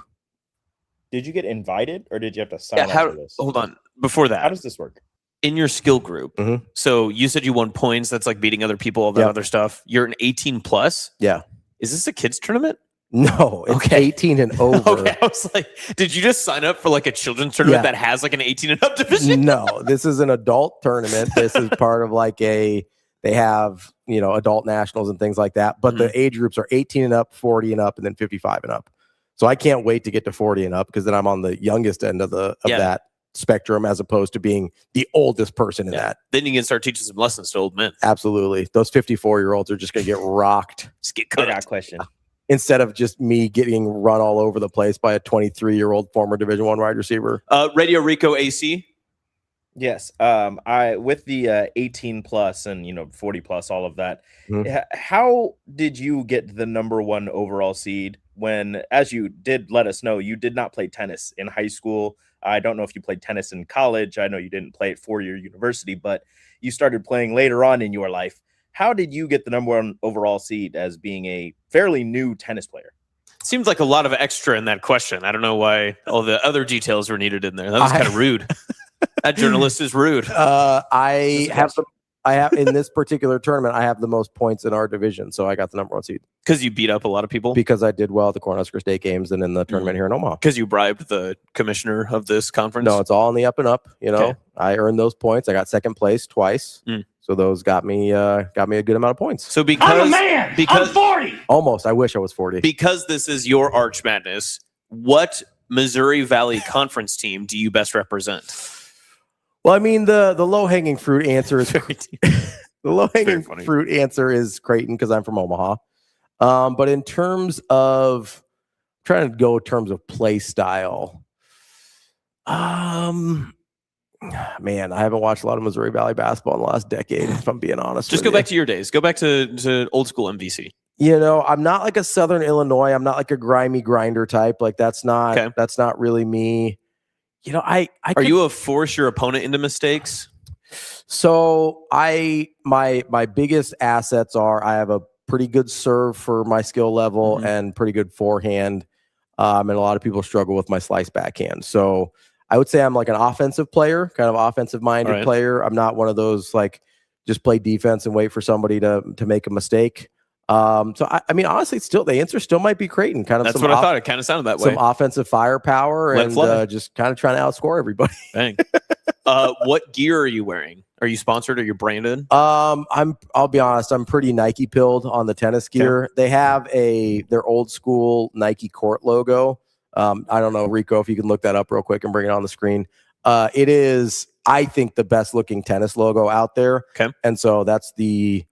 Did you get invited or did you have to sign up for this? Hold on. Before that, how does this work? In your skill group, so you said you won points. That's like beating other people, all that other stuff. You're an 18 plus? Yeah. Is this a kids tournament? No, it's 18 and over. Okay, I was like, did you just sign up for like a children's tournament that has like an 18 and up division? No, this is an adult tournament. This is part of like they have, adult nationals and things like that. But the age groups are 18 and up, 40 and up, and then 55 and up. So I can't wait to get to 40 and up because then I'm on the youngest end of that spectrum as opposed to being the oldest person in that. Then you can start teaching some lessons to old men. Absolutely. Those 54-year-olds are just going to get rocked. Just get cut. I got a question. Instead of just me getting run all over the place by a 23-year-old former Division I wide receiver. Radio Rico AC. Yes. I with the 18 plus and 40 plus, all of that. How did you get the number 1 overall seed when, as you did let us know, you did not play tennis in high school. I don't know if you played tennis in college. I know you didn't play at four-year university, but you started playing later on in your life. How did you get the number 1 overall seed as being a fairly new tennis player? Seems like a lot of extra in that question. I don't know why all the other details were needed in there. That was kind of rude. That journalist is rude. I have in this particular tournament, I have the most points in our division, so I got the number 1 seed. Because you beat up a lot of people? Because I did well at the Cornhusker State Games and in the tournament here in Omaha. Because you bribed the commissioner of this conference? No, it's all in the up and up. You know, okay. I earned those points. I got second place twice. So those got me a good amount of points. So because I'm a man. I'm 40. Almost. I wish I was 40. Because this is your Arch Madness, what Missouri Valley Conference team do you best represent? Well, I mean, the low-hanging fruit answer is fruit is Creighton because I'm from Omaha. But in terms of trying to go in terms of play style, man, I haven't watched a lot of Missouri Valley basketball in the last decade, if I'm being honest. Just go back to your days. Go back to old school MVC. You know, I'm not like a Southern Illinois. I'm not like a grimy grinder type. Like that's not really me. You know, Are you a force your opponent into mistakes? So my biggest assets are I have a pretty good serve for my skill level and pretty good forehand. And a lot of people struggle with my slice backhand. So I would say I'm like an offensive player, kind of offensive minded player. I'm not one of those like just play defense and wait for somebody to make a mistake. So I mean, honestly, still the answer still might be Creighton. Kind of that's what I thought. It kind of sounded that way. Some offensive firepower and just kind of trying to outscore everybody. Dang. What gear are you wearing? Are you sponsored or you're branded? I'll be honest. I'm pretty Nike pilled on the tennis gear. Okay. They have their old school Nike court logo. I don't know, Rico, if you can look that up real quick and bring it on the screen. It is, I think, the best looking tennis logo out there. Okay. And so that's the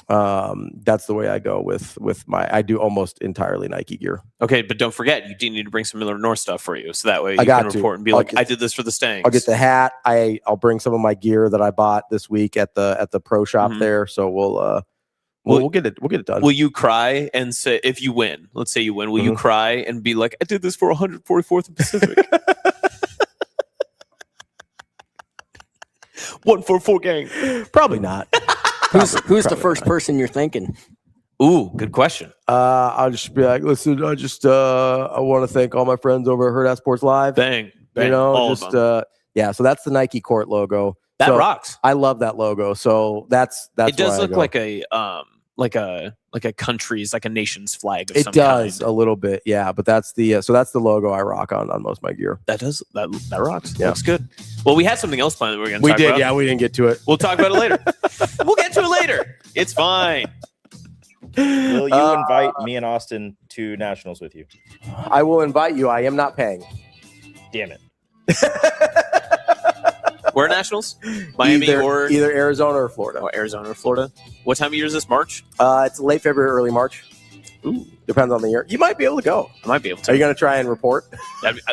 way I go with I do almost entirely Nike gear. Okay, but don't forget, you do need to bring some Miller North stuff for you, so that way you can report and be I did this for the Stangs. I'll get the hat. I'll bring some of my gear that I bought this week at the pro shop there. So we'll get it done. Will you cry and say if you win? Let's say you win. Will you cry and be like, I did this for 144th and Pacific? 144 gang. Probably not. Who's the first person you're thinking? Ooh, good question. I'll just be like, listen, I want to thank all my friends over at Hurrdat Sports Live. Bang. You know, so that's the Nike court logo. That rocks. I love that logo. So that's it does look like a country's, like a nation's flag of some kind. It does a little bit, yeah. But that's the logo I rock on most of my gear. That rocks. Yeah. Looks good. Well, we had something else planned that we were going to talk about. Yeah, we didn't get to it. We'll talk about it later. We'll get to it later. It's fine. Will you invite me and Austin to nationals with you? I will invite you. I am not paying. Damn it. Where nationals? Miami or either Arizona or Florida. Oh, Arizona or Florida. What time of year is this? March? It's late February, early March. Ooh, depends on the year. You might be able to go. I might be able to. Are you going to try and report?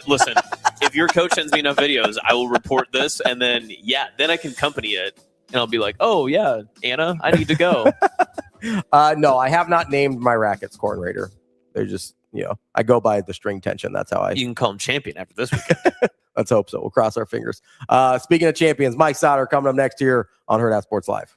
Listen, if your coach sends me enough videos, I will report this, and then I can accompany it, and I'll be like, oh yeah, Anna, I need to go. No, I have not named my rackets Corn Raider. They're just, I go by the string tension. That's how You can call him champion after this weekend. Let's hope so. We'll cross our fingers. Speaking of champions, Mike Sautter coming up next here on Hurrdat Sports Live.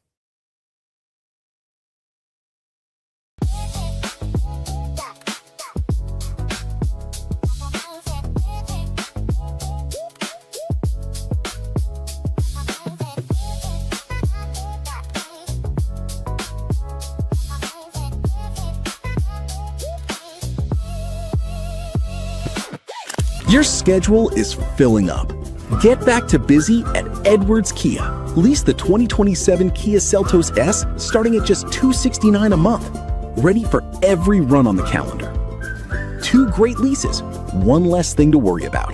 Your schedule is filling up. Get back to busy at Edwards Kia. Lease the 2027 Kia Seltos S starting at just $269 a month. Ready for every run on the calendar. 2 great leases, 1 less thing to worry about.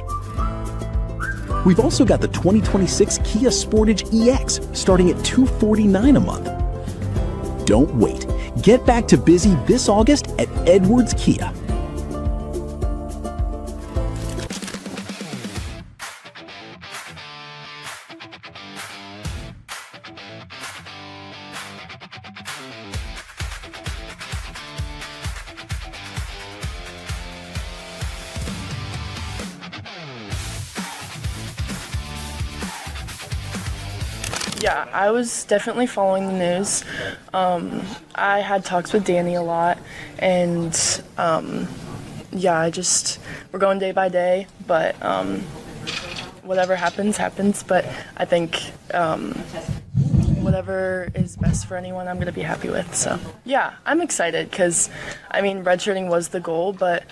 We've also got the 2026 Kia Sportage EX starting at $249 a month. Don't wait. Get back to busy this August at Edwards Kia. Yeah, I was definitely following the news. I had talks with Danny a lot, and we're going day by day, but whatever happens, happens. But I think whatever is best for anyone, I'm going to be happy with. So, yeah, I'm excited because, redshirting was the goal, but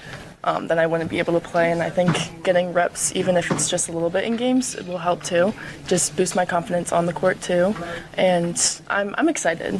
then I wouldn't be able to play. And I think getting reps, even if it's just a little bit in games, it will help too. Just boost my confidence on the court too. And I'm excited.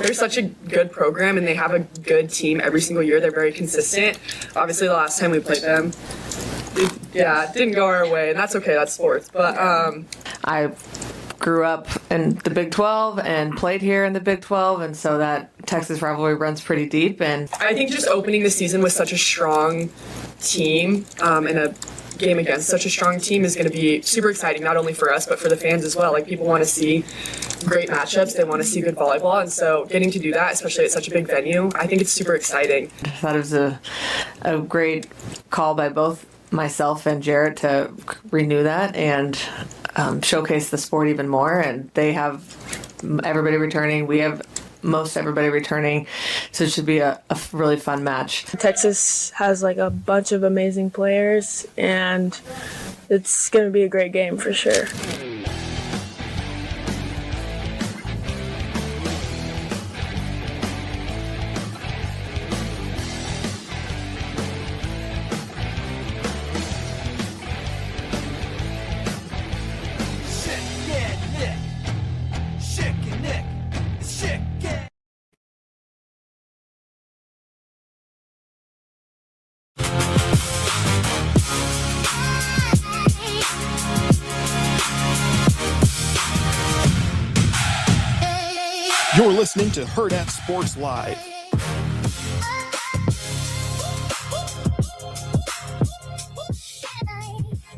They're such a good program, and they have a good team every single year. They're very consistent. Obviously, the last time we played them, it didn't go our way, and that's okay. That's sports. But I grew up in the Big 12 and played here in the Big 12, and so that Texas rivalry runs pretty deep. And I think just opening the season with such a strong team and a game against such a strong team is going to be super exciting, not only for us, but for the fans as well. Like, people want to see great matchups. They want to see good volleyball. And so getting to do that, especially at such a big venue, I think it's super exciting. I thought it was a great call by both myself and Jarrett to renew that and showcase the sport even more. And they have everybody returning. We have most everybody returning, so it should be a really fun match. Texas has like a bunch of amazing players, and it's going to be a great game for sure. You're listening to Hurrdat Sports Live.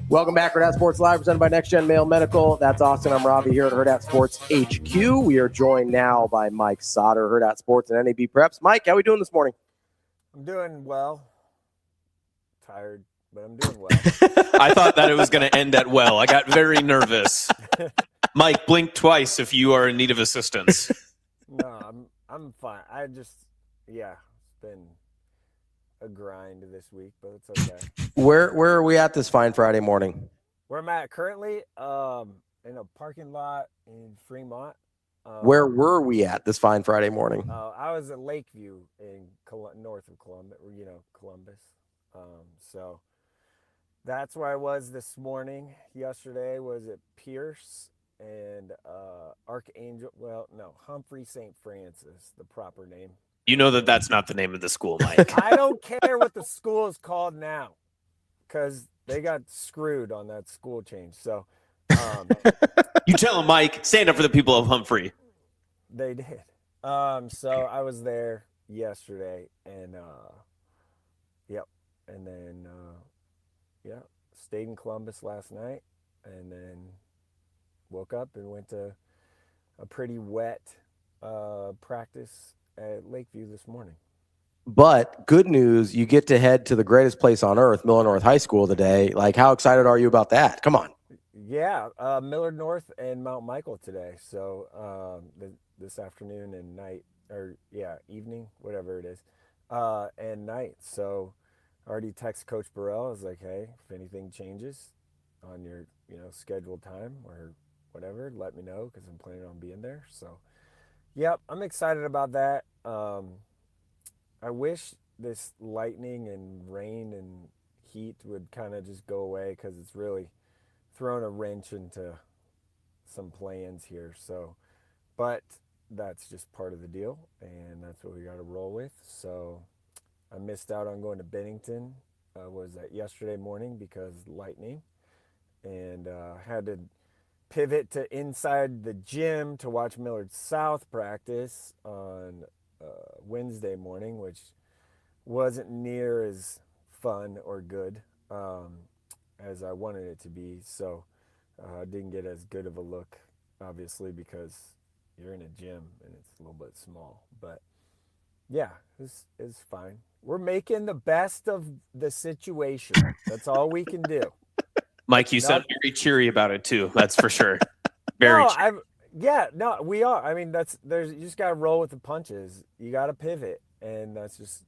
Welcome back, Hurrdat Sports Live, presented by Next Gen Male Medical. That's Austin. I'm Ravi here at Hurrdat Sports HQ. We are joined now by Mike Sautter, Hurrdat Sports and NAB Preps. Mike, how are we doing this morning? I'm doing well. Tired, but I'm doing well. I thought that it was going to end at well. I got very nervous. Mike, blink twice if you are in need of assistance. No, I'm fine. It's been a grind this week, but it's okay. Where are we at this fine Friday morning? Where I'm at currently, in a parking lot in Fremont. Where were we at this fine Friday morning? I was at Lakeview in north of Columbus, Columbus. So that's where I was this morning. Yesterday was at Pierce and Humphrey St. Francis, the proper name. You know that that's not the name of the school, Mike. I don't care what the school is called now, because they got screwed on that school change. So you tell them, Mike, stand up for the people of Humphrey. They did. So I was there yesterday, and and then stayed in Columbus last night, and then woke up and went to a pretty wet practice at Lakeview this morning. But good news, you get to head to the greatest place on earth, Miller North High School today. Like, how excited are you about that? Come on. Yeah, Millard North and Mount Michael today. So this afternoon and night, or evening, whatever it is, and night. So I already text Coach Burrell. I was like, hey, if anything changes on your scheduled time or whatever, let me know because I'm planning on being there. So, yep, I'm excited about that. I wish this lightning and rain and heat would kind of just go away because it's really thrown a wrench into some plans here. So, but that's just part of the deal, and that's what we got to roll with. So I missed out on going to Bennington. Was that yesterday morning because lightning, and had to pivot to inside the gym to watch Millard South practice on Wednesday morning, which wasn't near as fun or good as I wanted it to be. So I didn't get as good of a look, obviously, because you're in a gym and it's a little bit small. But yeah, it's fine. We're making the best of the situation. That's all we can do. Mike, you sound very cheery about it too. That's for sure. Very cheery. We are. I mean, you just got to roll with the punches. You got to pivot, and that's just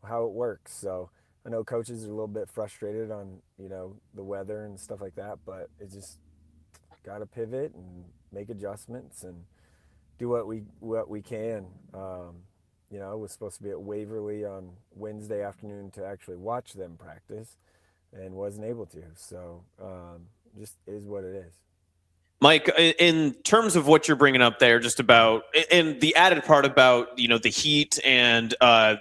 how it works. So I know coaches are a little bit frustrated on the weather and stuff like that, but it just got to pivot and make adjustments and do what we can. I was supposed to be at Waverly on Wednesday afternoon to actually watch them practice, and wasn't able to. So just is what it is. Mike, in terms of what you're bringing up there, just about, and the added part about, the heat and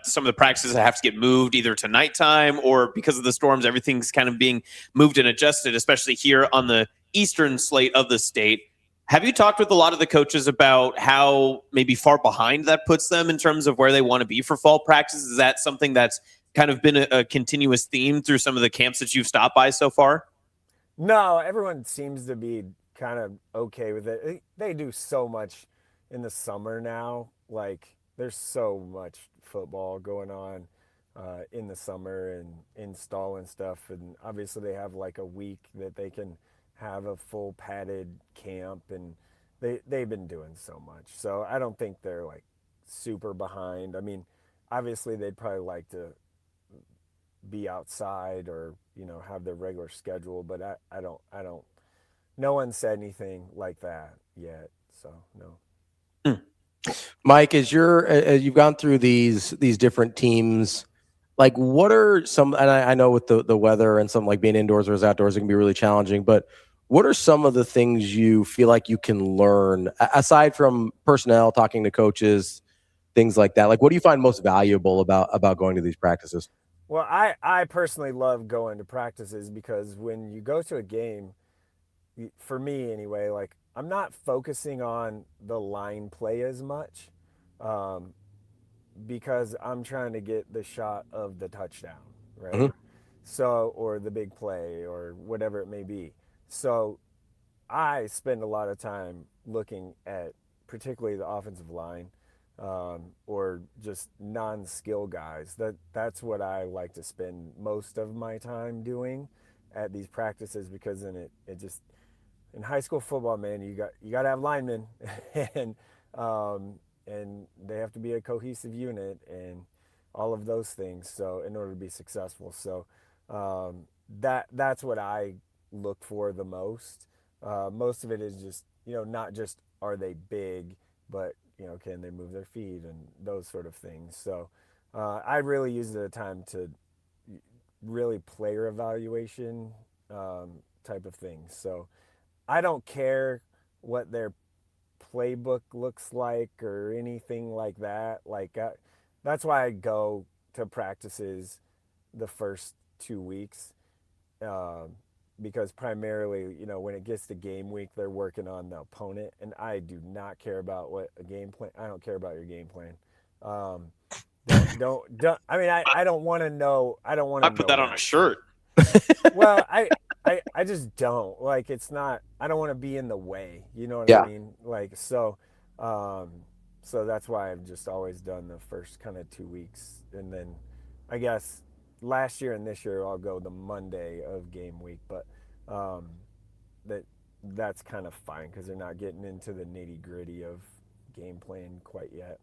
some of the practices that have to get moved either to nighttime or because of the storms, everything's kind of being moved and adjusted, especially here on the eastern slate of the state. Have you talked with a lot of the coaches about how maybe far behind that puts them in terms of where they want to be for fall practice? Is that something that's kind of been a continuous theme through some of the camps that you've stopped by so far? No, everyone seems to be kind of okay with it. They do so much in the summer now. Like, there's so much football going on in the summer and install and stuff. And obviously they have like a week that they can have a full padded camp, and they've been doing so much. So I don't think they're like super behind. I mean, obviously they'd probably like to be outside or, have their regular schedule, but I don't, no one said anything like that yet. So no. Mike, as you've gone through these different teams, like what are some, and I know with the weather and some like being indoors versus outdoors, it can be really challenging, but what are some of the things you feel like you can learn aside from personnel, talking to coaches, things like that? Like, what do you find most valuable about going to these practices? Well, I personally love going to practices because when you go to a game, for me anyway, like I'm not focusing on the line play as much because I'm trying to get the shot of the touchdown, right? Mm-hmm. So, or the big play or whatever it may be. So I spend a lot of time looking at particularly the offensive line or just non-skill guys. That's what I like to spend most of my time doing at these practices, because then it just, in high school football, man, you got to have linemen and they have to be a cohesive unit and all of those things. So in order to be successful, so that's what I look for the most. Most of it is just, not just are they big, but can they move their feet and those sort of things. So I really use the time to really player evaluation type of things. So I don't care what their playbook looks like or anything like that. Like that's why I go to practices the first 2 weeks because primarily, when it gets to game week, they're working on the opponent, and I do not care about what a game plan. I don't care about your game plan. Don't. I mean, I don't want to know. I don't want to put that on a shirt. Well, I just don't. Like, it's not, I don't want to be in the way. You know what I mean? Like, so So that's why I've just always done the first kind of 2 weeks. And then I guess last year and this year I'll go the Monday of game week. But that's kind of fine because they're not getting into the nitty gritty of game plan quite yet.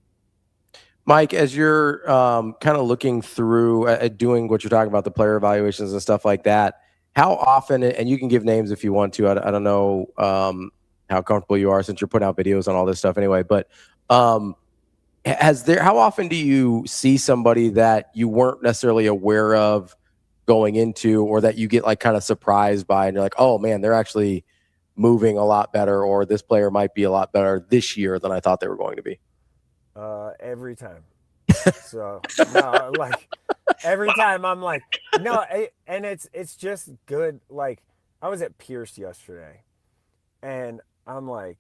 Mike, as you're kind of looking through at doing what you're talking about, the player evaluations and stuff like that, how often, and you can give names if you want to, I don't know how comfortable you are since you're putting out videos on all this stuff anyway, but how often do you see somebody that you weren't necessarily aware of going into, or that you get like kind of surprised by and you're like, oh man, they're actually moving a lot better, or this player might be a lot better this year than I thought they were going to be? Every time. So no, like every time I'm like, no, and it's just good. Like I was at Pierce yesterday and I'm like,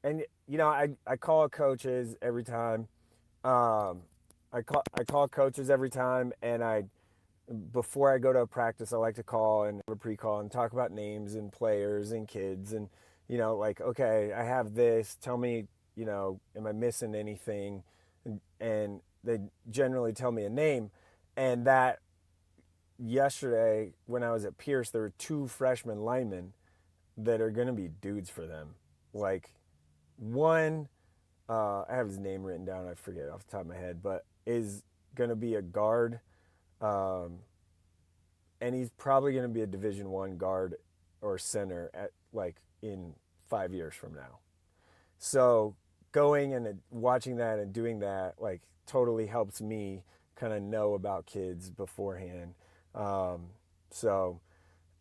and you know, I call coaches every time. I call coaches every time, and before I go to a practice, I like to call and have a pre-call and talk about names and players and kids, and you know, like, okay, I have this. Tell me, you know, am I missing anything? And they generally tell me a name. And that yesterday when I was at Pierce, there were 2 freshman linemen that are going to be dudes for them. Like one, I have his name written down, I forget off the top of my head, but is going to be a guard. And he's probably going to be a Division I guard or center at like in 5 years from now. So going and watching that and doing that like totally helps me kind of know about kids beforehand. So,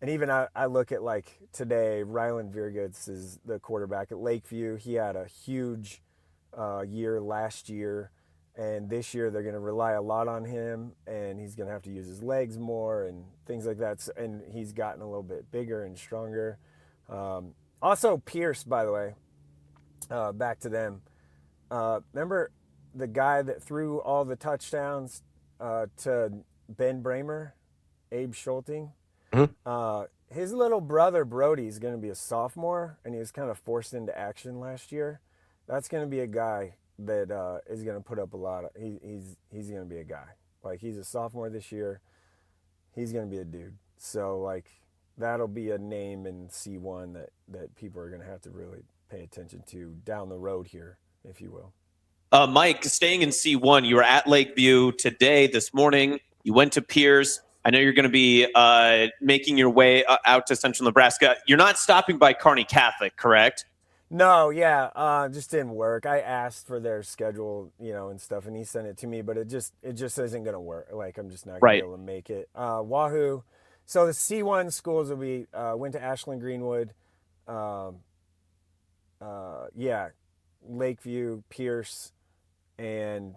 and even I look at like today, Ryland Verghese is the quarterback at Lakeview. He had a huge year last year, and this year they're going to rely a lot on him, and he's going to have to use his legs more and things like that. And he's gotten a little bit bigger and stronger. Also Pierce, by the way, back to them. Remember the guy that threw all the touchdowns to Ben Bramer, Abe Schulting? Mm-hmm. His little brother Brody is going to be a sophomore, and he was kind of forced into action last year. That's going to be a guy that is going to put up a lot of. He's going to be a guy. Like he's a sophomore this year. He's going to be a dude. So like that'll be a name in C1 that people are going to have to really pay attention to down the road here, if you will. Mike, staying in C1, you were at Lakeview today, this morning. You went to Pierce. I know you're going to be making your way out to Central Nebraska. You're not stopping by Kearney Catholic, correct? No, yeah, just didn't work. I asked for their schedule, you know, and stuff, and he sent it to me, but it just isn't going to work. Like I'm just not going to be able to make it. Wahoo. So the C1 schools will be went to Ashland Greenwood. Lakeview, Pierce, and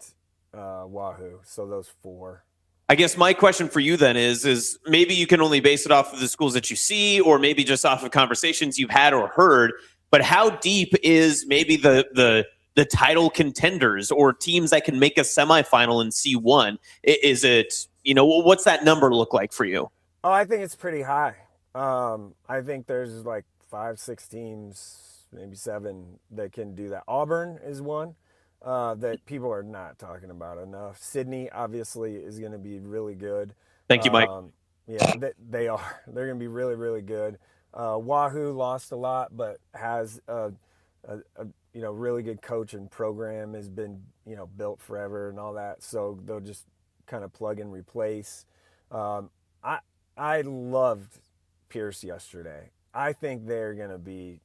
Wahoo. So those 4. I guess my question for you then is maybe you can only base it off of the schools that you see, or maybe just off of conversations you've had or heard. But how deep is maybe the title contenders or teams that can make a semifinal in C1? Is it, you know, what's that number look like for you? Oh, I think it's pretty high. I think there's like 5-6 teams, maybe 7 that can do that. Auburn is one that people are not talking about enough. Sydney obviously is going to be really good. Thank you, Mike. Yeah, they are. They're going to be really, really good. Wahoo lost a lot, but has a really good coach and program, has been, you know, built forever and all that. So they'll just kind of plug and replace. I loved Pierce yesterday. I think they're going to be.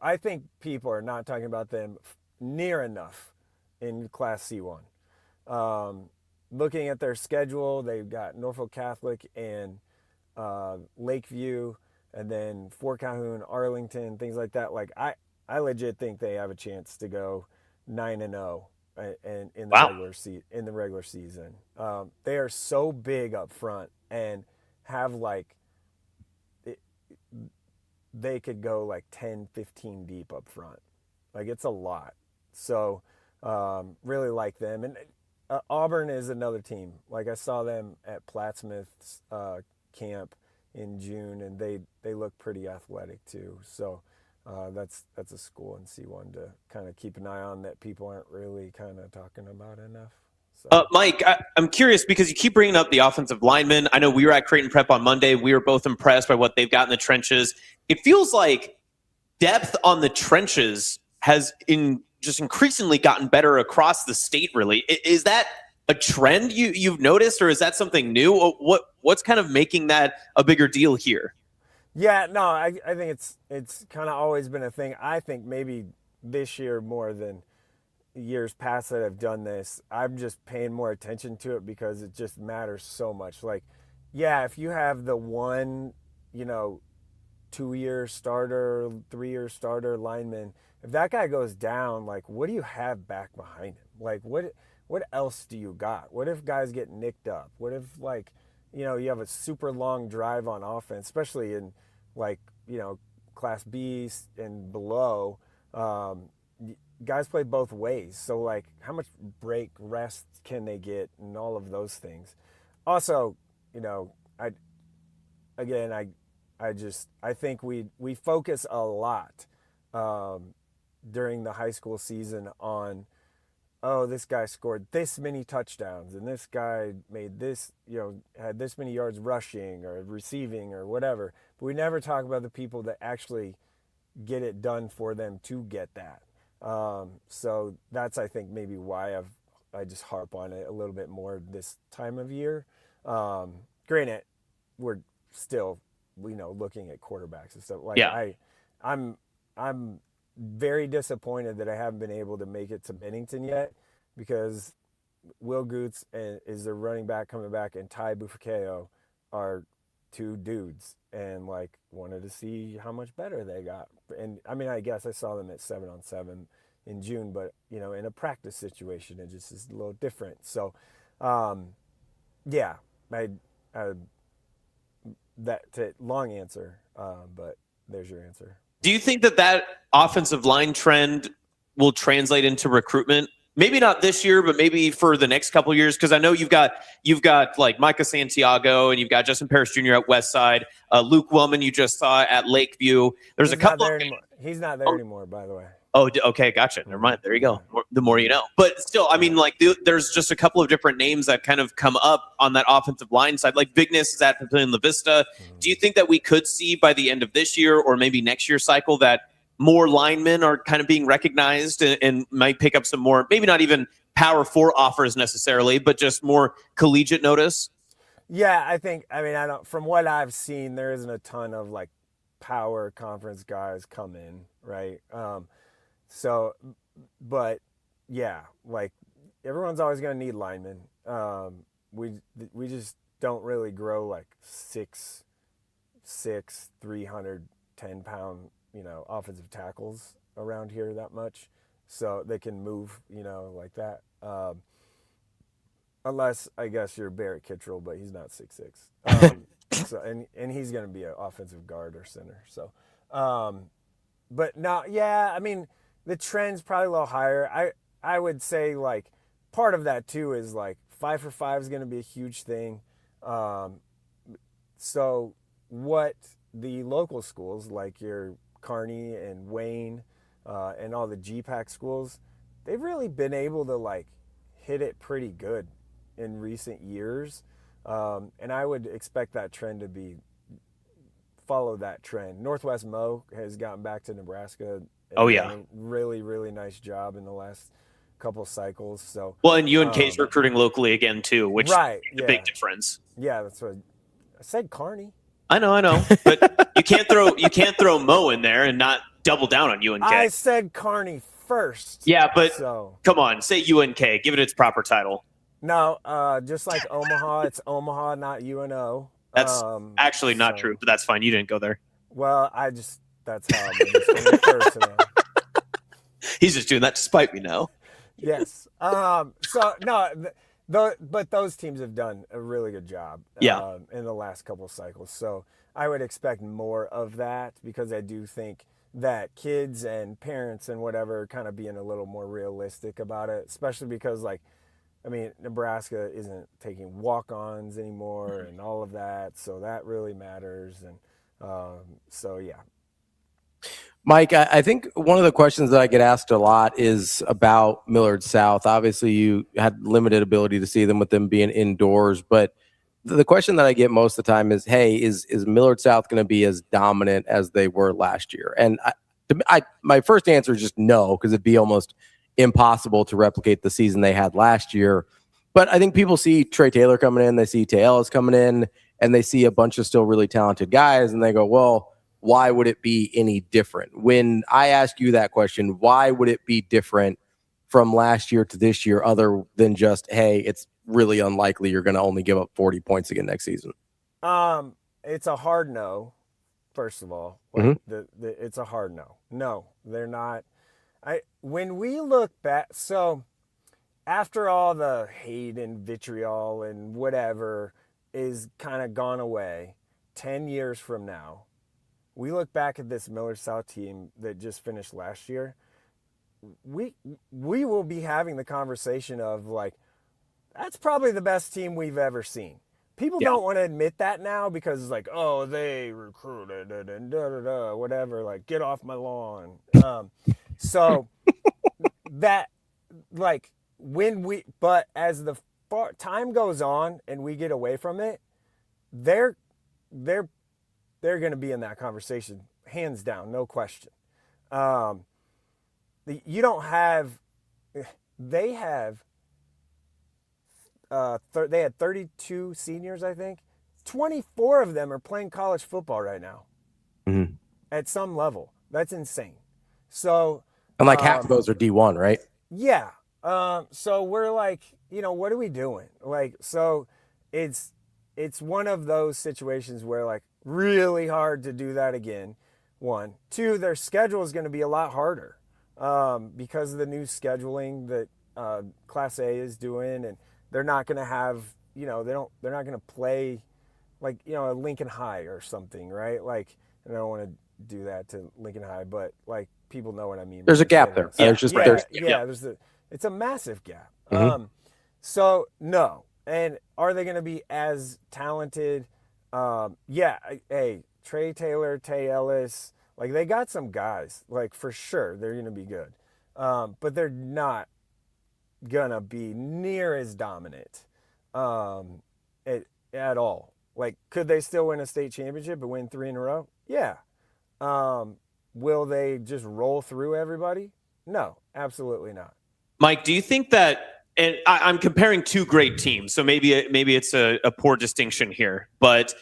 I think people are not talking about them near enough in Class C1. Looking at their schedule, they've got Norfolk Catholic and Lakeview, and then Fort Calhoun, Arlington, things like that. Like I legit think they have a chance to go 9-0 and in the regular season. They are so big up front and have like they could go like 10-15 deep up front. Like it's a lot. So really like them. And Auburn is another team. Like I saw them at Plattsmouth's camp in June, and they look pretty athletic too. So that's a school in C1 to kind of keep an eye on that people aren't really kind of talking about enough. So. Mike, I'm curious because you keep bringing up the offensive linemen. I know we were at Creighton Prep on Monday. We were both impressed by what they've got in the trenches. It feels like depth on the trenches has just increasingly gotten better across the state, really. Is that a trend you've noticed, or is that something new? What's kind of making that a bigger deal here? Yeah, no, I think it's kind of always been a thing. I think maybe this year more than years past that I've done this, I'm just paying more attention to it because it just matters so much. Like, yeah, if you have the one, 2-year starter, 3-year starter lineman, if that guy goes down, like, what do you have back behind him? Like, what else do you got? What if guys get nicked up? What if, like, you have a super long drive on offense, especially in, like, Class B and below. Guys play both ways. So, like, how much break, rest can they get and all of those things? Also, I think we focus a lot during the high school season on, oh, this guy scored this many touchdowns and this guy made this, had this many yards rushing or receiving or whatever. But we never talk about the people that actually get it done for them to get that. So that's, I think, maybe why I just harp on it a little bit more this time of year. Granted, we're still, looking at quarterbacks and stuff. Like, yeah. I'm very disappointed that I haven't been able to make it to Bennington yet, because Will Goots is the running back coming back, and Ty Bufakeo are two dudes, and like wanted to see how much better they got. And I mean, I guess I saw them at 7-on-7 in June, but in a practice situation, it just is a little different. So, yeah, that's a long answer, but there's your answer. Do you think that offensive line trend will translate into recruitment? Maybe not this year, but maybe for the next couple of years, because I know you've got like Micah Santiago, and you've got Justin Parrish Jr. at Westside, Luke Wellman you just saw at Lakeview. There's a couple of he's not there anymore, by the way. Oh, okay, gotcha. Never mind. There you go. The more you know. But still, I mean, like, there's just a couple of different names that kind of come up on that offensive line side. Like, Bigness is at Papillion La Vista. Do you think that we could see by the end of this year or maybe next year's cycle that more linemen are kind of being recognized and might pick up some more, maybe not even Power 4 offers necessarily, but just more collegiate notice? Yeah, I don't, from what I've seen, there isn't a ton of like power conference guys come in, right? So, but yeah, like everyone's always going to need linemen. We just don't really grow like 6'6", 310-pound, offensive tackles around here that much. So they can move, like that. Unless I guess you're Barrett Kittrell, but he's not 6'6". So and he's going to be an offensive guard or center. So, but no, yeah, I mean, the trend's probably a little higher. I would say, like, part of that too is like 5-for-5 is going to be a huge thing. So what the local schools like your Kearney and Wayne and all the GPAC schools, they've really been able to like hit it pretty good in recent years. And I would expect that trend to follow that trend. Northwest Mo has gotten back to Nebraska. Oh yeah, really, really nice job in the last couple cycles. So well, and UNK's recruiting locally again too, which right, is a big difference. Yeah, that's what I said. Kearney. I know, but you can't throw Mo in there and not double down on UNK. I said Kearney first. Yeah, but come on, say UNK, give it its proper title. No, just like Omaha, it's Omaha, not UNO. That's actually not true, but that's fine. You didn't go there. Well, that's how I'm just refer to them. He's just doing that to spite me now. Yes. So no, but those teams have done a really good job. In the last couple of cycles. So I would expect more of that, because I do think that kids and parents and whatever are kind of being a little more realistic about it, especially because, like, I mean, Nebraska isn't taking walk-ons anymore and all of that, so that really matters. And so, yeah. Mike, I think one of the questions that I get asked a lot is about Millard South. Obviously, you had limited ability to see them with them being indoors, but the question that I get most of the time is, hey, is Millard South going to be as dominant as they were last year? And my first answer is just no, because it'd be almost impossible to replicate the season they had last year. But I think people see Trey Taylor coming in, they see Tay Ellis coming in, and they see a bunch of still really talented guys, and they go, well, why would it be any different? When I ask you that question, why would it be different from last year to this year other than just, hey, it's really unlikely you're going to only give up 40 points again next season? It's a hard no, first of all. Like it's a hard no. No, they're not. When we look back, so after all the hate and vitriol and whatever is kind of gone away, 10 years from now, we look back at this Millard South team that just finished last year, we will be having the conversation of like, that's probably the best team we've ever seen. People don't want to admit that now because it's like, oh, they recruited and da-da-da, whatever, like, get off my lawn. So that, like, but as the time goes on and we get away from it, they're going to be in that conversation, hands down, no question. You don't have, they have, they had 32 seniors, I think. 24 of them are playing college football right now at some level. That's insane. So, and like half of those are D1, right? Yeah. So we're like, what are we doing? Like, so it's one of those situations where like really hard to do that again. 1, 2, their schedule is going to be a lot harder because of the new scheduling that Class A is doing, and they're not going to have, they're not going to play like, a Lincoln High or something, right? Like, and I don't want to do that to Lincoln High, but like people know what I mean. There's a gap there. It's a massive gap. So no. And are they going to be as talented? Hey, Trey Taylor, Tay Ellis, like they got some guys, like for sure they're going to be good. But they're not gonna be near as dominant at all. Like, could they still win a state championship and win 3 in a row? Yeah. Will they just roll through everybody? No, absolutely not. Mike, do you think that, and I'm comparing two great teams, so maybe it's a poor distinction here, but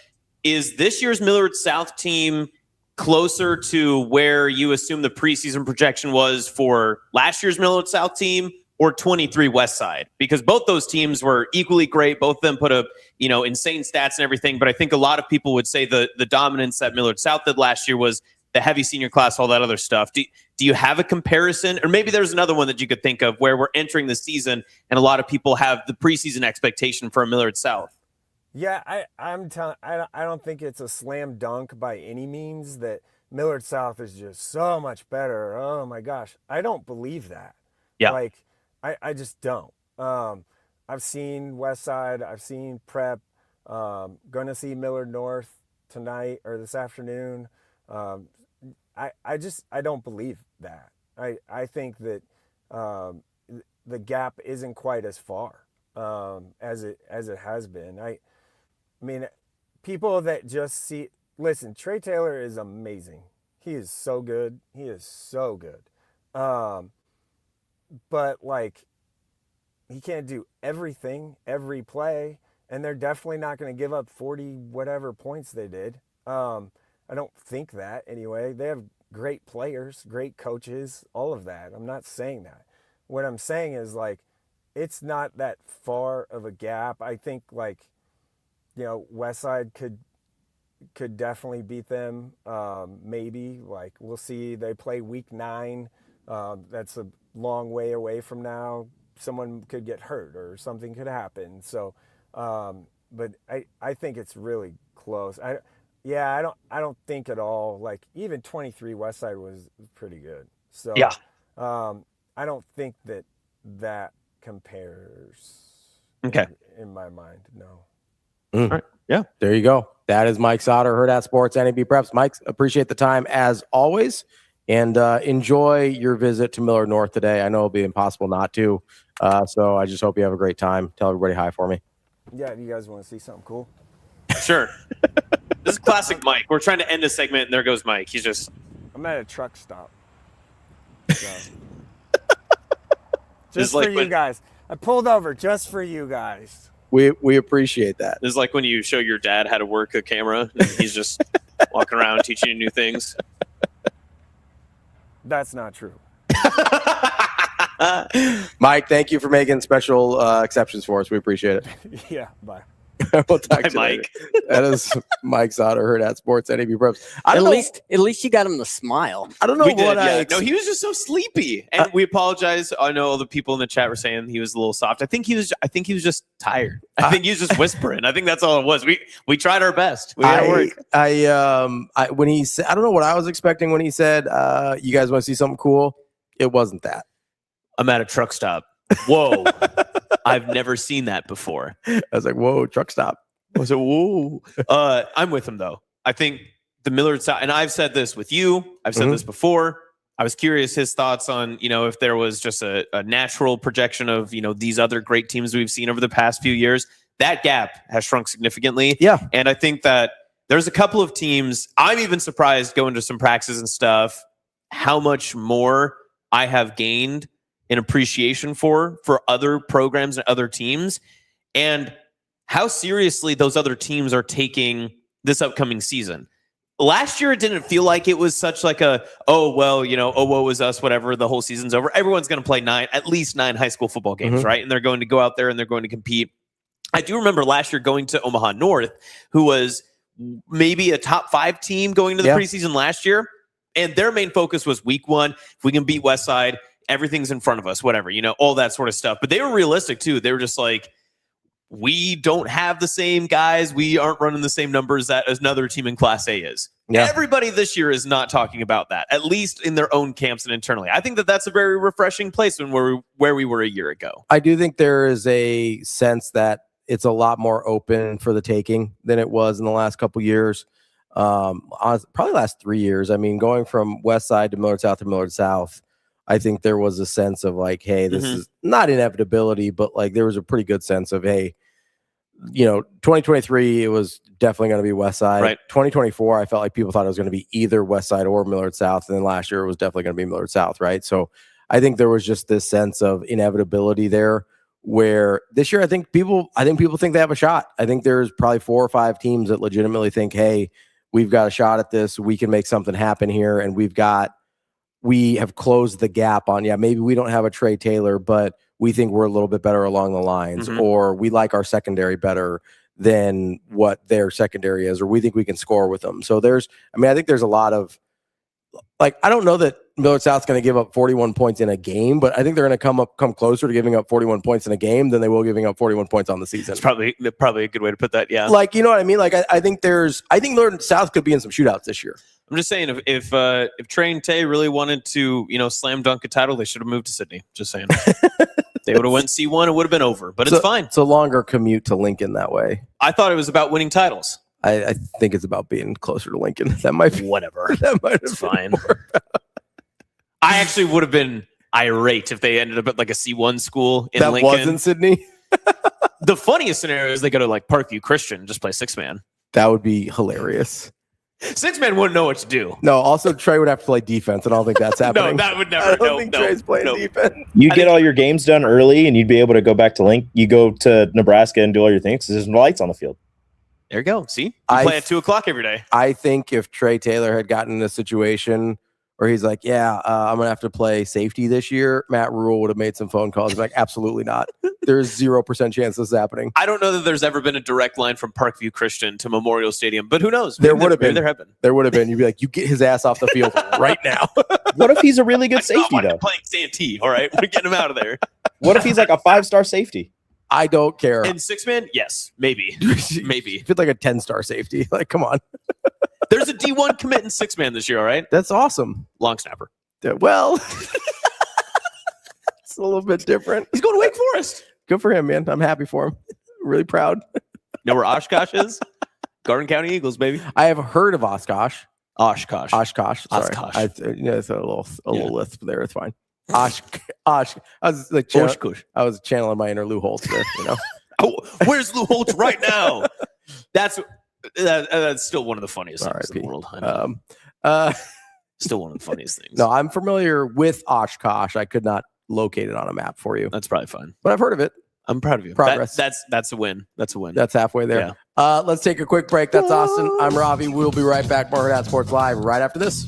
is this year's Millard South team closer to where you assume the preseason projection was for last year's Millard South team, or 23 West Side? Because both those teams were equally great. Both of them put up, insane stats and everything. But I think a lot of people would say the dominance that Millard South did last year was the heavy senior class, all that other stuff. Do you have a comparison? Or maybe there's another one that you could think of where we're entering the season and a lot of people have the preseason expectation for a Millard South. Yeah, I don't think it's a slam dunk by any means that Millard South is just so much better. Oh my gosh. I don't believe that. Yeah. Like, I just don't. I've seen West Side. I've seen Prep. Going to see Millard North tonight or this afternoon. I don't believe that. I think that the gap isn't quite as far as it has been. I mean, people that just see. Listen, Trey Taylor is amazing. He is so good. He is so good. But like, he can't do everything every play, and they're definitely not going to give up 40 whatever points they did. I don't think that anyway. They have great players, great coaches, all of that. I'm not saying that. What I'm saying is like, it's not that far of a gap. I think like, West Side could definitely beat them. Maybe, like, we'll see. They play week 9. That's a long way away from now. Someone could get hurt or something could happen. So, but I think it's really close. I don't think at all. Like, even 23 West Side was pretty good. So yeah, I don't think that compares. Okay. In my mind, no. All right. Yeah, there you go. That is Mike Sautter, Hurrdat Sports, NAB Preps. Mike, appreciate the time as always. And enjoy your visit to Millard North today. I know it'll be impossible not to. So I just hope you have a great time. Tell everybody hi for me. Yeah, you guys want to see something cool? Sure. This is classic Mike. We're trying to end a segment, and there goes Mike. He's just... I'm at a truck stop. So. Just like for you guys. I pulled over just for you guys. We appreciate that. This is like when you show your dad how to work a camera, and he's just walking around teaching you new things. That's not true. Mike, thank you for making special exceptions for us. We appreciate it. Yeah, bye. We'll talk to you Mike. later. That is Mike Sautter, Hurrdat Sports, NAB Pros. At least you got him to smile. I don't know We did, what yeah. No, he was just so sleepy, and we apologize. I know all the people in the chat were saying he was a little soft. I think he was just tired. I think he was just whispering. I think that's all it was. We tried our best. We had to work. When he said, I don't know what I was expecting when he said, "You guys want to see something cool?" It wasn't that. I'm at a truck stop. Whoa. I've never seen that before. I was like, whoa, truck stop. I was like, whoa. I'm with him, though. I think the Millard South, and I've said this with you. I've said this before. I was curious his thoughts on, if there was just a natural projection of, these other great teams we've seen over the past few years. That gap has shrunk significantly. Yeah. And I think that there's a couple of teams, I'm even surprised going to some practices and stuff, how much more I have gained in appreciation for other programs and other teams, and how seriously those other teams are taking this upcoming season. Last year, it didn't feel like it was such like a, woe is us, whatever, the whole season's over. Everyone's going to play at least 9 high school football games, right? And they're going to go out there and they're going to compete. I do remember last year going to Omaha North, who was maybe a top 5 team going into the preseason last year, and their main focus was week 1. If we can beat Westside, everything's in front of us, whatever, all that sort of stuff. But they were realistic too. They were just like, we don't have the same guys. We aren't running the same numbers that another team in Class A is. Yeah. Everybody this year is not talking about that, at least in their own camps and internally. I think that that's a very refreshing place when where we were a year ago. I do think there is a sense that it's a lot more open for the taking than it was in the last couple years. Probably last 3 years. I mean, going from West Side to Millard South to Millard South, I think there was a sense of like, hey, this is not inevitability, but like there was a pretty good sense of, hey, 2023, it was definitely going to be West Side. Right. 2024, I felt like people thought it was going to be either West Side or Millard South. And then last year, it was definitely going to be Millard South, right? So I think there was just this sense of inevitability there, where this year, I think people think they have a shot. I think there's probably 4 or 5 teams that legitimately think, hey, we've got a shot at this. We can make something happen here. And we have closed the gap on, maybe we don't have a Trey Taylor, but we think we're a little bit better along the lines, or we like our secondary better than what their secondary is, or we think we can score with them. So I think there's a lot of, like, I don't know that Millard South's going to give up 41 points in a game, but I think they're going to come closer to giving up 41 points in a game than they will giving up 41 points on the season. It's probably a good way to put that. Yeah. Like, you know what I mean? Like, I think Millard South could be in some shootouts this year. I'm just saying, if Trey and Tay really wanted to, slam dunk a title, they should have moved to Sydney. Just saying. They would have went C1, it would have been over. But it's fine. It's a longer commute to Lincoln that way. I thought it was about winning titles. I think it's about being closer to Lincoln. That might be whatever. It's fine. I actually would have been irate if they ended up at like a C1 school in Lincoln. That was in Sydney. The funniest scenario is they go to like Parkview Christian, just play 6-man. That would be hilarious. 6-man wouldn't know what to do. No, also Trey would have to play defense, and I don't think that's happening. No, that would never. I don't think Trey's playing defense. You get all your games done early, and you'd be able to go back to Link. You go to Nebraska and do all your things because there's no lights on the field. There you go. See, you play at 2:00 every day. I think if Trey Taylor had gotten in a situation where he's like, I'm going to have to play safety this year, Matt Rule would have made some phone calls. Like, absolutely not. There's 0% chance this is happening. I don't know that there's ever been a direct line from Parkview Christian to Memorial Stadium, but who knows? There would have been. There would have been. You'd be like, you get his ass off the field right now. What if he's a really good safety, though? Playing Santee, all right? We're getting him out of there. What if he's like a 5-star safety? I don't care. In 6-man? Yes, maybe. Maybe. If it's like a 10-star safety, like, come on. There's a D1 commit in 6-man this year, all right? That's awesome. Long snapper. Well, it's a little bit different. He's going to Wake Forest. Good for him, man. I'm happy for him. Really proud. Know where Oshkosh is? Garden County Eagles, baby. I have heard of Oshkosh. Oshkosh. Oshkosh. Sorry. Oshkosh. It's a little lisp there. It's fine. Osh. I was like, I was channeling my inner Lou Holtz there. Where's Lou Holtz right now? That's still one of the funniest things in the world. Still one of the funniest things. No, I'm familiar with Oshkosh. I could not locate it on a map for you. That's probably fine. But I've heard of it. I'm proud of you. Progress. That's a win. That's a win. That's halfway there. Yeah. Let's take a quick break. That's Austin. I'm Ravi. We'll be right back. More Hurrdat Sports Live right after this.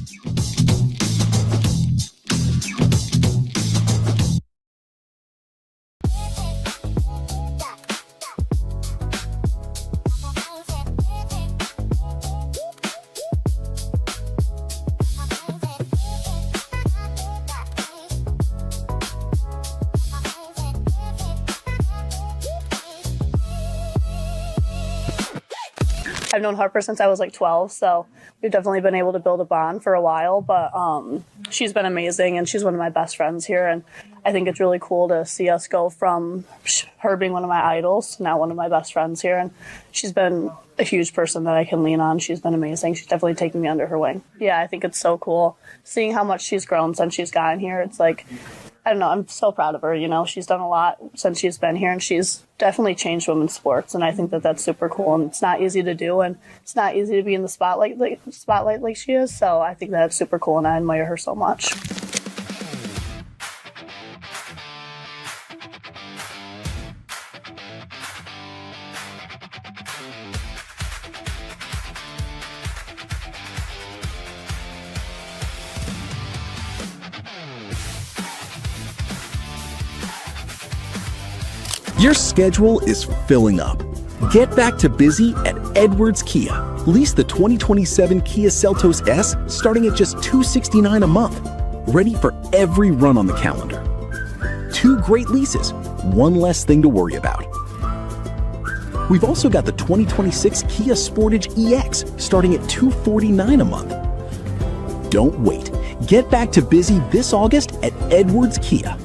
I've known Harper since I was like 12, so we've definitely been able to build a bond for a while, but she's been amazing and she's one of my best friends here, and I think it's really cool to see us go from her being one of my idols to now one of my best friends here, and she's been a huge person that I can lean on. She's been amazing. She's definitely taken me under her wing. Yeah, I think it's so cool seeing how much she's grown since she's gotten here. It's like, I don't know, I'm so proud of her. She's done a lot since she's been here, and she's definitely changed women's sports, and I think that that's super cool, and it's not easy to do, and it's not easy to be in the spotlight like she is, so I think that's super cool, and I admire her so much. Your schedule is filling up. Get back to busy at Edwards Kia. Lease the 2027 Kia Seltos S starting at just $269 a month. Ready for every run on the calendar. 2 great leases, 1 less thing to worry about. We've also got the 2026 Kia Sportage EX starting at $249 a month. Don't wait. Get back to busy this August at Edwards Kia.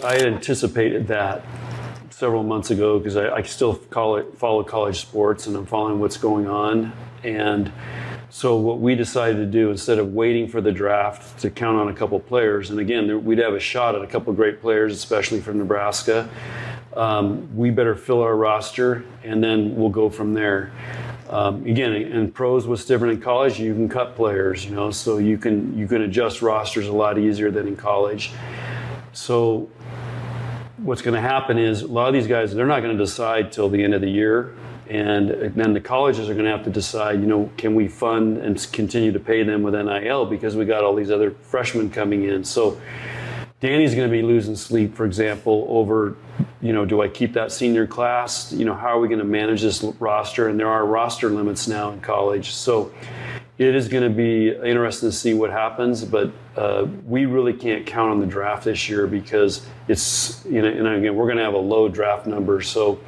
I had anticipated that several months ago because I still follow college sports and I'm following what's going on. And so what we decided to do, instead of waiting for the draft to count on a couple players, and again, we'd have a shot at a couple great players, especially from Nebraska, we better fill our roster and then we'll go from there. Again, in pros, what's different in college, you can cut players, so you can adjust rosters a lot easier than in college. So what's going to happen is a lot of these guys, they're not going to decide till the end of the year. And then the colleges are going to have to decide, can we fund and continue to pay them with NIL because we got all these other freshmen coming in. So Danny's going to be losing sleep, for example, over, do I keep that senior class? How are we going to manage this roster? And there are roster limits now in college. So it is going to be interesting to see what happens, but we really can't count on the draft this year because it's, and again, we're going to have a low draft number. So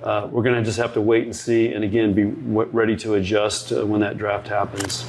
we're going to just have to wait and see, and again, be ready to adjust when that draft happens.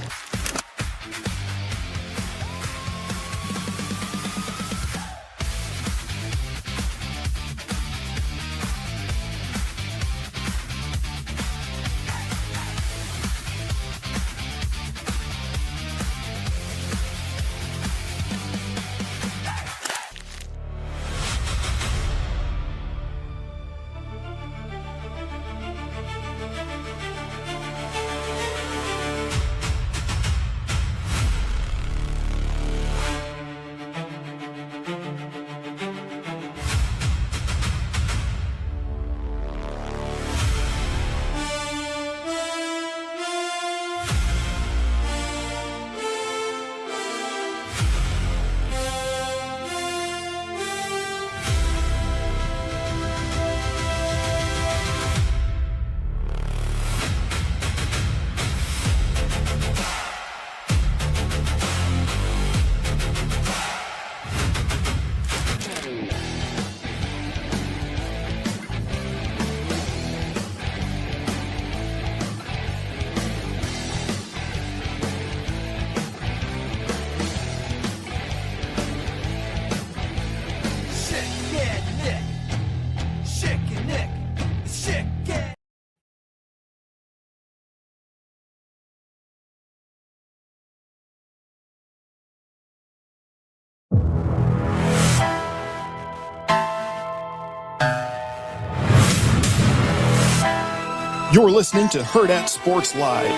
You're listening to Hurrdat Sports Live.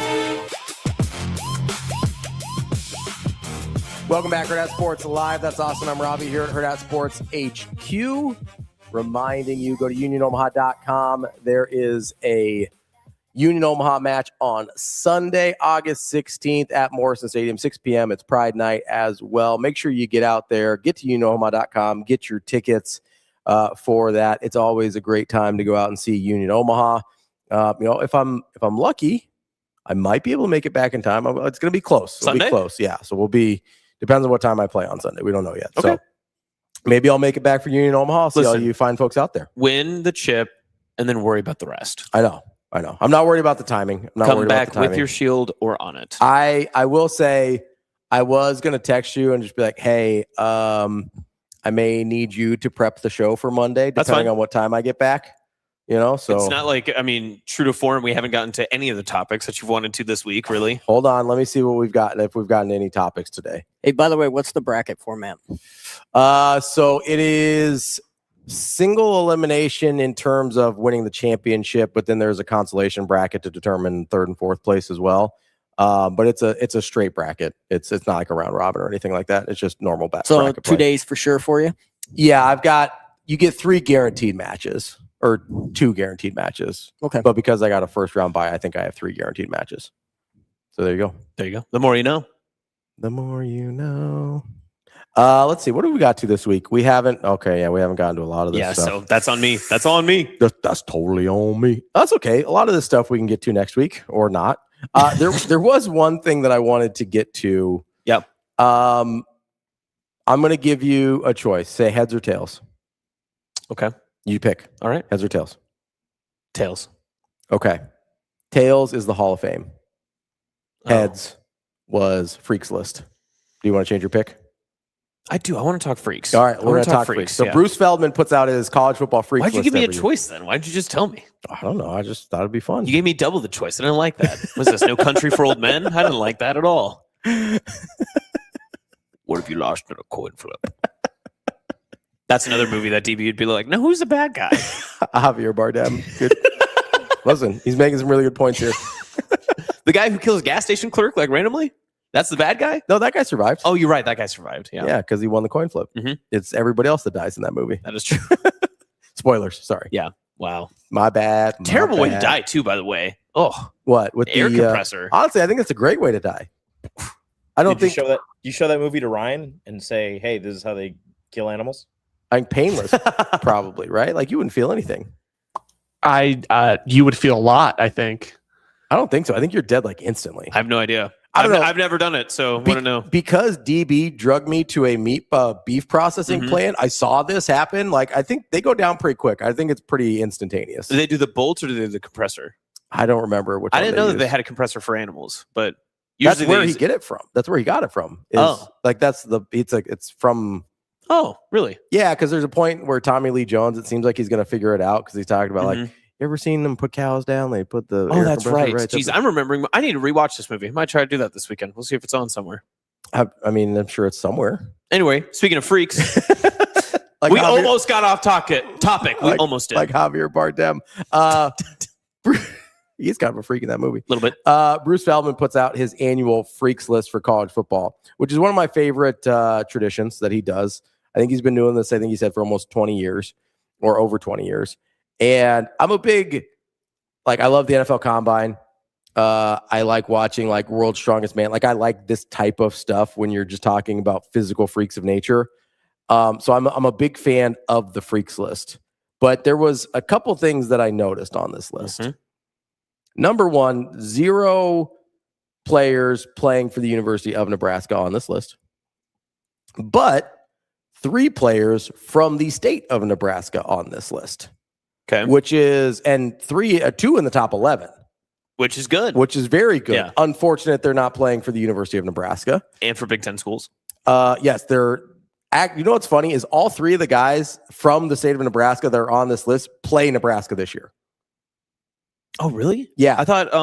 Welcome back, Hurrdat Sports Live. That's Austin. I'm Ravi here at Hurrdat Sports HQ. Reminding you, go to unionomaha.com. There is a Union Omaha match on Sunday, August 16th at Morrison Stadium, 6 p.m. It's Pride Night as well. Make sure you get out there, get to unionomaha.com, get your tickets for that. It's always a great time to go out and see Union Omaha. If I'm lucky, I might be able to make it back in time. It's going to be close. It'll be close, yeah. So depends on what time I play on Sunday. We don't know yet. Okay. So maybe I'll make it back for Union Omaha. See all you fine folks out there. Win the chip and then worry about the rest. I know. I'm not worried about the timing. I'm not Come worried back about the timing. with your shield or on it. I will say I was going to text you and just be like, hey, I may need you to prep the show for Monday, depending on what time I get back. So it's not like, true to form, we haven't gotten to any of the topics that you've wanted to this week, really. Hold on. Let me see what we've gotten, if we've gotten any topics today. Hey, by the way, what's the bracket format? So it is single elimination in terms of winning the championship, but then there's a consolation bracket to determine third and fourth place as well. But it's a straight bracket. It's not like a round robin or anything like that. It's just normal bracket. So play. 2 days for sure for you? Yeah, you get 3 guaranteed matches or 2 guaranteed matches. Okay. But because I got a first round bye, I think I have 3 guaranteed matches. So there you go. There you go. The more you know. The more you know. Let's see. What have we got to this week? We haven't gotten to a lot of this stuff. So that's on me. That's on me. That's totally on me. That's okay. A lot of this stuff we can get to next week or not. There was one thing that I wanted to get to. Yep. I'm going to give you a choice. Say heads or tails. Okay. You pick. All right. Heads or tails? Tails. Okay. Tails is the Hall of Fame. Heads was Freaks List. Do you want to change your pick? I do. I want to talk freaks. All right, we're going to talk freaks. So Bruce Feldman puts out his college football freaks list. Why'd you give me a every choice then? Why didn't you just tell me? I don't know. I just thought it'd be fun. You gave me double the choice. I didn't like that. Was this No Country for Old Men? I didn't like that at all. What if you lost in a coin flip? That's another movie that DB would be like, no, who's the bad guy? Javier Bardem. Good. Listen, he's making some really good points here. The guy who kills a gas station clerk, like randomly? That's the bad guy? No, that guy survived. Oh, you're right. That guy survived. Yeah. Yeah, because he won the coin flip. Mm-hmm. It's everybody else that dies in that movie. That is true. Spoilers. Sorry. Yeah. Wow. My bad. Terrible way to die, too, by the way. Oh. What? With the air compressor. Honestly, I think it's a great way to die. I don't think. You show that movie to Ryan and say, hey, this is how they kill animals? I think painless, probably, right? Like you wouldn't feel anything. You would feel a lot, I think. I don't think so. I think you're dead like instantly. I have no idea. I've never done it, so I want to know. Because DB drugged me to a beef processing plant, I saw this happen. Like, I think they go down pretty quick. I think it's pretty instantaneous. Do they do the bolts or do they do the compressor? I don't remember which. I didn't know that used. they had a compressor for animals, but usually that's where he get it from. That's where he got it from. It's from. Oh, really? Yeah, because there's a point where Tommy Lee Jones, it seems like he's going to figure it out because he's talking about like, you ever seen them put cows down? They put the oh, that's right. Jeez, That's I'm remembering. I need to rewatch this movie. I might try to do that this weekend. We'll see if it's on somewhere. I mean, I'm sure it's somewhere. Anyway, speaking of freaks, like we almost got off topic. We almost did. Like Javier Bardem. He's kind of a freak in that movie. A little bit. Bruce Feldman puts out his annual freaks list for college football, which is one of my favorite traditions that he does. I think he's been doing this, I think he said, for almost 20 years or over 20 years. And I'm a big, I love the NFL Combine. I like watching, World's Strongest Man. I like this type of stuff when you're just talking about physical freaks of nature. So I'm a big fan of the freaks list. But there was a couple things that I noticed on this list. Number one, 0 players playing for the University of Nebraska on this list. But 3 players from the state of Nebraska on this list. Okay. Which is, and 2 in the top 11. Which is good. Which is very good. Yeah. Unfortunate they're not playing for the University of Nebraska. And for Big Ten schools. Yes, you know what's funny is all 3 of the guys from the state of Nebraska that are on this list play Nebraska this year. Oh, really? Yeah. I thought,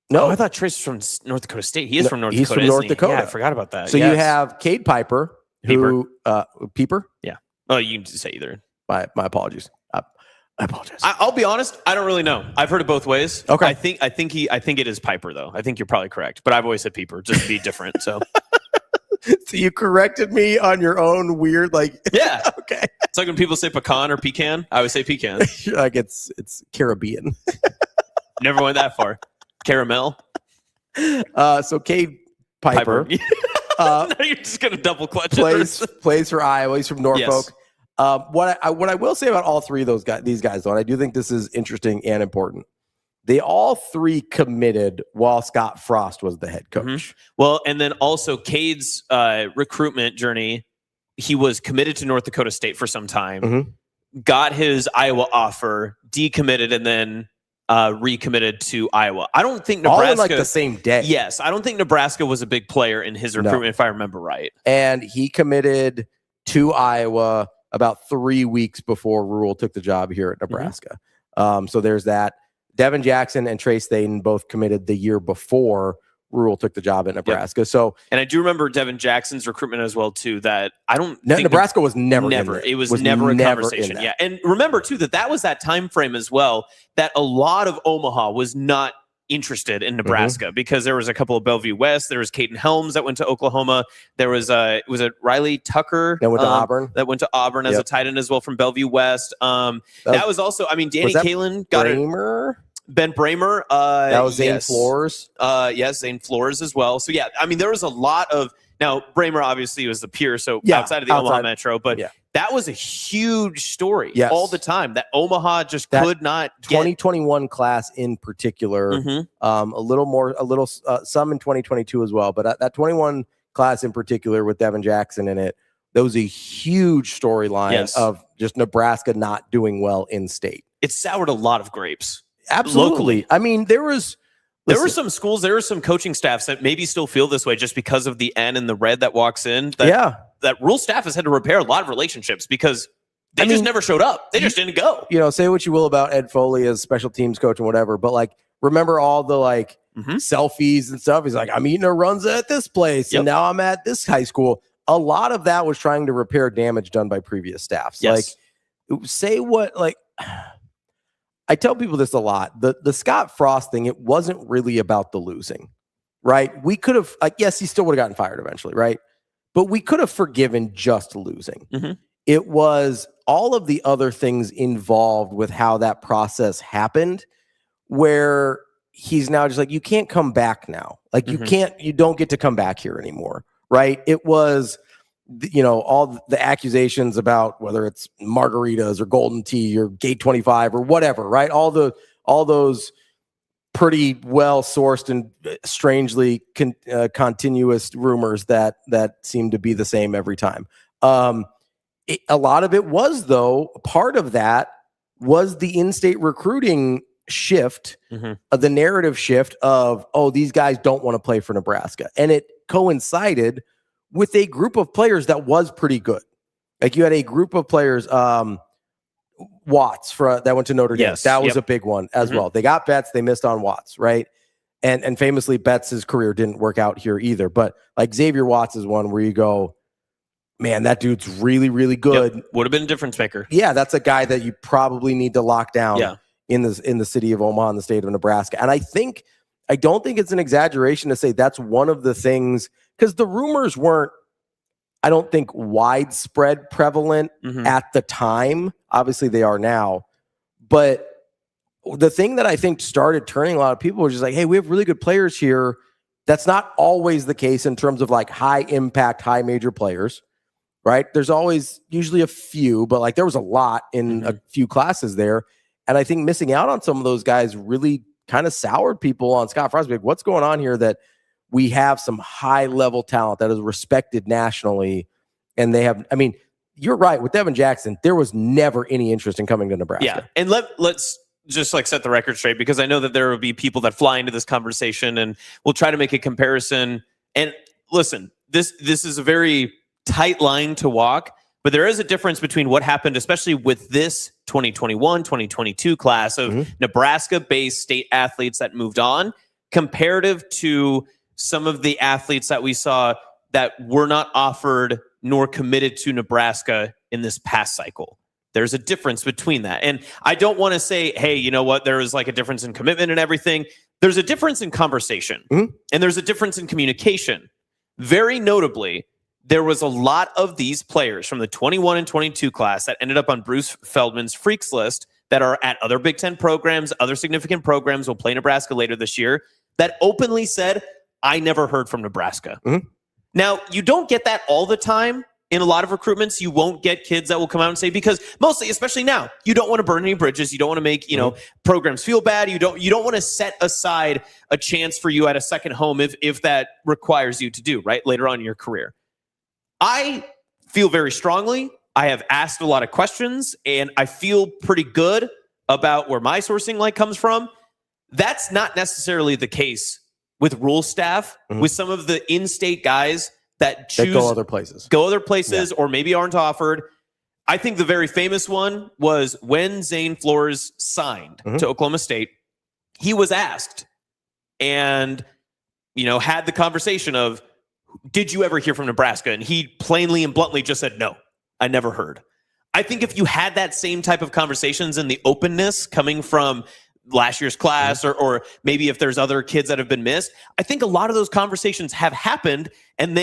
no, I thought Trace was from North Dakota State. He is from North Dakota. He's from North Dakota. Yeah, I forgot about that. So you have Cade Piper, who Peeper? Yeah. Oh, you can say either. My apologies. I apologize. I'll be honest. I don't really know. I've heard it both ways. Okay. I think it is Piper though. I think you're probably correct, but I've always said Peeper just to be different. So. So you corrected me on your own weird, like. Yeah. Okay. It's like when people say pecan or pecan. I always say pecan. Like it's Caribbean. Never went that far. Caramel. So Cade Piper. No, you're just gonna double clutch plays for Iowa. He's from Norfolk. Yes. What I will say about all three of these guys, though, and I do think this is interesting and important. They all three committed while Scott Frost was the head coach. Mm-hmm. Well, and then also Cade's recruitment journey. He was committed to North Dakota State for some time, got his Iowa offer, decommitted, and then recommitted to Iowa. I don't think Nebraska. All in like the same day. Yes, I don't think Nebraska was a big player in his recruitment, if I remember right. And he committed to Iowa about 3 weeks before Rule took the job here at Nebraska. So there's that. Devin Jackson and Trey Staten both committed the year before Rule took the job at Nebraska. Yep. So, and I do remember Devin Jackson's recruitment as well too. That I don't think Nebraska was never. It was never a conversation. Yeah, and remember too that was that time frame as well. That a lot of Omaha was not interested in Nebraska because there was a couple of Bellevue West. There was Caden Helms that went to Oklahoma. There was was it Riley Tucker that went to Auburn. That went to Auburn as a tight end as well from Bellevue West. That was also. I mean, Danny Kaelin got it. Ben Bramer. That was Zane Flores. Yes, Zane Flores as well. So yeah, I mean, there was a lot of. Now Bramer obviously was the peer, so outside of the Omaha Metro, but that was a huge story all the time. That Omaha just could not get 2021 class in particular. A little some in 2022 as well, but that 21 class in particular with Devin Jackson in it, that was a huge storyline of just Nebraska not doing well in state. It soured a lot of grapes. Absolutely. Locally. I mean, there were some schools, there were some coaching staffs that maybe still feel this way just because of the N and the red that walks in. That Rule staff has had to repair a lot of relationships because they just never showed up. They just didn't go. You know, say what you will about Ed Foley as special teams coach and whatever, but like, remember all the like selfies and stuff? He's like, I'm eating a runs at this place and now I'm at this high school. A lot of that was trying to repair damage done by previous staffs. Like, say what, like, I tell people this a lot. The Scott Frost thing, it wasn't really about the losing, right? We could have, like, yes, he still would have gotten fired eventually, right? But we could have forgiven just losing. It was all of the other things involved with how that process happened, where he's now just like, you can't come back now. Like, you don't get to come back here anymore, right? It was, you know, all the accusations about whether it's margaritas or golden tea or gate 25 or whatever, right? All those pretty well sourced and strangely continuous rumors that seem to be the same every time. A lot of it was, though, part of that was the in-state recruiting shift, the narrative shift of, oh, these guys don't want to play for Nebraska. And it coincided with a group of players that was pretty good. Like, you had a group of players, Watts that went to Notre Dame. That was a big one as well. They got Betts, they missed on Watts, right? And famously, Betts' career didn't work out here either. But like Xavier Watts is one where you go, man, that dude's really, really good. Would have been a difference maker. Yeah, that's a guy that you probably need to lock down in the city of Omaha in the state of Nebraska. And I don't think it's an exaggeration to say that's one of the things, because the rumors weren't, I don't think, widespread prevalent at the time. Obviously they are now. But the thing that I think started turning a lot of people was just like, hey, we have really good players here. That's not always the case in terms of like high impact, high major players, right? There's always usually a few, but like there was a lot in a few classes there. And I think missing out on some of those guys really kind of soured people on Scott Frost. Like, what's going on here that we have some high level talent that is respected nationally? And they have, I mean, you're right with Devin Jackson. There was never any interest in coming to Nebraska. Yeah. And let's just like set the record straight, because I know that there will be people that fly into this conversation and we'll try to make a comparison. And listen, this is a very tight line to walk, but there is a difference between what happened, especially with this 2021, 2022 class of Nebraska-based state athletes that moved on, comparative to some of the athletes that we saw that were not offered nor committed to Nebraska in this past cycle. There's a difference between that. And I don't want to say, hey, you know what? There is like a difference in commitment and everything. There's a difference in conversation and there's a difference in communication. Very notably, there was a lot of these players from the 21 and 22 class that ended up on Bruce Feldman's freaks list that are at other Big Ten programs, other significant programs, will play Nebraska later this year, that openly said, I never heard from Nebraska. Now, you don't get that all the time. In a lot of recruitments, you won't get kids that will come out and say, because mostly, especially now, you don't want to burn any bridges. You don't want to make, programs feel bad. You don't want to set aside a chance for you at a second home if that requires you to do, right, later on in your career. I feel very strongly. I have asked a lot of questions, and I feel pretty good about where my sourcing comes from. That's not necessarily the case with Rule staff, with some of the in-state guys that choose go other places, or maybe aren't offered. I think the very famous one was when Zane Flores signed to Oklahoma State. He was asked and, had the conversation of, did you ever hear from Nebraska? And he plainly and bluntly just said, no, I never heard. I think if you had that same type of conversations and the openness coming from last year's class, or maybe if there's other kids that have been missed, I think a lot of those conversations have happened, and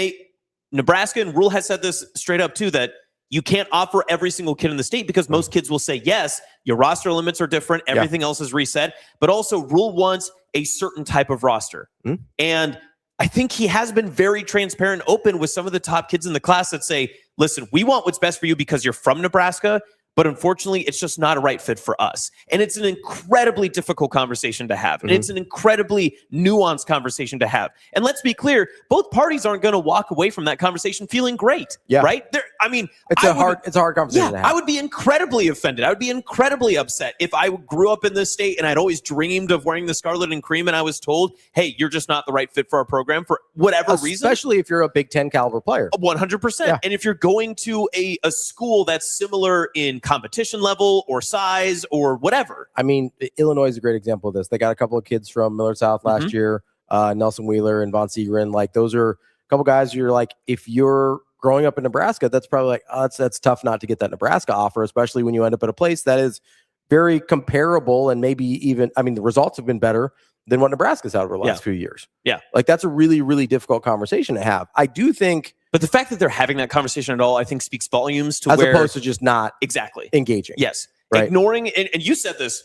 Nebraska and Rule has said this straight up too, that you can't offer every single kid in the state because most kids will say yes, your roster limits are different, everything else is reset, but also Rule wants a certain type of roster. And I think he has been very transparent and open with some of the top kids in the class that say, listen, we want what's best for you because you're from Nebraska, but unfortunately, it's just not a right fit for us. And it's an incredibly difficult conversation to have. And it's an incredibly nuanced conversation to have. And let's be clear, both parties aren't going to walk away from that conversation feeling great, right? It's a hard conversation to have. I would be incredibly offended. I would be incredibly upset if I grew up in this state and I'd always dreamed of wearing the scarlet and cream and I was told, hey, you're just not the right fit for our program for whatever reason. Especially if you're a Big Ten caliber player. 100%. And if you're going to a school that's similar in competition level or size or whatever. I mean, Illinois is a great example of this. They got a couple of kids from Miller South last year, Nelson Wheeler and Von Segrin. Those are a couple guys you're like, if you're growing up in Nebraska, that's probably that's tough not to get that Nebraska offer, especially when you end up at a place that is very comparable and maybe even, the results have been better than what Nebraska's had over the last few years. That's a really, really difficult conversation to have. I do think. But the fact that they're having that conversation at all, I think speaks volumes to as opposed to just not engaging. Yes. Right? Ignoring, and you said this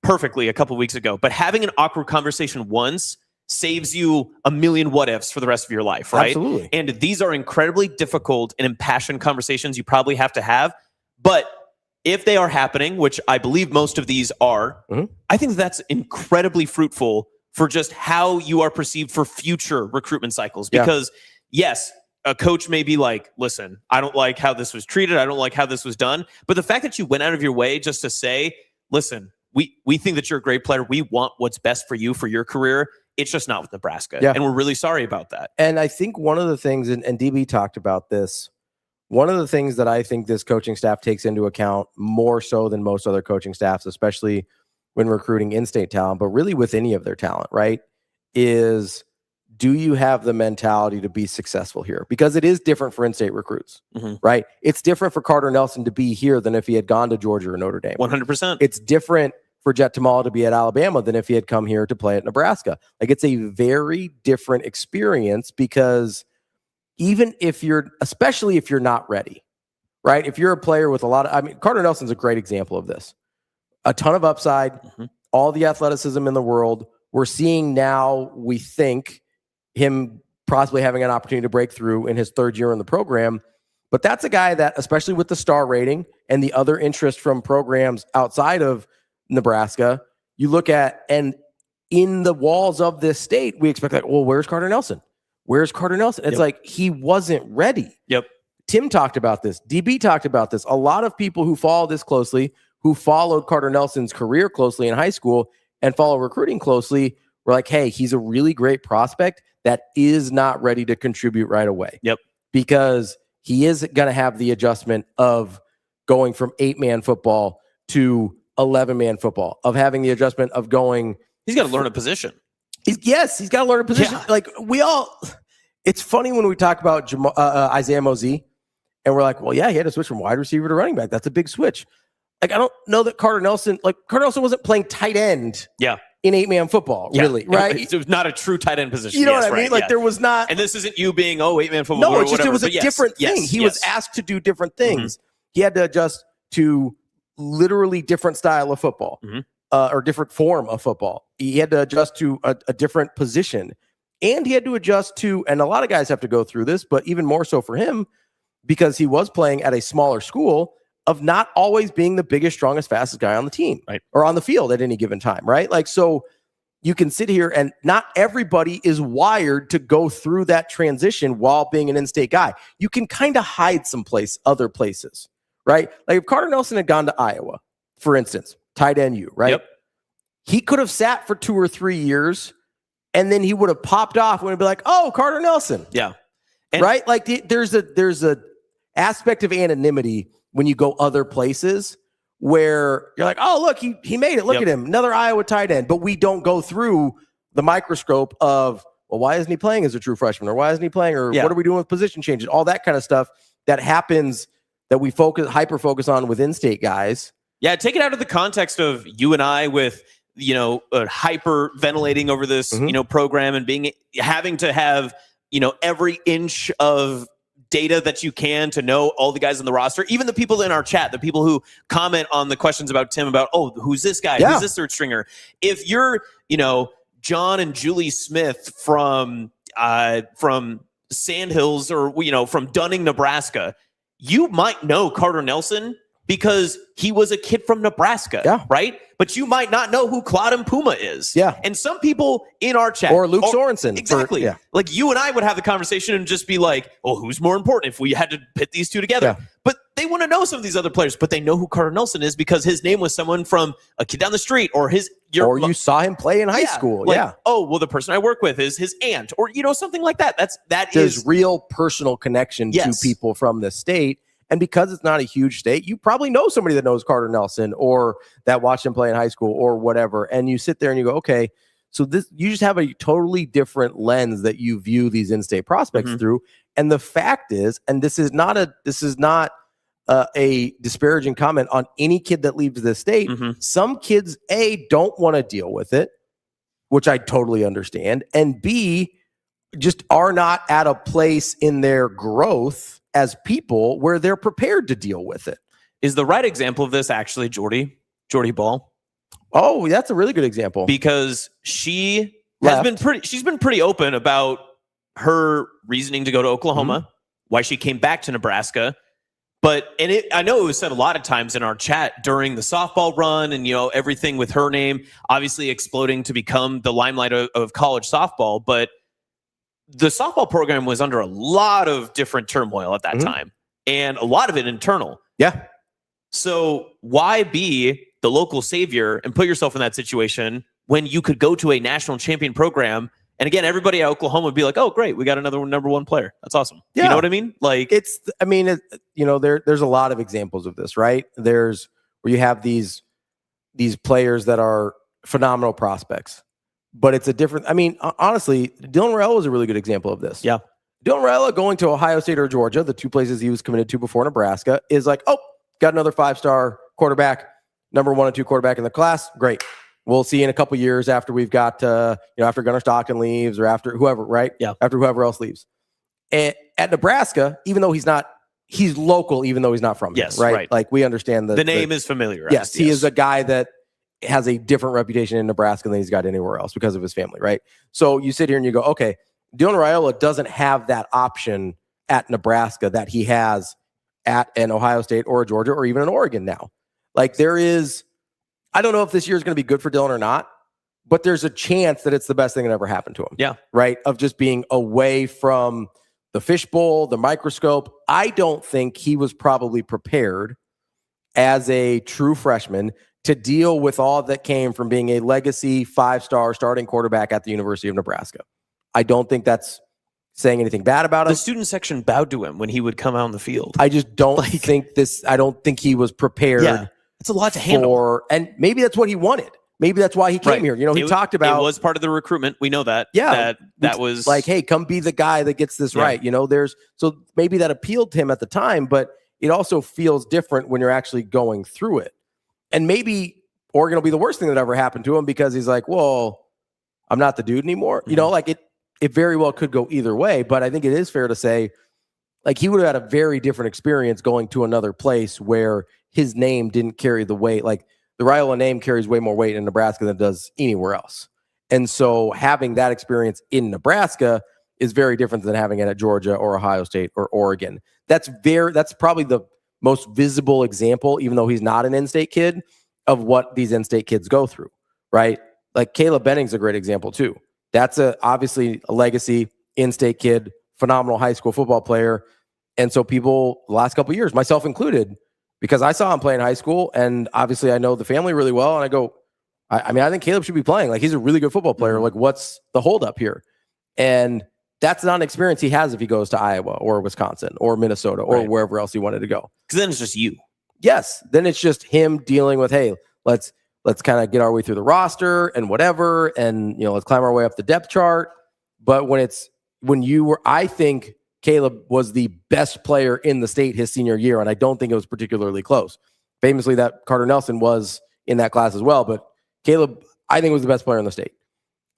perfectly a couple of weeks ago, but having an awkward conversation once saves you a million what ifs for the rest of your life, right? Absolutely. And these are incredibly difficult and impassioned conversations you probably have to have. But if they are happening, which I believe most of these are, I think that's incredibly fruitful for just how you are perceived for future recruitment cycles. Because yes, a coach may be like, listen, I don't like how this was treated. I don't like how this was done. But the fact that you went out of your way just to say, listen, we think that you're a great player. We want what's best for you for your career. It's just not with Nebraska. And we're really sorry about that. And I think one of the things, and DB talked about this, one of the things that I think this coaching staff takes into account more so than most other coaching staffs, especially when recruiting in-state talent, but really with any of their talent, right, is do you have the mentality to be successful here? Because it is different for in-state recruits, right? It's different for Carter Nelson to be here than if he had gone to Georgia or Notre Dame. 100%. It's different for Jet Tamala to be at Alabama than if he had come here to play at Nebraska. It's a very different experience because even if especially if you're not ready, right? If you're a player with a lot of, Carter Nelson's a great example of this. A ton of upside, all the athleticism in the world. We're seeing now, we think, him possibly having an opportunity to break through in his third year in the program. But that's a guy that, especially with the star rating and the other interest from programs outside of Nebraska, you look at, and in the walls of this state, we expect where's Carter Nelson? Where's Carter Nelson? It's he wasn't ready. Tim talked about this. DB talked about this. A lot of people who follow this closely, who followed Carter Nelson's career closely in high school and follow recruiting closely, were like, hey, he's a really great prospect that is not ready to contribute right away. Because he is going to have the adjustment of going from 8-man football to 11-man football, of having the adjustment of going. He's got to learn a position. He's got to learn a position. It's funny when we talk about Isaiah Mosey and we're like, well, yeah, he had to switch from wide receiver to running back. That's a big switch. like, I don't know that Carter Nelson wasn't playing tight end. Yeah. In 8-man football, really, right? It was not a true tight end position. You know what I mean? Like there was not. And this isn't you being 8-man football. No, or it's just whatever, it was a but yes, different thing. yes, He was asked to do different things. He had to adjust to literally different style of football, or different form of football. He had to adjust to a different position, and he had to adjust to. And a lot of guys have to go through this, but even more so for him because he was playing at a smaller school. Of not always being the biggest, strongest, fastest guy on the team, right, or on the field at any given time, right? Like so. You can sit here and not everybody is wired to go through that transition while being an in-state guy. You can kind of hide other places, right? Like if Carter Nelson had gone to Iowa, for instance, tight end U, right? Yep. He could have sat for 2 or 3 years and then he would have popped off and would be like, oh, Carter Nelson. Yeah. Right? Like there's a aspect of anonymity when you go other places where you're like, oh, look, he made it. Look at him. Another Iowa tight end. But we don't go through the microscope of, well, why isn't he playing as a true freshman? Or why isn't he playing? Or what are we doing with position changes? All that kind of stuff that happens that we hyper focus on with in-state guys. Yeah, take it out of the context of you and I with, hyper ventilating over this, program and having to have, every inch of data that you can to know all the guys on the roster, even the people in our chat, the people who comment on the questions about Tim about, oh, who's this guy? Who's this third stringer? If you're, John and Julie Smith from Sandhills or, from Dunning, Nebraska, you might know Carter Nelson because he was a kid from Nebraska, right? But you might not know who Claude Puma is. Yeah. And some people in our chat. Or Luke Sorensen. Exactly. Like you and I would have the conversation and just be like, oh, who's more important if we had to pit these two together? Yeah. But they want to know some of these other players, but they know who Carter Nelson is because his name was someone from a kid down the street or you saw him play in high school. Oh, well, the person I work with is his aunt or, something like that. There's real personal connection to people from the state. And because it's not a huge state, you probably know somebody that knows Carter Nelson or that watched him play in high school or whatever. And you sit there and you go, okay, so you just have a totally different lens that you view these in-state prospects through. And the fact is, and this is not a disparaging comment on any kid that leaves the state. Some kids, A, don't want to deal with it, which I totally understand. And B, just are not at a place in their growth as people where they're prepared to deal with it. Is the right example of this actually Jordy Ball? Oh, that's a really good example. Because she's been pretty open about her reasoning to go to Oklahoma, why she came back to Nebraska. I know it was said a lot of times in our chat during the softball run and, everything with her name obviously exploding to become the limelight of college softball. But the softball program was under a lot of different turmoil at that time, and a lot of it internal. Yeah. So why be the local savior and put yourself in that situation when you could go to a national champion program? And again, everybody at Oklahoma would be like, oh, great, we got another number one player. That's awesome. Yeah. You know what I mean? Like there's a lot of examples of this, right? There's where you have these players that are phenomenal prospects. But it's a different, honestly, Dylan Raiola is a really good example of this. Yeah. Dylan Raiola going to Ohio State or Georgia, the two places he was committed to before Nebraska, is like, oh, got another 5-star quarterback, number 1 and 2 quarterback in the class. Great. We'll see in a couple years after we've got, after Gunnar Stockton leaves or after whoever, right? Yeah. After whoever else leaves. And at Nebraska, even though he's local, even though he's not from here, right? Like we understand the name is familiar. Yes, he is a guy that has a different reputation in Nebraska than he's got anywhere else because of his family, right? So you sit here and you go, okay, Dylan Raiola doesn't have that option at Nebraska that he has at an Ohio State or a Georgia or even an Oregon now. Like I don't know if this year is going to be good for Dylan or not, but there's a chance that it's the best thing that ever happened to him. Yeah. Right? Of just being away from the fishbowl, the microscope. I don't think he was probably prepared as a true freshman to deal with all that came from being a legacy 5-star starting quarterback at the University of Nebraska. I don't think that's saying anything bad about him. The student section bowed to him when he would come out on the field. I just don't I don't think he was prepared. Yeah, it's a lot to handle. And maybe that's what he wanted. Maybe that's why he came here. He talked about it was part of the recruitment. We know that. Yeah. That was like, hey, come be the guy that gets this right. So maybe that appealed to him at the time, but it also feels different when you're actually going through it. And maybe Oregon will be the worst thing that ever happened to him because he's like, well, I'm not the dude anymore. You know, like it very well could go either way. But I think it is fair to say, like, he would have had a very different experience going to another place where his name didn't carry the weight. Like, the Raiola name carries way more weight in Nebraska than it does anywhere else. And so having that experience in Nebraska is very different than having it at Georgia or Ohio State or Oregon. That's probably the most visible example, even though he's not an in-state kid, of what these in-state kids go through, right? Like, Caleb Benning's a great example too. That's obviously a legacy in-state kid, phenomenal high school football player. And so people, the last couple of years, myself included, because I saw him play in high school, and obviously I know the family really well, and I go, I mean, I think Caleb should be playing. Like, he's a really good football player. Like, what's the holdup here? And that's not an experience he has if he goes to Iowa or Wisconsin or Minnesota or wherever else he wanted to go. Because then it's just you. Yes. Then it's just him dealing with, hey, let's kind of get our way through the roster and whatever, and let's climb our way up the depth chart. But I think Caleb was the best player in the state his senior year, and I don't think it was particularly close. Famously, that Carter Nelson was in that class as well, but Caleb, I think, was the best player in the state.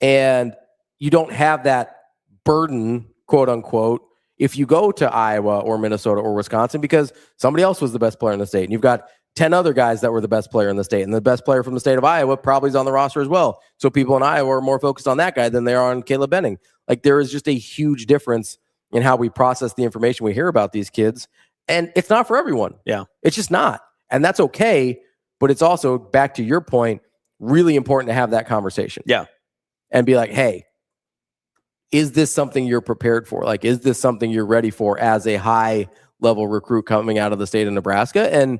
And you don't have that burden, quote unquote, if you go to Iowa or Minnesota or Wisconsin, because somebody else was the best player in the state. And you've got 10 other guys that were the best player in the state. And the best player from the state of Iowa probably is on the roster as well. So people in Iowa are more focused on that guy than they are on Caleb Benning. Like, there is just a huge difference in how we process the information we hear about these kids. And it's not for everyone. Yeah. It's just not. And that's okay. But it's also, back to your point, really important to have that conversation. Yeah. And be like, hey, is this something you're prepared for? Like, is this something you're ready for as a high level recruit coming out of the state of Nebraska? And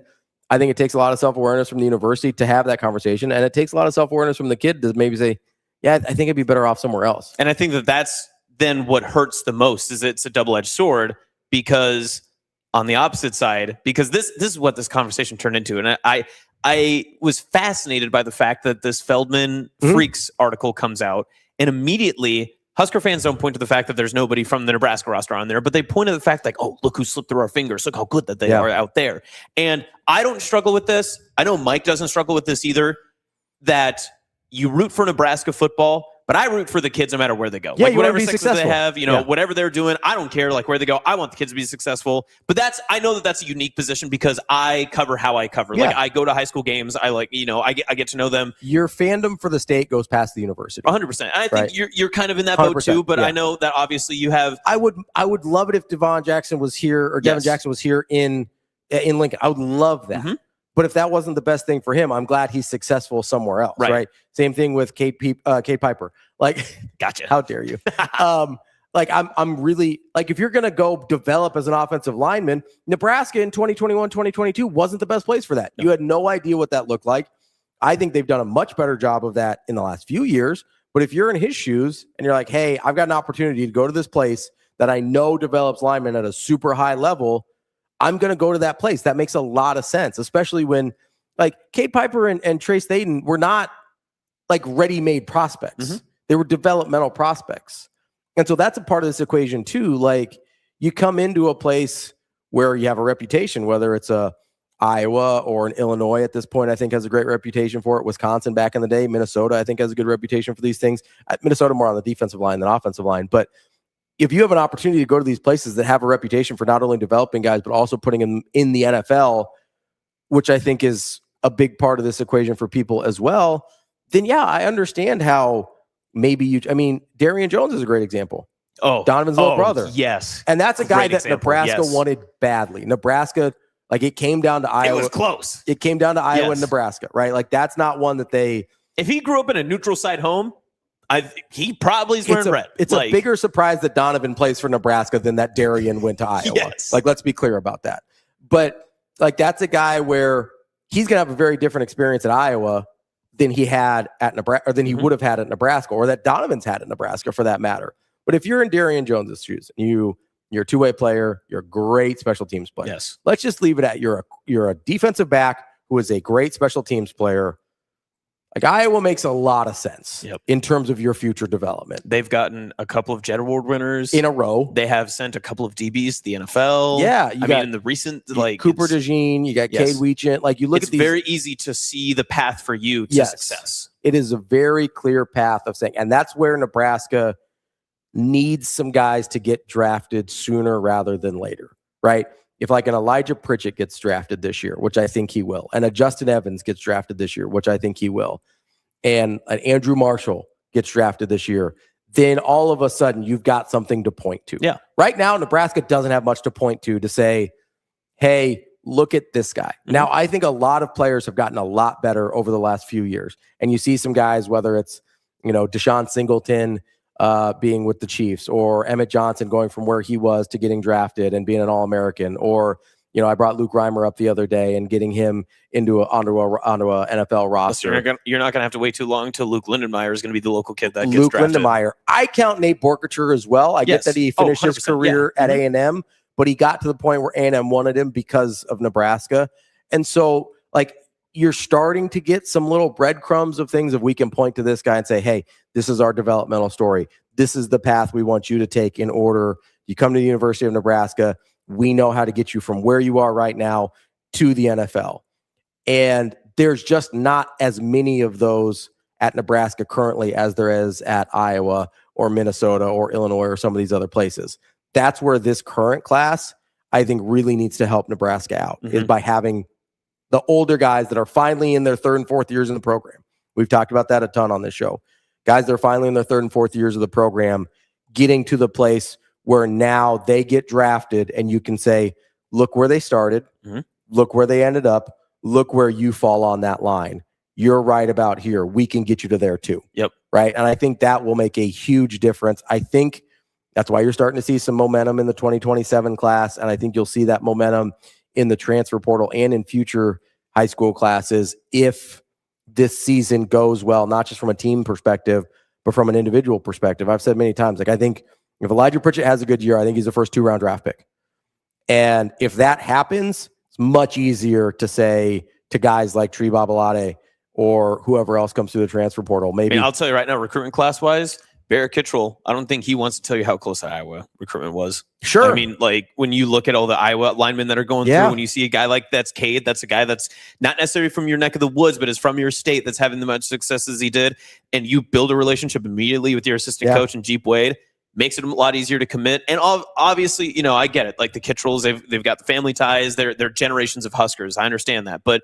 I think it takes a lot of self-awareness from the university to have that conversation. And it takes a lot of self-awareness from the kid to maybe say, yeah, I think I'd be better off somewhere else. And I think that's then what hurts the most, is it's a double-edged sword, because on the opposite side, because this is what this conversation turned into. And I was fascinated by the fact that this Feldman Freaks article comes out, and immediately Husker fans don't point to the fact that there's nobody from the Nebraska roster on there, but they point to the fact, like, oh, look who slipped through our fingers. Look how good that they are out there. And I don't struggle with this. I know Mike doesn't struggle with this either, that you root for Nebraska football, but I root for the kids no matter where they go. Yeah, like, whatever be success they have, yeah. whatever they're doing, I don't care, like, where they go. I want the kids to be successful. But I know that that's a unique position because I cover how I cover. Yeah. Like, I go to high school games. I get to know them. Your fandom for the state goes past the university. 100%. And I think you're kind of in that boat too, but I know that obviously you have. I would love it if Devon Jackson was here, or Devin Jackson was here in Lincoln. I would love that. But if that wasn't the best thing for him, I'm glad he's successful somewhere else. Right. Same thing with Kate Piper. Like, gotcha. How dare you? Like, I'm really, like, if you're going to go develop as an offensive lineman, Nebraska in 2021, 2022 wasn't the best place for that. No. You had no idea what that looked like. I think they've done a much better job of that in the last few years. But if you're in his shoes and you're like, hey, I've got an opportunity to go to this place that I know develops linemen at a super high level, I'm going to go to that place. That makes a lot of sense, especially when, like, Kate Piper and Trace Thaden were not, like, ready-made prospects. They were developmental prospects. And so that's a part of this equation too. Like, you come into a place where you have a reputation, whether it's a Iowa or an Illinois at this point, I think has a great reputation for it. Wisconsin back in the day, Minnesota, I think has a good reputation for these things. Minnesota more on the defensive line than offensive line. But if you have an opportunity to go to these places that have a reputation for not only developing guys, but also putting them in the NFL, which I think is a big part of this equation for people as well, then yeah, I understand how maybe Darian Jones is a great example. Oh, Donovan's little brother. Yes. And that's a guy Great that example, Nebraska yes. wanted badly. Nebraska, like, it came down to Iowa. It was close. It came down to Iowa Yes. and Nebraska, right? Like, that's not one that they. If he grew up in a neutral site home, he probably is wearing red. It's a bigger surprise that Donovan plays for Nebraska than that Darian went to Iowa. Yes. Like, let's be clear about that. But, like, that's a guy where he's going to have a very different experience at Iowa than he had at Nebraska, or than he would have had at Nebraska, or that Donovan's had at Nebraska for that matter. But if you're in Darian Jones's shoes, you're a two-way player, you're a great special teams player. Yes. Let's just leave it at you're a defensive back who is a great special teams player. Like Iowa makes a lot of sense in terms of your future development. They've gotten a couple of Jet Award winners in a row. They have sent a couple of DBs to the NFL. Yeah, I mean, in the recent Cooper DeJean, you got Cade Weechant. Like you look at these, very easy to see the path for you to success. It is a very clear path of saying, and that's where Nebraska needs some guys to get drafted sooner rather than later, right? If like an Elijah Pritchett gets drafted this year, which I think he will, and a Justin Evans gets drafted this year, which I think he will, and an Andrew Marshall gets drafted this year, then all of a sudden you've got something to point to. Yeah. Right now, Nebraska doesn't have much to point to say, hey, look at this guy. Now, I think a lot of players have gotten a lot better over the last few years. And you see some guys, whether it's, Deshaun Singleton being with the Chiefs, or Emmett Johnson going from where he was to getting drafted and being an All-American, or I brought Luke Reimer up the other day and getting him onto a NFL roster. Listen, you're not going to have to wait too long until Luke Lindenmeyer is going to be the local kid that gets Luke drafted. Lindenmeyer. I count Nate Borkature as well. I get that he finished his career at A&M, but he got to the point where A&M wanted him because of Nebraska. And so, you're starting to get some little breadcrumbs of things if we can point to this guy and say, hey, this is our developmental story. This is the path we want you to take in order. You come to the University of Nebraska. We know how to get you from where you are right now to the NFL. And there's just not as many of those at Nebraska currently as there is at Iowa or Minnesota or Illinois or some of these other places. That's where this current class, I think, really needs to help Nebraska out, is by having the older guys that are finally in their third and fourth years in the program. We've talked about that a ton on this show. Guys that are finally in their third and fourth years of the program, getting to the place where now they get drafted and you can say, look where they started, look where they ended up, look where you fall on that line. You're right about here. We can get you to there too. Yep. Right. And I think that will make a huge difference. I think that's why you're starting to see some momentum in the 2027 class. And I think you'll see that momentum in the transfer portal and in future high school classes if this season goes well, not just from a team perspective, but from an individual perspective. I've said many times, I think if Elijah Pritchett has a good year, I think he's the first 2-round draft pick. And if that happens, it's much easier to say to guys like Tree Babalade or whoever else comes through the transfer portal. Maybe I'll tell you right now, recruitment class wise, Barrett Kittrell, I don't think he wants to tell you how close the Iowa recruitment was. Sure. I mean, when you look at all the Iowa linemen that are going through, when you see a guy like that's Cade, that's a guy that's not necessarily from your neck of the woods, but is from your state that's having the much success as he did, and you build a relationship immediately with your assistant coach and Jeep Wade, makes it a lot easier to commit. And obviously, I get it. Like the Kittrells, they've got the family ties. They're generations of Huskers. I understand that. But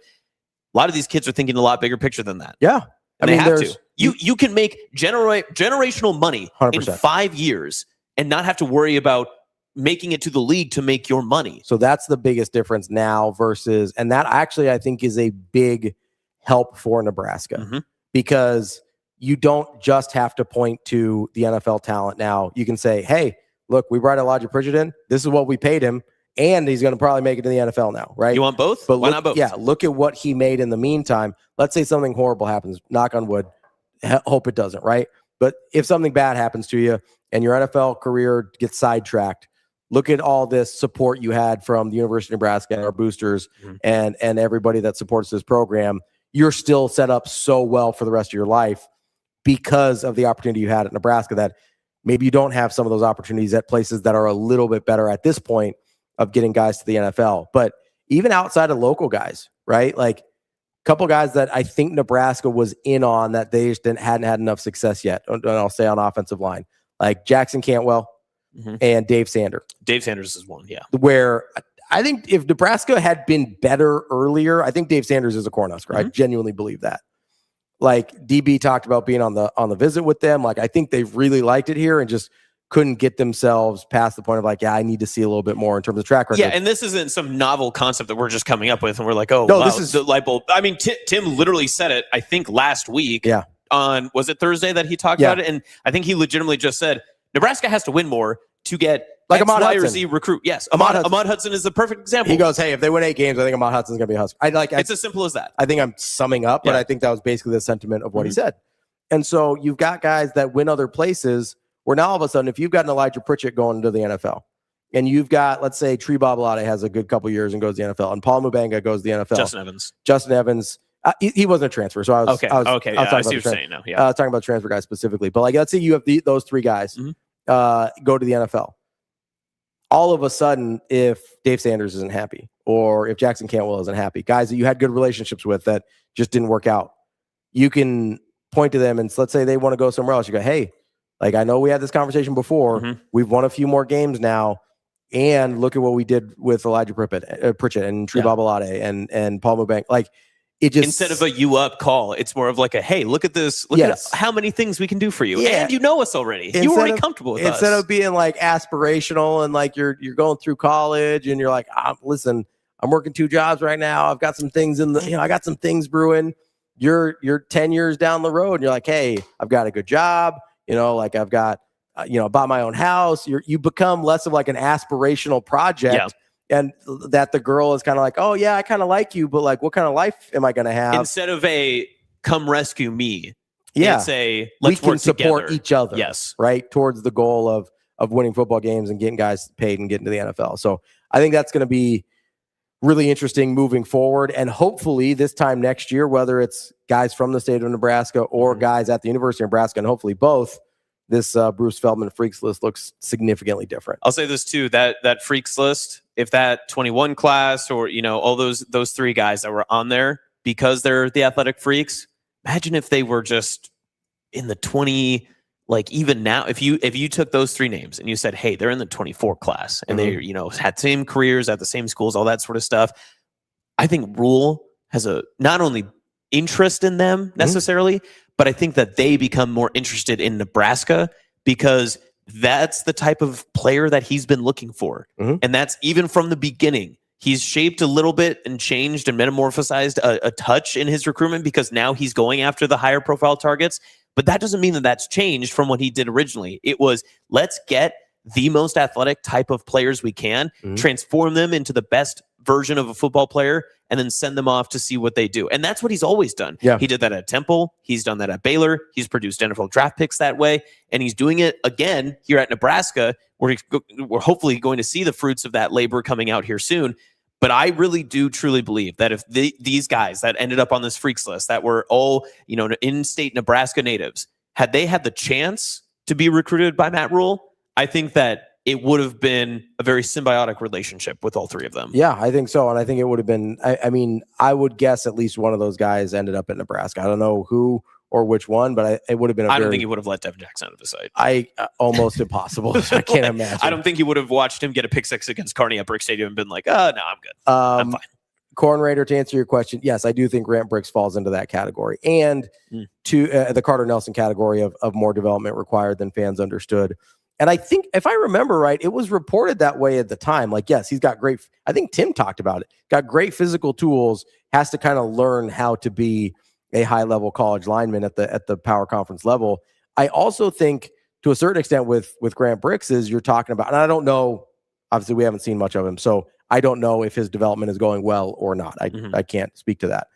a lot of these kids are thinking a lot bigger picture than that. Yeah. And they have to. You can make generational money 100%. In 5 years and not have to worry about making it to the league to make your money. So that's the biggest difference now versus, and that actually I think is a big help for Nebraska because you don't just have to point to the NFL talent now. You can say, hey, look, we brought Elijah Pritchett in. This is what we paid him. And he's going to probably make it to the NFL now, right? You want both? But why not both? Yeah, look at what he made in the meantime. Let's say something horrible happens. Knock on wood. Hope it doesn't, right? But if something bad happens to you and your NFL career gets sidetracked, look at all this support you had from the University of Nebraska and our boosters and everybody that supports this program. You're still set up so well for the rest of your life because of the opportunity you had at Nebraska that maybe you don't have some of those opportunities at places that are a little bit better at this point of getting guys to the NFL. But even outside of local guys, right? Like a couple guys that I think Nebraska was in on that they just hadn't had enough success yet. And I'll say on offensive line, like Jackson Cantwell and Dave Sander. Dave Sanders is one, yeah. Where I think if Nebraska had been better earlier, I think Dave Sanders is a Cornhusker. I genuinely believe that. Like DB talked about being on the visit with them. Like I think they've really liked it here and just couldn't get themselves past the point of like, yeah, I need to see a little bit more in terms of track record. Yeah, and this isn't some novel concept that we're just coming up with and we're like, oh, no, wow, this is the light bulb. I mean, Tim literally said it, I think, last week. Yeah. On, was it Thursday that he talked about it? And I think he legitimately just said, Nebraska has to win more to get like X, Ahmad Y, or Hudson. Z recruit. Yes, Ahmad Hudson is the perfect example. He goes, hey, if they win 8 games, I think Ahmad Hudson's going to be a Husker. It's as simple as that. I think I'm summing up, but I think that was basically the sentiment of what he said. And so you've got guys that win other places where now all of a sudden, if you've got an Elijah Pritchett going to the NFL and you've got, let's say, Tree Babalade has a good couple years and goes to the NFL and Paul Mubenga goes to the NFL. Justin Evans. He wasn't a transfer, so I was Okay. I was Okay. I was Yeah, talking I see about what the you're saying now. Yeah. talking about transfer guys specifically. But like, let's say you have those three guys go to the NFL. All of a sudden, if Dave Sanders isn't happy, or if Jackson Cantwell isn't happy, guys that you had good relationships with that just didn't work out, you can point to them and let's say they want to go somewhere else. You go, hey, like I know we had this conversation before. We've won a few more games now, and look at what we did with Elijah Pritchett and Tree Babalade and Paul Mubank. Like it just instead of a you up call, it's more of like a hey, look at this. Look at how many things we can do for you, and you know us already. You're already comfortable with us. Instead of being like aspirational and like you're going through college and you're like, listen, I'm working 2 jobs right now. I've got some things I got some things brewing. You're 10 years down the road and you're like, hey, I've got a good job. Like I've got, bought my own house. You become less of like an aspirational project. And that the girl is kind of like, oh yeah, I kind of like you, but like, what kind of life am I going to have? Instead of a come rescue me, it's a we let's can work support together. each other. Yes, right towards the goal of winning football games and getting guys paid and getting to the NFL. So I think that's going to be really interesting moving forward, and hopefully this time next year, whether it's guys from the state of Nebraska or guys at the University of Nebraska, and hopefully both, this Bruce Feldman freaks list looks significantly different. I'll say this too, that freaks list, if that 21 class or, all those 3 guys that were on there, because they're the athletic freaks, imagine if they were just in the 20, like even now, if you took those 3 names and you said, hey, they're in the 24 class and they, had same careers at the same schools, all that sort of stuff. I think Rule has a not only interest in them necessarily, but I think that they become more interested in Nebraska because that's the type of player that he's been looking for. And that's even from the beginning. He's shaped a little bit and changed and metamorphosized a touch in his recruitment because now he's going after the higher profile targets. But that doesn't mean that that's changed from what he did originally. It was, let's get the most athletic type of players we can, transform them into the best version of a football player, and then send them off to see what they do. And that's what he's always done. Yeah. He did that at Temple. He's done that at Baylor. He's produced NFL draft picks that way. And he's doing it again here at Nebraska. We're hopefully going to see the fruits of that labor coming out here soon. But I really do truly believe that if these guys that ended up on this freaks list that were all, in-state Nebraska natives, had they had the chance to be recruited by Matt Rule, I think that it would have been a very symbiotic relationship with all 3 of them. Yeah, I think so. And I think it would have been, I would guess at least one of those guys ended up in Nebraska. I don't know who or which one, but it would have been I don't think he would have let Devin Jackson out of the site. Almost impossible. I can't imagine. I don't think he would have watched him get a pick 6 against Kearney at Brick Stadium and been like, oh, no, I'm good. I'm fine. Corn Raider, to answer your question, yes, I do think Grant Bricks falls into that category and to the Carter Nelson category of more development required than fans understood. And I think, if I remember right, it was reported that way at the time. Like, yes, he's got great, I think Tim talked about it, got great physical tools, has to kind of learn how to be a high-level college lineman at the power conference level. I also think, to a certain extent, with Grant Bricks, is you're talking about, and I don't know, obviously we haven't seen much of him, so I don't know if his development is going well or not. I can't speak to that.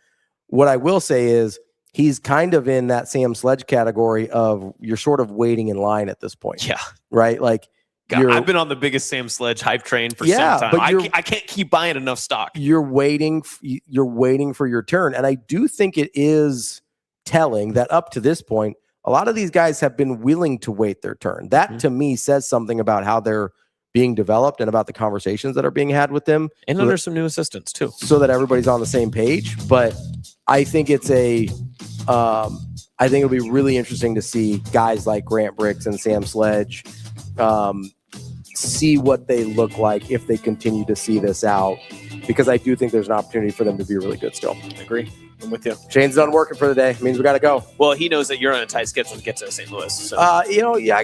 What I will say is, he's kind of in that Sam Sledge category of you're sort of waiting in line at this point. Yeah. Right? Like, God, I've been on the biggest Sam Sledge hype train for some time. I can't keep buying enough stock. You're waiting for your turn. And I do think it is telling that up to this point, a lot of these guys have been willing to wait their turn. That to me says something about how they're being developed and about the conversations that are being had with them. And under some new assistants too. So that everybody's on the same page. But I think it's I think it'll be really interesting to see guys like Grant Bricks and Sam Sledge see what they look like if they continue to see this out, because I do think there's an opportunity for them to be really good still. I agree. I'm with you. Shane's done working for the day. It means we got to go. Well, he knows that you're on a tight schedule to get to St. Louis. So. I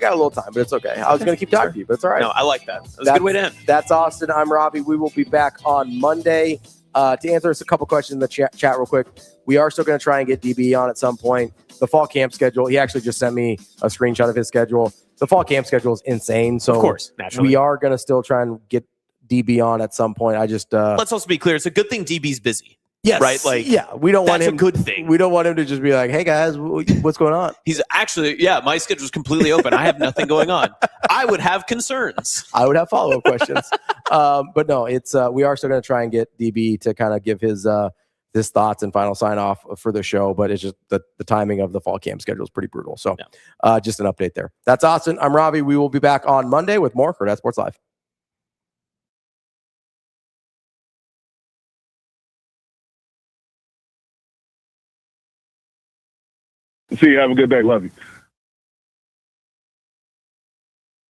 got a little time, but it's okay. I was going to keep talking to you, but it's all right. No, I like that. That was a good way to end. That's Austin. I'm Ravi. We will be back on Monday. To answer us a couple questions in the chat real quick, we are still going to try and get DB on at some point. The fall camp schedule, he actually just sent me a screenshot of his schedule. The fall camp schedule is insane. So of course, naturally. We are going to still try and get DB on at some point. I just let's also be clear. It's a good thing DB's busy. Yes. Right? Like, yeah, we don't want him. That's a good thing. We don't want him to just be like, hey guys, what's going on? He's actually, my schedule's completely open. I have nothing going on. I would have concerns. I would have follow-up questions. But no, it's we are still going to try and get DB to kind of give his his thoughts and final sign off for the show, but it's just the timing of the fall camp schedule is pretty brutal. So just an update there. That's Austin. I'm Ravi. We will be back on Monday with more Hurrdat Sports Live. See you. Have a good day. Love you.